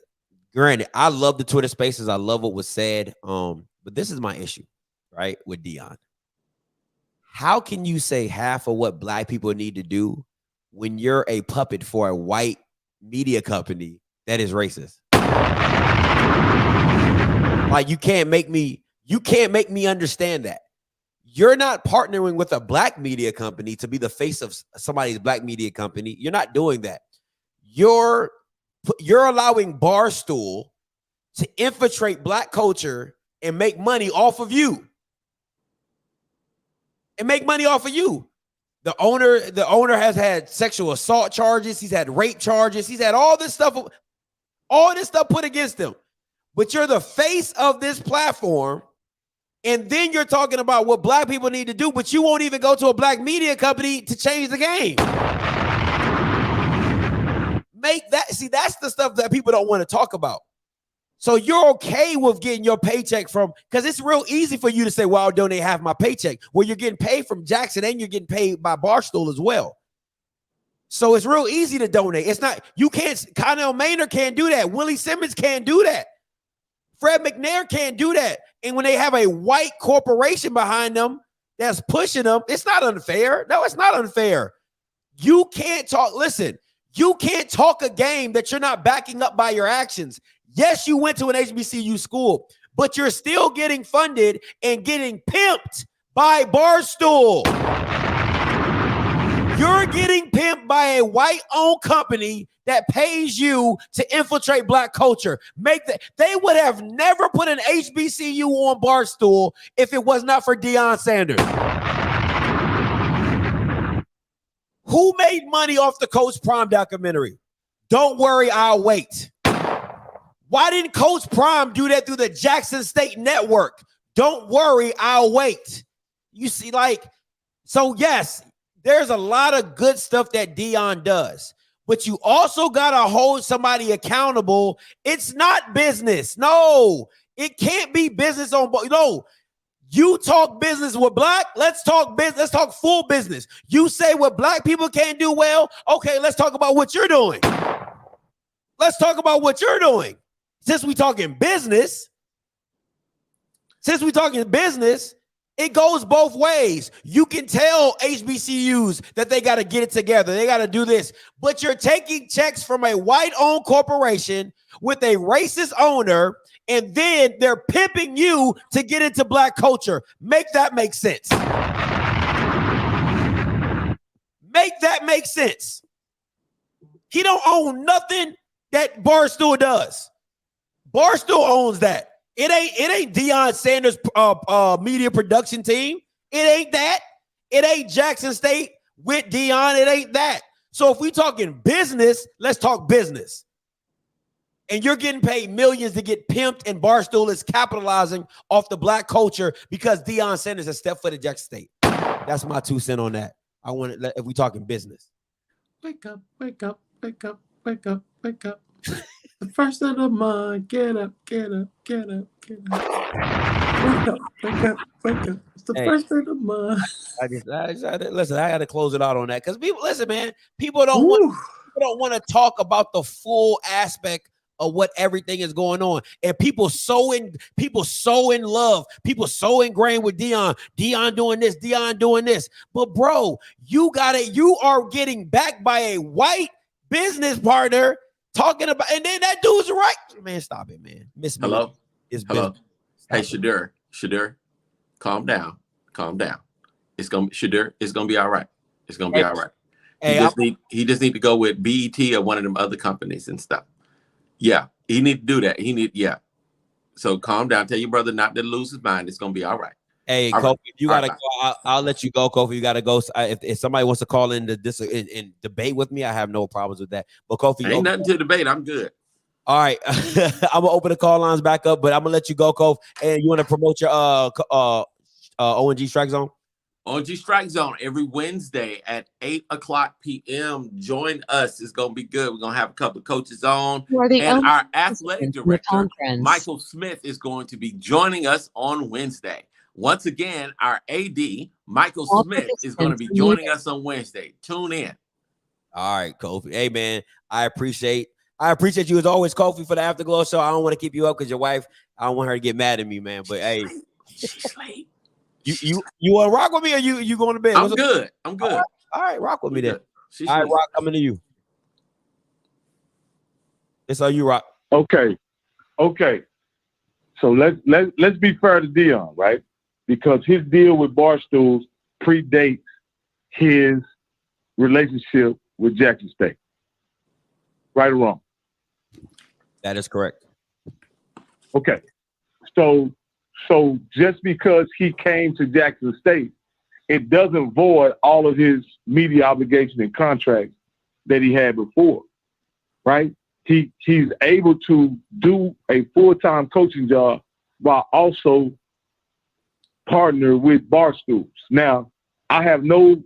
granted, I love the Twitter Spaces. I love what was said. But this is my issue, right, with Dion. How can you say half of what black people need to do when you're a puppet for a white media company that is racist? Like, you can't make me understand that. You're not partnering with a black media company to be the face of somebody's black media company. You're not doing that. You're allowing Barstool to infiltrate black culture and make money off of you. The owner has had sexual assault charges. He's had rape charges. He's had all this stuff put against him. But you're the face of this platform. And then you're talking about what black people need to do, but you won't even go to a black media company to change the game. That's the stuff that people don't want to talk about. So you're okay with getting your paycheck from, because it's real easy for you to say, well, I'll donate half my paycheck. Well, you're getting paid from Jackson and you're getting paid by Barstool as well. So it's real easy to donate. It's not, you can't, Connell Maynard can't do that. Willie Simmons can't do that. Fred McNair can't do that. And when they have a white corporation behind them that's pushing them, it's not unfair. No, it's not unfair. You can't talk, listen, you can't talk a game that you're not backing up by your actions. Yes, you went to an HBCU school, but you're still getting funded and getting pimped by Barstool. You're getting pimped by a white-owned company that pays you to infiltrate black culture. They would have never put an HBCU on Barstool if it was not for Deion Sanders. Who made money off the Coach Prime documentary? Don't worry, I'll wait. Why didn't Coach Prime do that through the Jackson State Network? Don't worry, I'll wait. You see, so yes, there's a lot of good stuff that Deion does, but you also got to hold somebody accountable. It's not business. No, it can't be business on both. No, you talk business with black. Let's talk business. Let's talk full business. You say what black people can't do well. Okay, let's talk about what you're doing. Let's talk about what you're doing. Since we talking business, it goes both ways. You can tell HBCUs that they got to get it together. They got to do this. But you're taking checks from a white-owned corporation with a racist owner, and then they're pimping you to get into black culture. Make that make sense. Make that make sense. He don't own nothing that Barstool does. Barstool owns that. It ain't Deion Sanders' media production team. It ain't that. It ain't Jackson State with Deion. It ain't that. So if we talking business, let's talk business. And you're getting paid millions to get pimped, and Barstool is capitalizing off the black culture because Deion Sanders has stepped foot at Jackson State. That's my 2 cents on that. I want to, if we talking business. Wake up, wake up, wake up, wake up, wake up. The first of the month, get up, get up, get up, get up. Wake up, wake up, wake up. It's the first of the month. Listen, I got to close it out on that because people, listen, man, people don't want to talk about the full aspect of what everything is going on, and people so in love, people so ingrained with Deion doing this. But bro, you are getting backed by a white business partner. Talking about, and then that dude's right. Man, stop it, man. Hello? Hello. Hey, Shadur, calm down. It's gonna be all right. It's gonna be all right. He just need to go with BET or one of them other companies and stuff. Yeah, he need to do that. So calm down. Tell your brother not to lose his mind. It's gonna be all right. Hey, Kofi, if you gotta go, I'll let you go, Kofi. You gotta go. If somebody wants to call in and debate with me, I have no problems with that. But Kofi, ain't nothing to debate. I'm good. All right, I'm gonna open the call lines back up, but I'm gonna let you go, Kofi. And you want to promote your ONG Strike Zone? OG Strike Zone every Wednesday at 8:00 p.m. Join us. It's gonna be good. We're gonna have a couple of coaches on, You are the and only our athletic participant in the director, conference. Michael Smith, is going to be joining us on Wednesday. Once again, our AD, Michael All Smith, is going to be participants joining muted. us on Wednesday. Tune in. All right, Kofi. Hey, man, I appreciate you as always, Kofi, for the Afterglow show. I don't want to keep you up because your wife, I don't want her to get mad at me, man. But hey, she's late. You want to rock with me, or you going to bed? I'm good. I'm good. All right, rock with me then. She's all right, late. Rock, coming to you. It's all you, Rock. Okay. So let's be fair to Dion, right? Because his deal with Barstools predates his relationship with Jackson State. Right or wrong? That is correct. Okay. So just because he came to Jackson State, it doesn't void all of his media obligations and contracts that he had before, right? He's able to do a full-time coaching job while also partner with Barstools. Now, I have no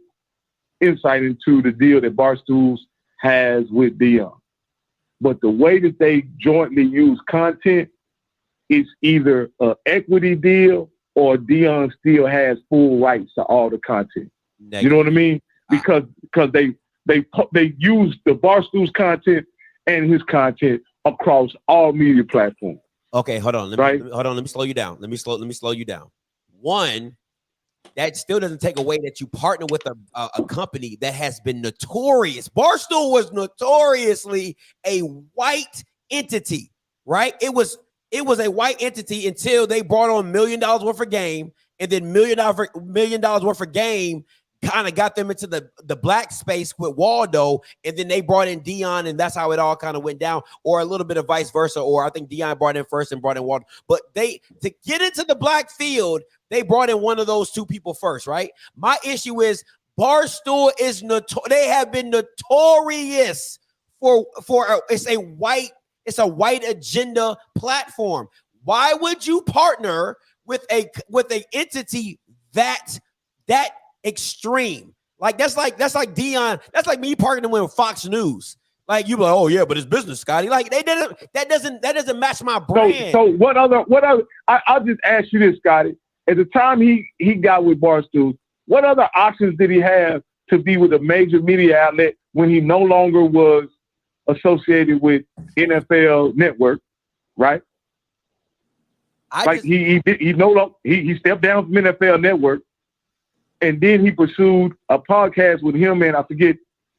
insight into the deal that Barstools has with Dion, but the way that they jointly use content, it's either an equity deal or Dion still has full rights to all the content. Negative. You know what I mean? Because they use the Barstools content and his content across all media platforms. Okay, hold on. Let me slow you down. Let me slow you down. One, that still doesn't take away that you partner with a company that has been notorious. Barstool was notoriously a white entity, right? It was a white entity until they brought on $1 million worth of game, and then $1 million worth of game kind of got them into the black space with Waldo, and then they brought in Dion, and that's how it all kind of went down, or a little bit of vice versa, or I think Dion brought in first and brought in Waldo. But to get into the black field, they brought in one of those two people first, right? My issue is Barstool is they have been notorious for it's a white agenda platform. Why would you partner with a entity that extreme? Like that's like Dion. That's like me partnering with Fox News. Like you be like, oh yeah, but it's business, Scotty. Like that doesn't match my brand. So what other? I'll just ask you this, Scotty. At the time he got with Barstool, what other options did he have to be with a major media outlet when he no longer was associated with NFL Network, right? He stepped down from NFL Network, and then he pursued a podcast with him and I forget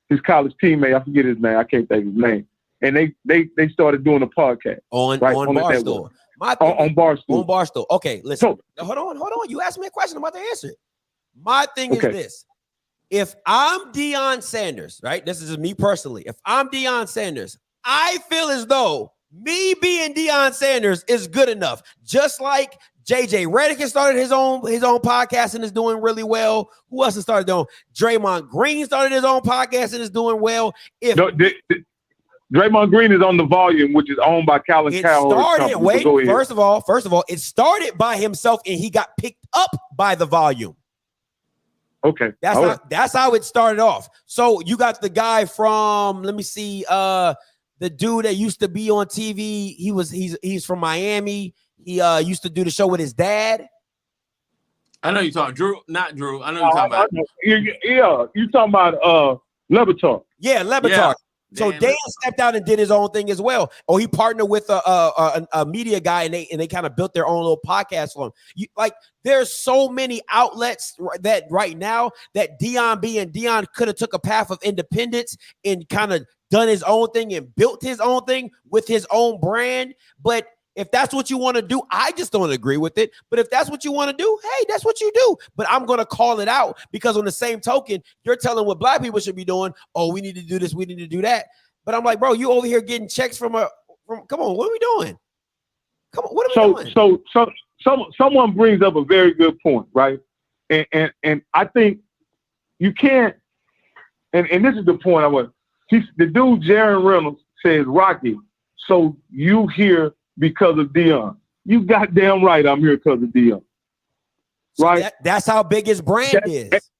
his college teammate. I forget his name. I can't think of his name. And they started doing a podcast on Barstool. On Barstool. On Barstool. Okay, listen. Hold on. You asked me a question. I'm about to answer it. My thing is this. If I'm Deion Sanders, right? This is just me personally. If I'm Deion Sanders, I feel as though me being Deion Sanders is good enough. Just like JJ Redick has started his own podcast and is doing really well. Who else has started doing? Draymond Green started his own podcast and is doing well. Draymond Green is on The Volume, which is owned by Colin Cowherd. First of all, it started by himself and he got picked up by The Volume. Okay. That's how it started off. So you got the guy from, let me see, the dude that used to be on TV. He's from Miami. He used to do the show with his dad. I know you're talking Drew, not Drew. I know you're talking about. Yeah, you're talking about Levitar. Yeah, Levitar. Yeah. So Dan stepped out and did his own thing as well. Or he partnered with a media guy, and they kind of built their own little podcast for him. There's so many outlets that right now that Dion could have took a path of independence and kind of done his own thing and built his own thing with his own brand. But if that's what you want to do, I just don't agree with it. But if that's what you want to do, hey, that's what you do. But I'm going to call it out because on the same token, you're telling what black people should be doing. Oh, we need to do this. We need to do that. But I'm like, bro, you over here getting checks from come on, what are we doing? Come on, what are we doing? So someone brings up a very good point, right? And I think you can't, and this is the point I want. The dude, Jaron Reynolds, says, Rocky, so you here because of Dion. You goddamn right I'm here because of Dion. right? That's how big his brand is.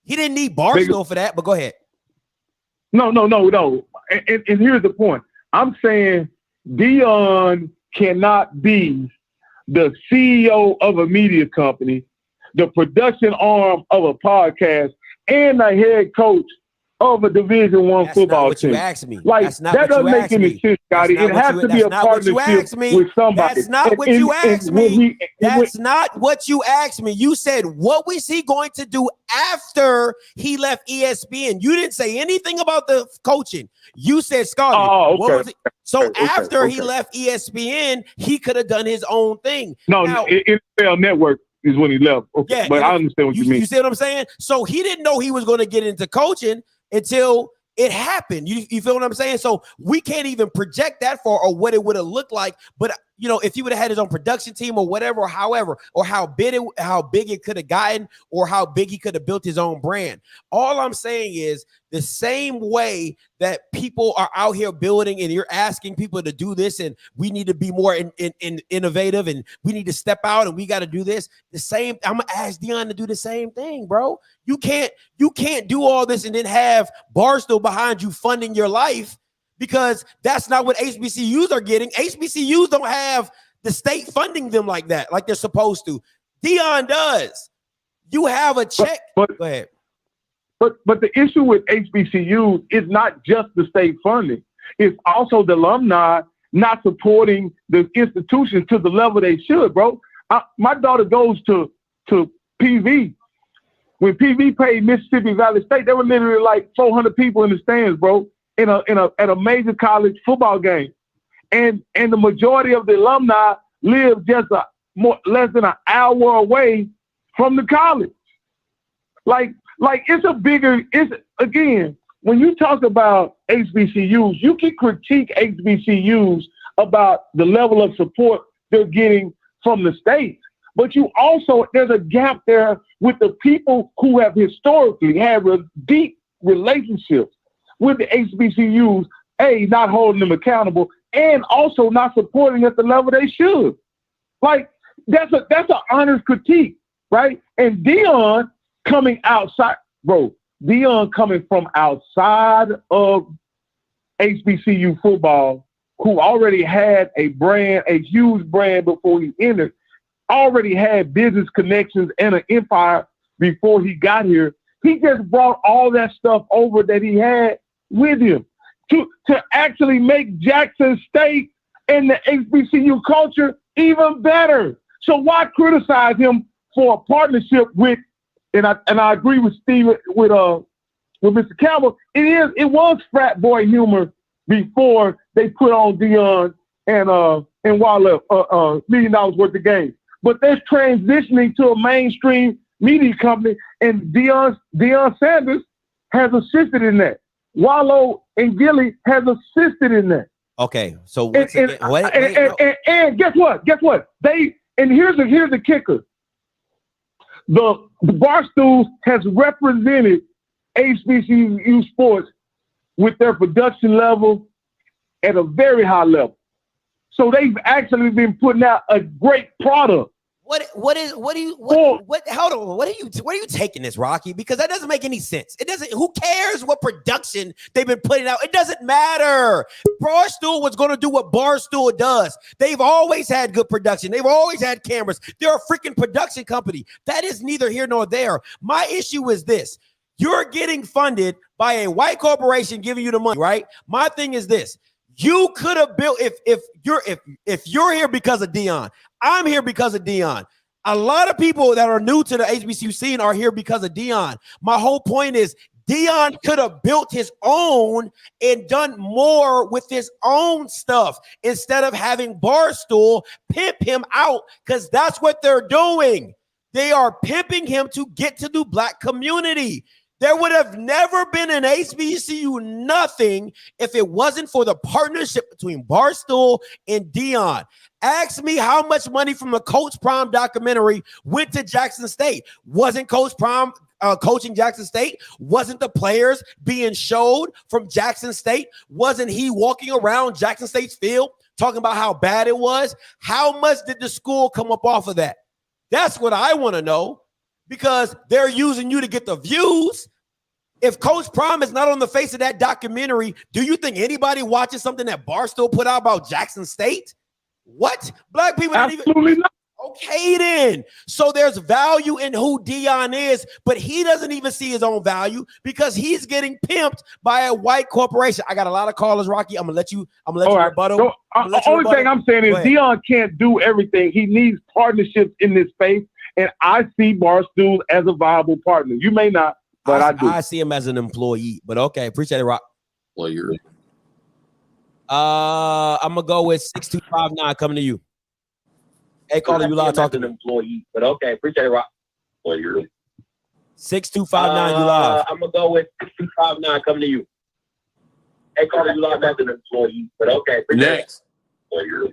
He didn't need Barstool for that, but go ahead. No. And here's the point. I'm saying Dion cannot be the CEO of a media company, the production arm of a podcast, and the head coach of a Division I football team. You asked me. Like, that doesn't make any sense, Scotty. It has to be a partnership with somebody. That's not what you asked me. That's not what you asked me. You said, what was he going to do after he left ESPN? You didn't say anything about the coaching. You said, Scotty, what was it? So after he left ESPN, he could have done his own thing. No, NFL Network is when he left. Okay, yeah, but I understand what you mean. You see what I'm saying? So he didn't know he was going to get into coaching until it happened. You feel what I'm saying? So we can't even project that far or what it would have looked like. But you know, if he would have had his own production team or whatever, or however, or how big it could have gotten, or how big he could have built his own brand. All I'm saying is the same way that people are out here building and you're asking people to do this, and we need to be more innovative, and we need to step out, and we got to do this. The same. I'm gonna ask Dion to do the same thing, bro. You can't do all this and then have Barstool behind you funding your life, because that's not what HBCUs are getting. HBCUs don't have the state funding them like that, like they're supposed to. Dion does. You have a check. Go ahead. But the issue with HBCUs is not just the state funding. It's also the alumni not supporting the institutions to the level they should, bro. My daughter goes to PV. When PV played Mississippi Valley State, there were literally like 400 people in the stands, bro, at a major college football game. And the majority of the alumni live just less than an hour away from the college. Like it's again, when you talk about HBCUs, you can critique HBCUs about the level of support they're getting from the state. But there's a gap there with the people who have historically had deep relationships with the HBCUs, not holding them accountable, and also not supporting at the level they should. Like, that's an honest critique, right? And Dion coming outside, bro, Dion coming from outside of HBCU football, who already had a huge brand before he entered, already had business connections and an empire before he got here. He just brought all that stuff over that he had with him to actually make Jackson State and the HBCU culture even better. So why criticize him for a partnership with? And I agree with Steve with Mr. Campbell. It was frat boy humor before they put on Dion and Walla $1 million worth of games. But they're transitioning to a mainstream media company, and Deion Sanders has assisted in that. Wallow and Gilly has assisted in that. Okay, so and guess what? Guess what? Here's the kicker. The Barstools has represented HBCU sports with their production level at a very high level. So they've actually been putting out a great product. Hold on. Where are you taking this, Rocky? Because that doesn't make any sense. It doesn't. Who cares what production they've been putting out? It doesn't matter. Barstool was going to do what Barstool does. They've always had good production. They've always had cameras. They're a freaking production company. That is neither here nor there. My issue is this. You're getting funded by a white corporation giving you the money, right? My thing is this. You could have built, if you're here because of Dion, I'm here because of Dion. A lot of people that are new to the HBCU scene are here because of Dion. My whole point is Dion could have built his own and done more with his own stuff instead of having Barstool pimp him out, because that's what they're doing. They are pimping him to get to the black community. There would have never been an HBCU nothing if it wasn't for the partnership between Barstool and Dion. Ask me how much money from the Coach Prime documentary went to Jackson State. Wasn't Coach Prime coaching Jackson State? Wasn't the players being showed from Jackson State? Wasn't he walking around Jackson State's field talking about how bad it was? How much did the school come up off of that? That's what I want to know. because they're using you to get the views. If Coach Prime is not on the face of that documentary, do you think anybody watches something that Barstool put out about Jackson State? What? Black people didn't Absolutely not. Okay, then. So there's value in who Dion is, but he doesn't even see his own value because he's getting pimped by a white corporation. I got a lot of callers, Rocky. I'm gonna let you rebuttal. So, the only thing I'm saying is Dion can't do everything. He needs partnerships in this space, and I see Barstool as a viable partner. You may not, but I do. I see him as an employee, but okay, appreciate it, Rock. Well, you're. I'm gonna go with 6259 coming to you. Hey, caller, you live. Talk to me. Employee, but okay, appreciate it, Rock. Well, you're. 6259, you live. I'm gonna go with 6259 coming to you. Hey, caller, you live as an employee, but okay, appreciate it. Next. Well, you're.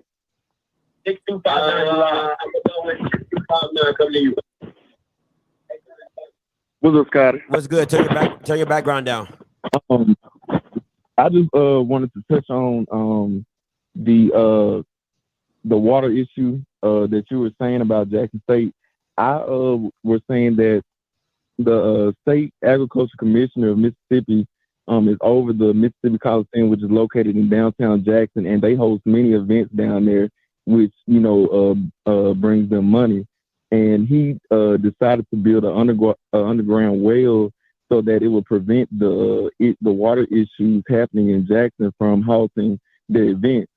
6259, you live. I'm gonna go with 6259 coming to you. What's up, Scotty? What's good? Turn your background down. I just wanted to touch on the water issue that you were saying about Jackson State. I was saying that the State Agriculture Commissioner of Mississippi is over the Mississippi Coliseum, which is located in downtown Jackson, and they host many events down there, which brings them money. And he decided to build an underground well so that it would prevent the water issues happening in Jackson from halting the event.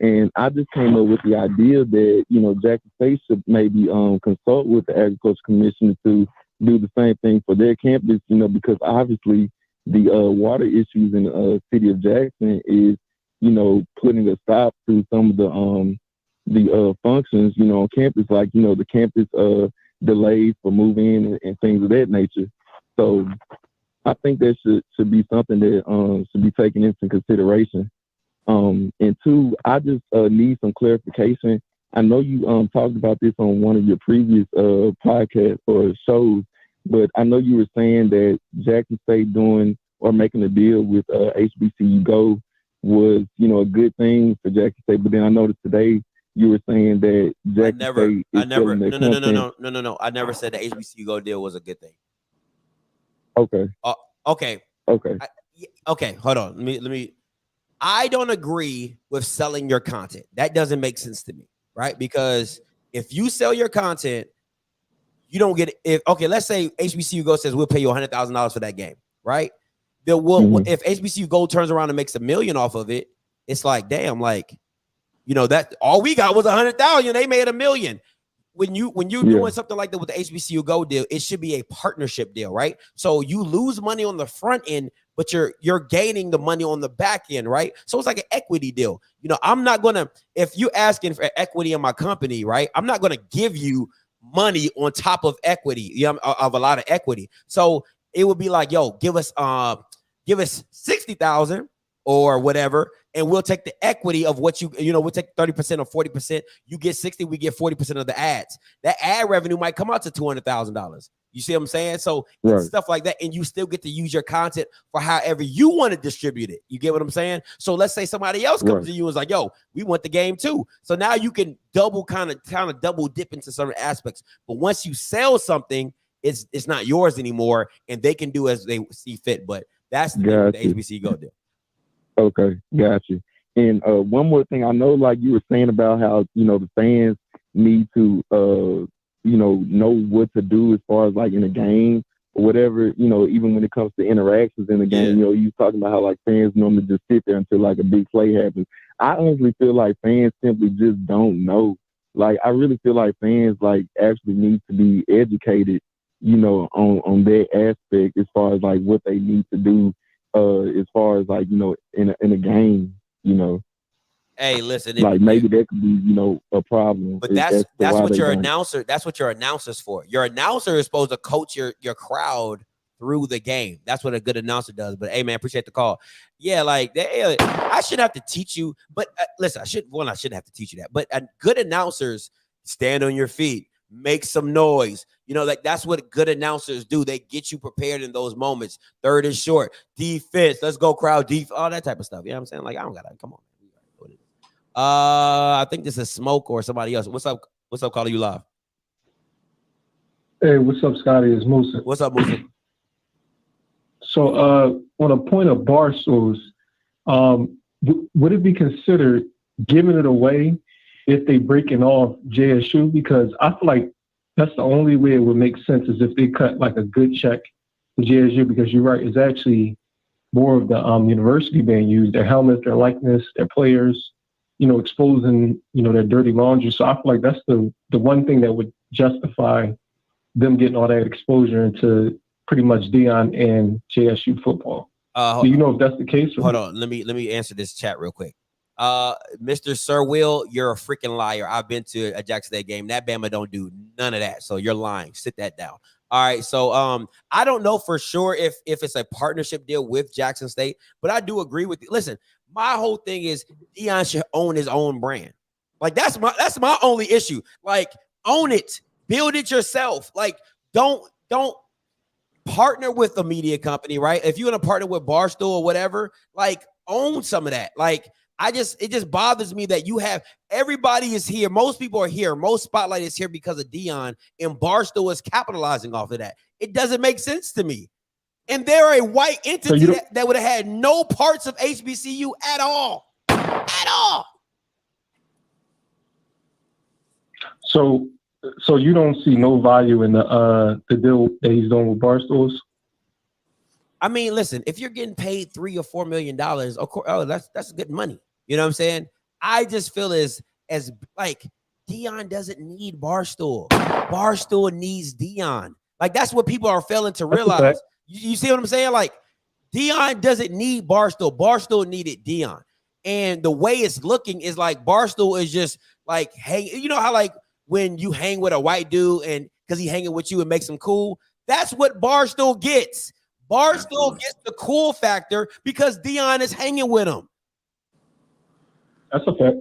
And I just came up with the idea that, Jackson State should maybe consult with the Agriculture Commission to do the same thing for their campus, because obviously the water issues in the city of Jackson is, putting a stop to some of the functions, on campus, like, the campus delays for moving and things of that nature. So I think that should be something that should be taken into consideration. And two, I just need some clarification. I know you talked about this on one of your previous podcasts or shows, but I know you were saying that Jackson State doing or making a deal with HBCU Go was, a good thing for Jackson State. But then I noticed today you were saying that Jackson State is selling their content. No. I never said the HBCU Go deal was a good thing. Okay. Okay. Okay. Hold on. Let me. I don't agree with selling your content. That doesn't make sense to me, right? Because if you sell your content, you don't get it. Let's say HBCU Go says we'll pay you $100,000 for that game, right? If HBCU Go turns around and makes $1 million off of it, it's like, damn, like, that all we got was $100,000. They made $1 million. When you're doing something like that with the HBCU Go deal, it should be a partnership deal, right? So you lose money on the front end, but you're gaining the money on the back end, right? So it's like an equity deal. I'm not gonna, if you asking for equity in my company, right? I'm not gonna give you money on top of equity, of a lot of equity. So it would be like, yo, give us 60,000 or whatever, and we'll take the equity of what we'll take 30% or 40%. You get 60, we get 40% of the ads. That ad revenue might come out to $200,000. You see what I'm saying? So it's stuff like that, and you still get to use your content for however you want to distribute it. You get what I'm saying? So let's say somebody else comes to you and is like, yo, we want the game too. So now you can kind of double dip into certain aspects. But once you sell something, it's not yours anymore, and they can do as they see fit. But that's the thing with the HBC Go deal. Okay, got you. And one more thing, I know, like you were saying about how the fans need to know what to do as far as like in a game or whatever. Even when it comes to interactions in the game, you talking about how like fans normally just sit there until like a big play happens. I honestly feel like fans simply just don't know. Like I really feel like fans like actually need to be educated, on that aspect as far as like what they need to do. As far as like in a game, Hey, listen. Like maybe that could be a problem. But that's what your announcer. That's what your announcer's for. Your announcer is supposed to coach your crowd through the game. That's what a good announcer does. But hey, man, appreciate the call. Yeah, like I shouldn't have to teach you. But listen, I shouldn't have to teach you that. But good announcers stand on your feet. Make some noise. Like that's what good announcers do. They get you prepared in those moments. Third and short, defense. Let's go, crowd, all that type of stuff. You know what I'm saying? Like I don't gotta come on. I think this is Smoke or somebody else. What's up? What's up, caller? You live? Hey, what's up, Scotty? It's Musa. What's up, Musa? So, on a point of bar stools, would it be considered giving it away if they breaking off JSU? Because I feel like that's the only way it would make sense is if they cut like a good check to JSU, because you're right, it's actually more of the university being used, their helmets, their likeness, their players, exposing, their dirty laundry. So I feel like that's the one thing that would justify them getting all that exposure into pretty much Dion and JSU football. Do you know if that's the case? Hold on. Let me answer this chat real quick. Mr. Sir Will, you're a freaking liar. I've been to a Jackson State game. That Bama don't do none of that. So you're lying. Sit that down. All right. So I don't know for sure if it's a partnership deal with Jackson State, but I do agree with you. Listen, my whole thing is Dion should own his own brand. Like that's my only issue. Like, own it, build it yourself. Like, don't partner with a media company, right? If you're gonna partner with Barstool or whatever, like, own some of that. Like, it just bothers me that you have everybody is here. Most people are here. Most spotlight is here because of Dion, and Barstool is capitalizing off of that. It doesn't make sense to me. And they're a white entity that would have had no parts of HBCU at all. At all. So you don't see no value in the deal that he's doing with Barstools? I mean, listen, if you're getting paid $3 or $4 million, of course, that's good money. You know what I'm saying? I just feel as like Dion doesn't need Barstool. Barstool needs Dion. Like, that's what people are failing to realize. You see what I'm saying? Like, Dion doesn't need Barstool. Barstool needed Dion. And the way it's looking is like Barstool is just like, hey, you know how like when you hang with a white dude and because he hanging with you and makes him cool? That's what Barstool gets. Barstool gets the cool factor because Dion is hanging with him. That's a fact.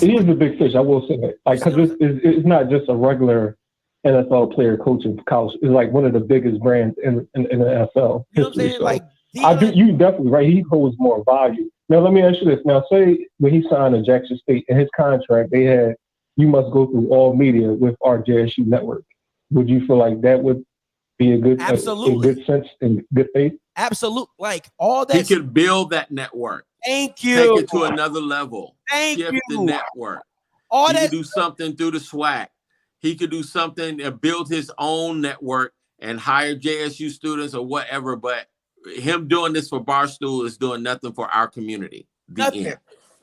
He is a big fish, I will say that. Like, because it's not just a regular NFL player coaching college. It's like one of the biggest brands in the NFL You know what I'm history. saying? So Like, you definitely right. He holds more value. Now let me ask you this. Now say when he signed to Jackson State in his contract, they had you must go through all media with our JSU network. Would you feel like that would be a good, Absolutely. a good sense and good faith? Absolute, like all that. He could build that network. Thank you. Take it to another level. Thank Shift the you. network. All he that. could do something through the SWAC. He could do something and build his own network and hire JSU students or whatever. But him doing this for Barstool is doing nothing for our community. Nothing.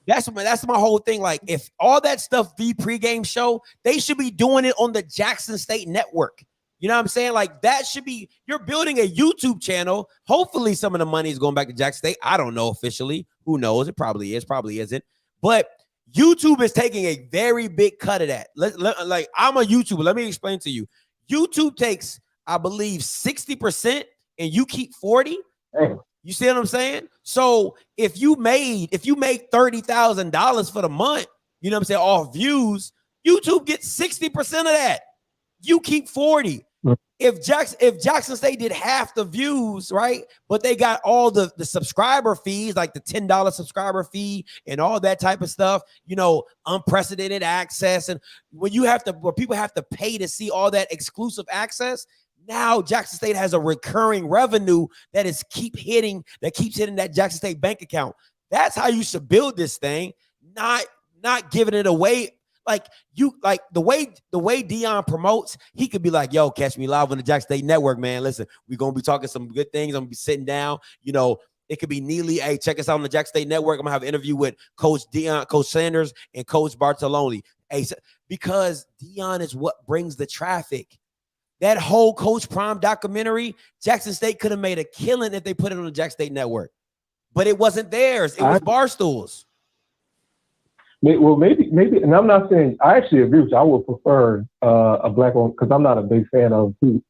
That's my whole thing. Like, if all that stuff the pregame show, they should be doing it on the Jackson State network. You know what I'm saying? Like, that should be, you're building a YouTube channel. Hopefully some of the money is going back to Jackson State. I don't know officially. Who knows? It probably is, probably isn't. But YouTube is taking a very big cut of that. Like, I'm a YouTuber. Let me explain to you. YouTube takes, I believe, 60% and you keep 40%. You see what I'm saying? So if you made $30,000 for the month, you know what I'm saying, off views, YouTube gets 60% of that. You keep 40%. If Jackson State did half the views, right, but they got all the subscriber fees, like the $10 subscriber fee and all that type of stuff, you know, unprecedented access, and where people have to pay to see all that exclusive access. Now Jackson State has a recurring revenue that keeps hitting that Jackson State bank account. That's how you should build this thing, not giving it away. Like the way Dion promotes, he could be like, yo, catch me live on the Jackson State Network, man. Listen, we're gonna be talking some good things. I'm gonna be sitting down. You know, it could be Neely. Hey, check us out on the Jackson State Network. I'm gonna have an interview with Coach Dion, Coach Sanders, and Coach Bartoloni. Hey, because Dion is what brings the traffic. That whole Coach Prime documentary, Jackson State could have made a killing if they put it on the Jackson State Network, but it wasn't theirs. It was Barstool's. Well, maybe, and I'm not saying, I actually agree with you. I would prefer a black one because I'm not a big fan of who.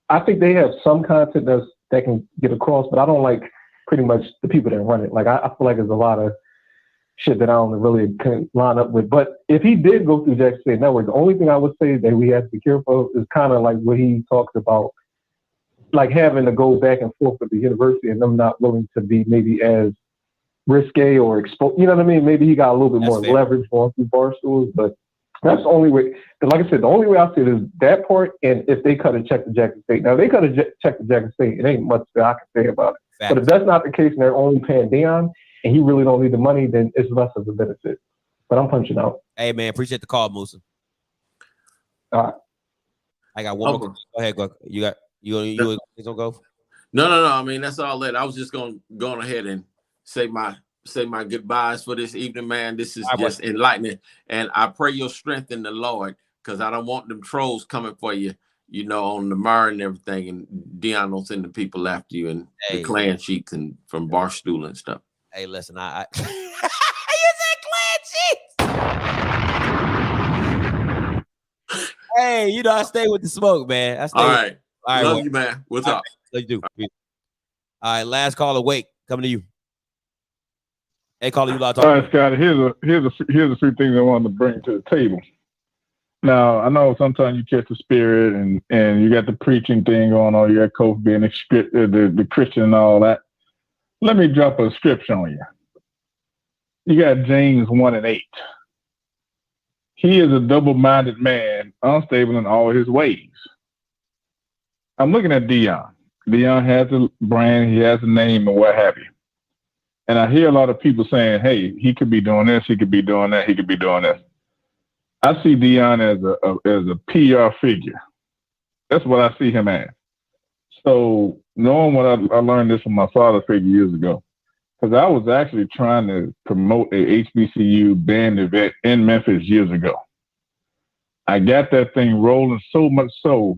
I think they have some content that can get across, but I don't like pretty much the people that run it. Like, I feel like there's a lot of shit that I don't really can line up with. But if he did go through Jackson State Network, the only thing I would say that we have to be careful of is kind of like what he talks about, like having to go back and forth with the university and them not willing to be maybe as risque or exposed. You know what I mean? Maybe he got a little bit more leverage going through Barstools, but That's the only way. Like I said, the only way I see it is that part, and if they cut a check to Jackson State. Now, if they cut a check to Jackson State, it ain't much that I can say about it. Facts. But if that's not the case and they're only paying Deion, and he really don't need the money, then it's less of a benefit. But I'm punching out. Hey, man, appreciate the call, Musa. All right. I got one more. Go ahead, go. You gonna go? No. I mean, that's all that. I was just gonna go on ahead and say my goodbyes for this evening, man. This is just enlightening, and I pray your strength in the Lord, because I don't want them trolls coming for you, you know, on the Mar and everything, and Deion don't send the people after you and the clan sheets and from Barstool and stuff. Hey, listen, I you said clan sheets. Hey, you know, I stay with the smoke, man. I stay. All right. Love well, you, man. What's up? Right, you do. All right, last caller. Wake, coming to you. Hey, caller, you loud. All right, Scott. Here's a few things I wanted to bring to the table. Now, I know sometimes you catch the spirit and you got the preaching thing going on. You got Kofi being the Christian and all that. Let me drop a scripture on you. You got James 1:8. He is a double-minded man, unstable in all his ways. I'm looking at Deion. Deion has a brand, he has a name, and what have you. And I hear a lot of people saying, hey, he could be doing this, he could be doing that, he could be doing this. I see Deion as a PR figure. That's what I see him as. So knowing what I learned this from my father figure years ago, because I was actually trying to promote a HBCU band event in Memphis years ago. I got that thing rolling so much so,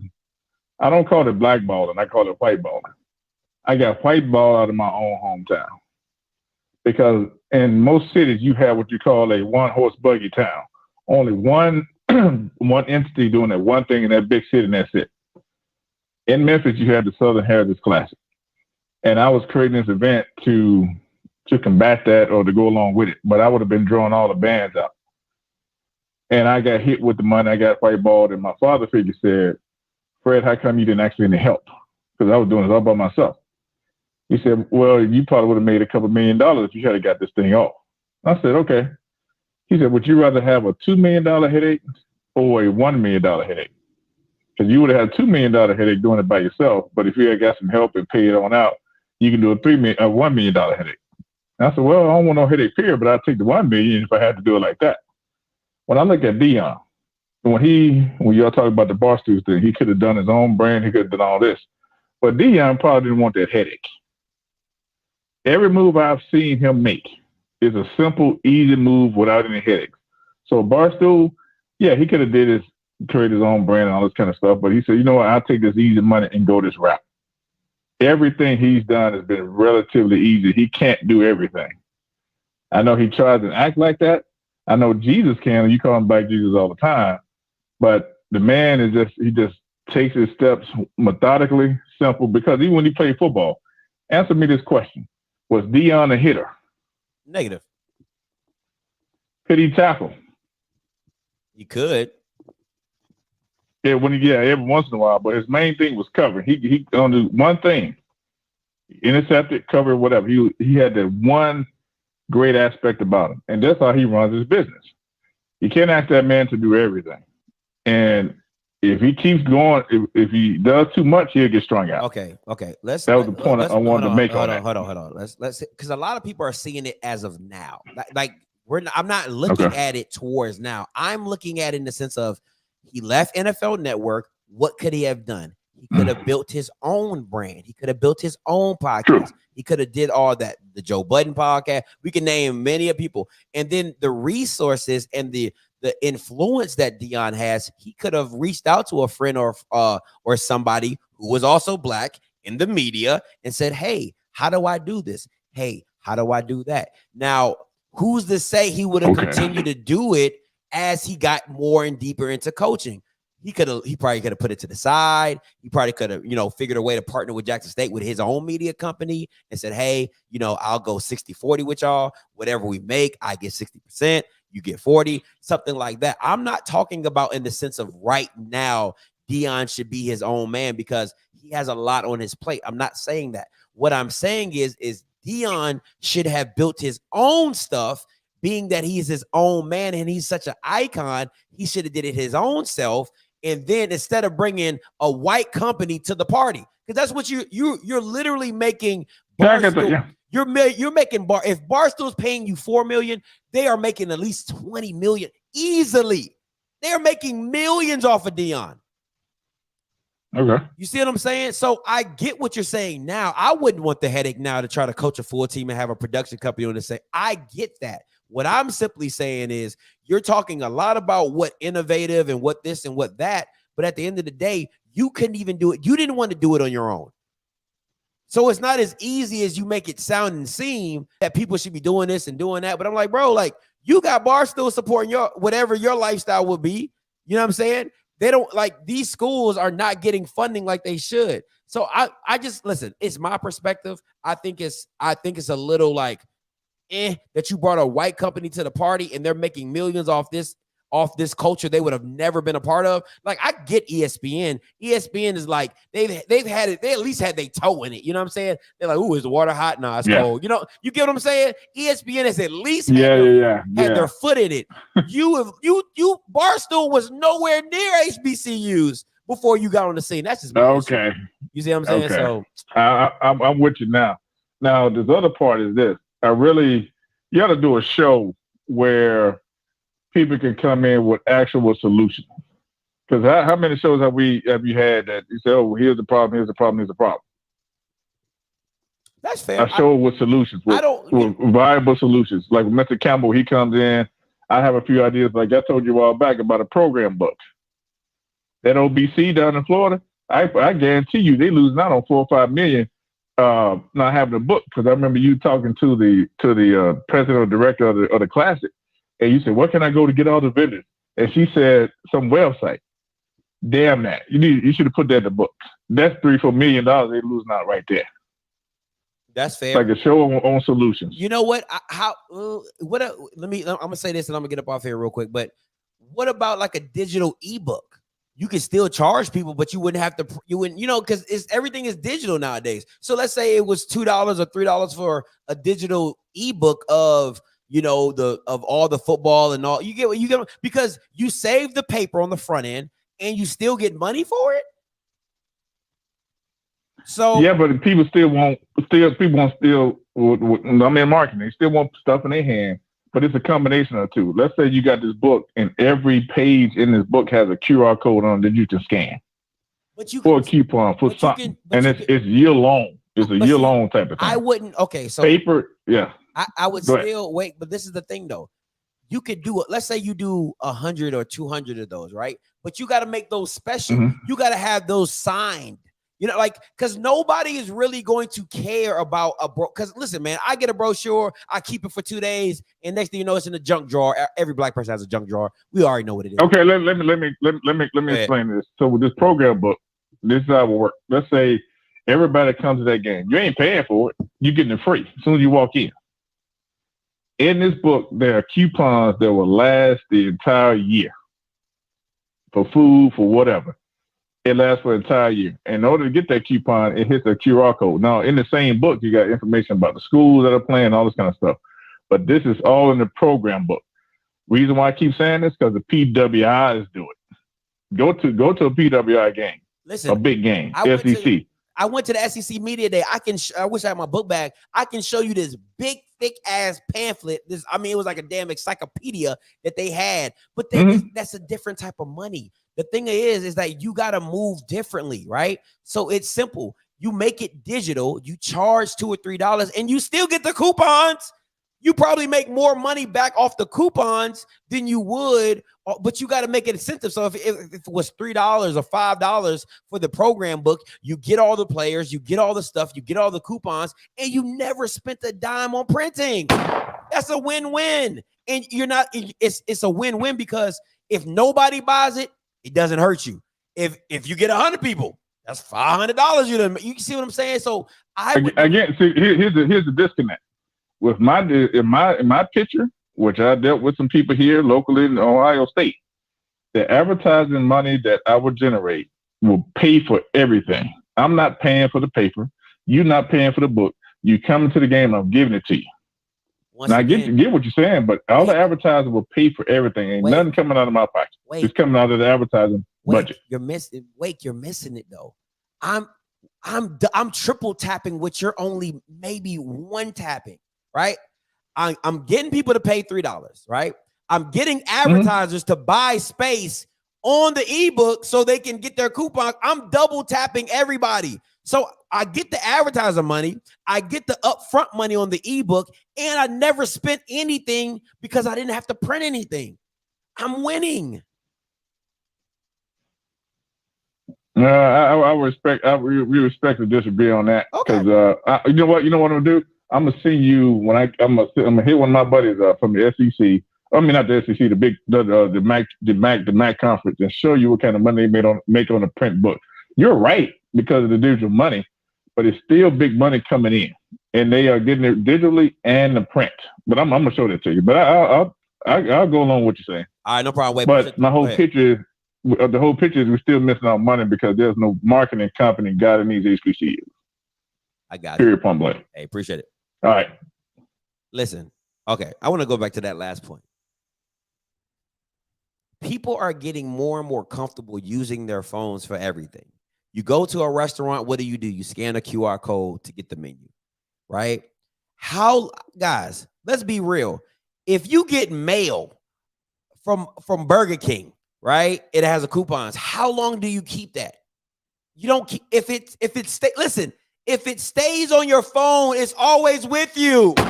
I don't call it blackballing, I call it whiteballing. I got whiteball out of my own hometown. Because in most cities, you have what you call a one-horse buggy town. Only one entity doing that one thing in that big city, and that's it. In Memphis, you had the Southern Heritage Classic. And I was creating this event to combat that or to go along with it. But I would have been drawing all the bands out. And I got hit with the money. I got whiteballed. And my father figure said, Fred, how come you didn't ask for any help? Because I was doing it all by myself. He said, well, you probably would have made a couple $1 million if you had got this thing off. I said, okay. He said, would you rather have a $2 million headache or a $1 million headache? Because you would have had a $2 million headache doing it by yourself. But if you had got some help and paid it on out, you can do a $1 million headache. And I said, well, I don't want no headache period, but I'll take the $1 million if I had to do it like that. When I look at Deion, when y'all talk about the Barstool thing, he could have done his own brand, he could have done all this. But Deion probably didn't want that headache. Every move I've seen him make is a simple, easy move without any headaches. So Barstool, yeah, he could have create his own brand and all this kind of stuff, but he said, you know what, I'll take this easy money and go this route. Everything he's done has been relatively easy. He can't do everything. I know he tries to act like that. I know Jesus can, and you call him Black Jesus all the time, but the man is he just takes his steps methodically, simple, because even when he played football, answer me this question. Was Deion a hitter? Negative. Could he tackle? He could. Yeah, every once in a while, but his main thing was covering. He only do one thing. Intercepted, cover, whatever. He had that one great aspect about him. And that's how he runs his business. You can't ask that man to do everything. And if he keeps going, if he does too much, he'll get strung out. Okay. That was the point I wanted to make on that. Hold on. Let's because a lot of people are seeing it as of now. I'm not looking at it towards now. I'm looking at it in the sense of he left NFL Network. What could he have done? He could have built his own brand. He could have built his own podcast. True. He could have did all that. The Joe Budden podcast. We can name many of people. And then the resources and the influence that Deion has, he could have reached out to a friend or somebody who was also Black in the media and said, hey, how do I do this? Hey, how do I do that? Now, who's to say he would have continued to do it as he got more and deeper into coaching? He probably could have put it to the side. He probably could have, figured a way to partner with Jackson State with his own media company and said, hey, I'll go 60-40 with y'all. Whatever we make, I get 60%. You get 40, something like that. I'm not talking about in the sense of right now, Deion should be his own man because he has a lot on his plate. I'm not saying that. What I'm saying is Deion should have built his own stuff being that he's his own man and he's such an icon, he should have did it his own self. And then instead of bringing a white company to the party, because that's what you're literally making. You're making if Barstool's paying you $4 million, they are making at least $20 million easily. They are making millions off of Deion. Okay. You see what I'm saying? So I get what you're saying now. I wouldn't want the headache now to try to coach a full team and have a production company on to say, I get that. What I'm simply saying is you're talking a lot about what innovative and what this and what that, but at the end of the day, you couldn't even do it. You didn't want to do it on your own. So it's not as easy as you make it sound and seem that people should be doing this and doing that. But I'm like, bro, like you got Barstool supporting your whatever your lifestyle would be. You know what I'm saying? They don't like these schools are not getting funding like they should. So I just listen, it's my perspective. I think it's a little like that you brought a white company to the party and they're making millions off this culture they would have never been a part of. Like I get ESPN. ESPN is like they've had it, they at least had their toe in it. You know what I'm saying? They're like, ooh, is the water hot? Nah, it's cold. You know, you get what I'm saying? ESPN has at least had their foot in it. You Barstool was nowhere near HBCUs before you got on the scene. That's just my issue. You see what I'm saying? Okay. So I'm with you now. Now this other part is this. You got to do a show where people can come in with actual solutions. Because how many shows have you had that you say, oh, here's the problem, here's the problem, here's the problem? That's fair. A show with solutions, with viable solutions. Like Mr. Campbell, he comes in. I have a few ideas, like I told you a while back about a program book. That OBC down in Florida, I guarantee you they losing out on $4 or $5 million not having a book. Because I remember you talking to the president or director of the Classic. And you said, where can I go to get all the vendors? And she said, some website. Damn that. You should have put that in the book. That's $3-4 million they're losing out right there. That's fair. Like a show on solutions. You know what? I'm gonna say this and I'm gonna get up off here real quick. But what about like a digital ebook? You can still charge people, but you wouldn't have to, because everything is digital nowadays. So let's say it was $2 or $3 for a digital ebook of of all the football and all. You get because you save the paper on the front end and you still get money for it. So yeah, but people want I'm in marketing. They still want stuff in their hand, but it's a combination of two. Let's say you got this book and every page in this book has a QR code on that you can scan. But you for a coupon for something, it's year long. It's a year long type of thing. I wouldn't. Okay, so paper, yeah. I would still wait, but this is the thing though. You could do it. Let's say you do 100 or 200 of those, right? But you got to make those special. Mm-hmm. You got to have those signed. Because nobody is really going to care about a bro. Because listen, man, I get a brochure, I keep it for 2 days, and next thing you know, it's in a junk drawer. Every black person has a junk drawer. We already know what it is. Okay, let me explain this. So with this program book, this is how it will work. Let's say everybody comes to that game. You ain't paying for it. You're getting it free as soon as you walk in. In this book, there are coupons that will last the entire year for food, for whatever. It lasts for the entire year. In order to get that coupon, it hits a QR code. Now, in the same book, you got information about the schools that are playing, all this kind of stuff. But this is all in the program book. Reason why I keep saying this, because the PWIs do it. Go to a PWI game. Listen, a big game, SEC. I went to the SEC Media Day. I wish I had my book bag. I can show you this big, thick ass pamphlet. It was like a damn encyclopedia that they had. But that's a different type of money. The thing is that you got to move differently, right? So it's simple. You make it digital. You charge $2 or $3, and you still get the coupons. You probably make more money back off the coupons than you would, but you got to make an incentive. So if it was $3 or $5 for the program book, you get all the players, you get all the stuff, you get all the coupons, and you never spent a dime on printing. That's a win-win. And it's a win-win because if nobody buys it, it doesn't hurt you. If you get 100 people, that's $500. You see what I'm saying? So here's the disconnect. With in my picture, which I dealt with some people here locally in Ohio State, the advertising money that I would generate will pay for everything. I'm not paying for the paper. You're not paying for the book. You come to the game, I'm giving it to you. once Now I again, get what you're saying, but all the advertising will pay for everything. Ain't nothing coming out of my pocket. It's coming out of the advertising budget. You're missing it though. I'm triple tapping what you're only maybe one tapping, right? I'm getting people to pay $3, right? I'm getting advertisers to buy space on the ebook so they can get their coupon. I'm double tapping everybody. So I get the advertiser money, I get the upfront money on the ebook, and I never spent anything because I didn't have to print anything. I'm winning. I respect. We respect to disagree on that because you know what I'm gonna do. I'm gonna see you when I'm gonna hit one of my buddies from the SEC. I mean not the SEC, the MAC conference, and show you what kind of money they make on a print book. You're right because of the digital money, but it's still big money coming in, and they are getting it digitally and the print. But I'm gonna show that to you. But I'll go along with what you're saying. All right, no problem. But my whole picture is. The whole picture is we're still missing out money because there's no marketing company guiding these HBCUs. I got Period, it. point blank. Hey, appreciate it. All right. Listen, okay, I want to go back to that last point. People are getting more and more comfortable using their phones for everything. You go to a restaurant, what do? You scan a QR code to get the menu, right? Guys, let's be real. If you get mail from Burger King, right? It has a coupons. How long do you keep that? You don't keep if it stays on your phone, it's always with you. Am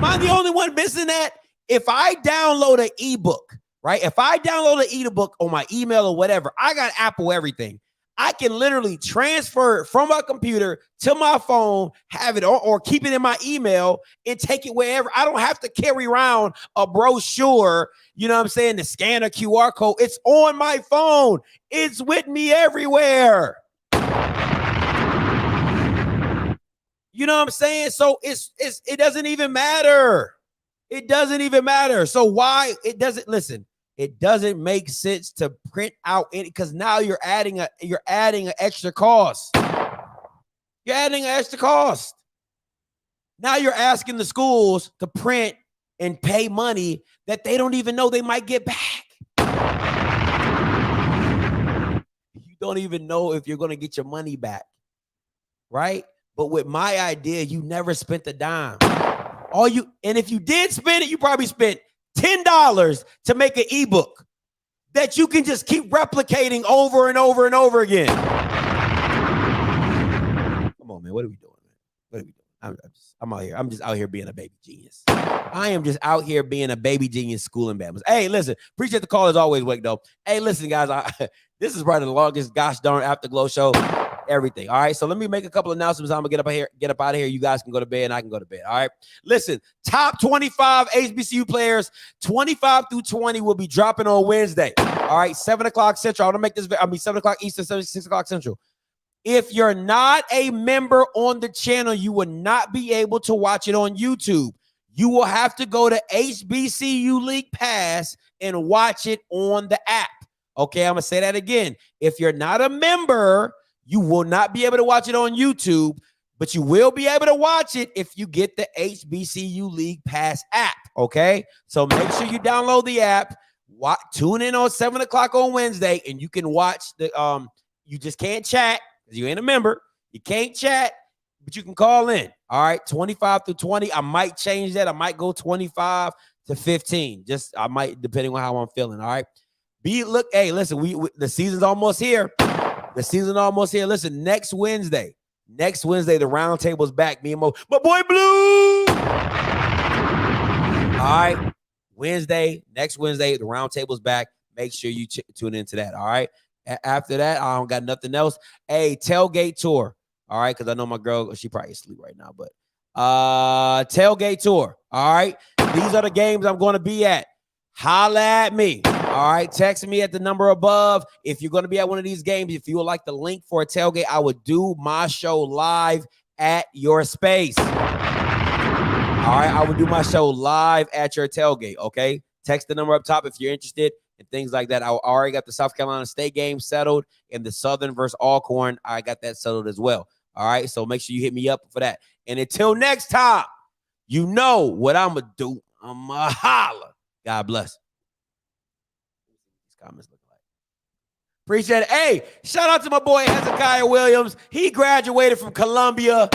I the only one missing that? If I download an ebook, right? If I download an ebook on my email or whatever, I got Apple everything. I can literally transfer it from my computer to my phone, have it or keep it in my email and take it wherever. I don't have to carry around a brochure, you know what I'm saying, to scan a QR code. It's on my phone. It's with me everywhere. You know what I'm saying? So it doesn't even matter. It doesn't even matter. So why it doesn't listen? It doesn't make sense to print out any because now you're adding an extra cost. You're adding an extra cost. Now you're asking the schools to print and pay money that they don't even know they might get back. You don't even know if you're going to get your money back, right? But with my idea, you never spent a dime. And if you did spend it, you probably spent $10 to make an ebook that you can just keep replicating over and over and over again. Come on, man. What are we doing, man? What are we doing? I'm just out here being a baby genius. I am just out here being a baby genius schooling Bama's. Hey, listen, appreciate the call as always, Wake though. Hey, listen, guys, this is probably the longest gosh darn Afterglow show. Everything. All right. So let me make a couple of announcements. I'm gonna get up out of here. You guys can go to bed and I can go to bed. All right. Listen, top 25 HBCU players, 25 through 20 will be dropping on Wednesday. All right, 7 o'clock Central. I'm gonna make this 7 o'clock Eastern, 6 o'clock Central. If you're not a member on the channel, you will not be able to watch it on YouTube. You will have to go to HBCU League Pass and watch it on the app. Okay, I'm gonna say that again. If you're not a member, you will not be able to watch it on YouTube, but you will be able to watch it if you get the HBCU League Pass app, okay? So make sure you download the app, tune in on 7 o'clock on Wednesday, and you can watch you just can't chat because you ain't a member. You can't chat, but you can call in, all right? 25 through 20. I might change that. I might go 25 to 15. I might, depending on how I'm feeling, all right? Hey, listen, the season's almost here. The season almost here. Listen, next Wednesday, the round table's back. Me and my boy Blue. All right. Next Wednesday, the round table's back. Make sure you tune into that. All right. After that, I don't got nothing else. Hey, tailgate tour. All right. Because I know my girl, she probably asleep right now, but tailgate tour. All right. These are the games I'm going to be at. Holla at me. All right, text me at the number above. If you're going to be at one of these games, if you would like the link for a tailgate, I would do my show live at your space. All right, I would do my show live at your tailgate, okay? Text the number up top if you're interested and things like that. I already got the South Carolina State game settled and the Southern versus Alcorn. I got that settled as well. All right, so make sure you hit me up for that. And until next time, You know what I'm gonna do. I'm gonna holler. God bless. These comments look like. Appreciate it. Hey, shout out to my boy Hezekiah Williams. He graduated from Columbia.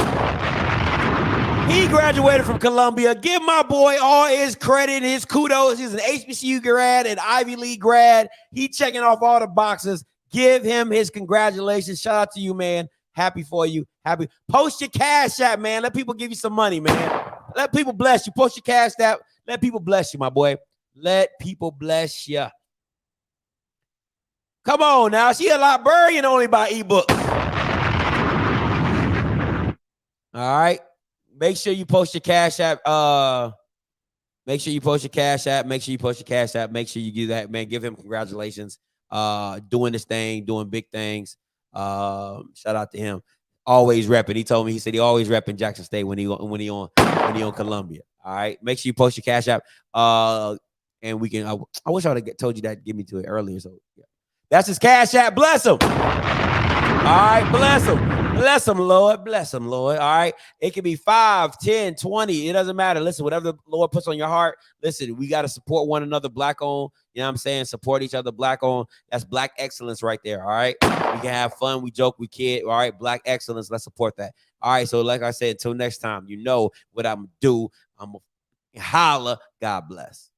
Give my boy all his credit and his kudos. He's an HBCU grad and Ivy League grad. He checking off all the boxes. Give him his congratulations. Shout out to you, man. Happy for you. Happy. Post your Cash App, man. Let people give you some money, man. Let people bless you. Post your Cash App. Let people bless you, my boy. Let people bless you. Come on now. She a librarian only by ebooks. All right. Make sure you post your Cash App. Make sure you post your Cash App. Make sure you do that, man. Give him congratulations. Doing this thing, doing big things. Shout out to him. Always repping. He told me, he said he always repping Jackson State when he on Columbia. All right. Make sure you post your Cash App. And we can. I wish I would have told you that. Give me to it earlier. So yeah. That's his Cash App. Bless him. All right. Bless him. Bless him, Lord. Bless him, Lord. All right. It can be 5, 10, 20. It doesn't matter. Listen, whatever the Lord puts on your heart. Listen, we got to support one another, black owned. You know what I'm saying? Support each other, black owned. That's black excellence right there. All right. We can have fun. We joke. We kid. All right. Black excellence. Let's support that. All right. So, like I said, until next time, you know what I'm going to do. I'm going to holla. God bless.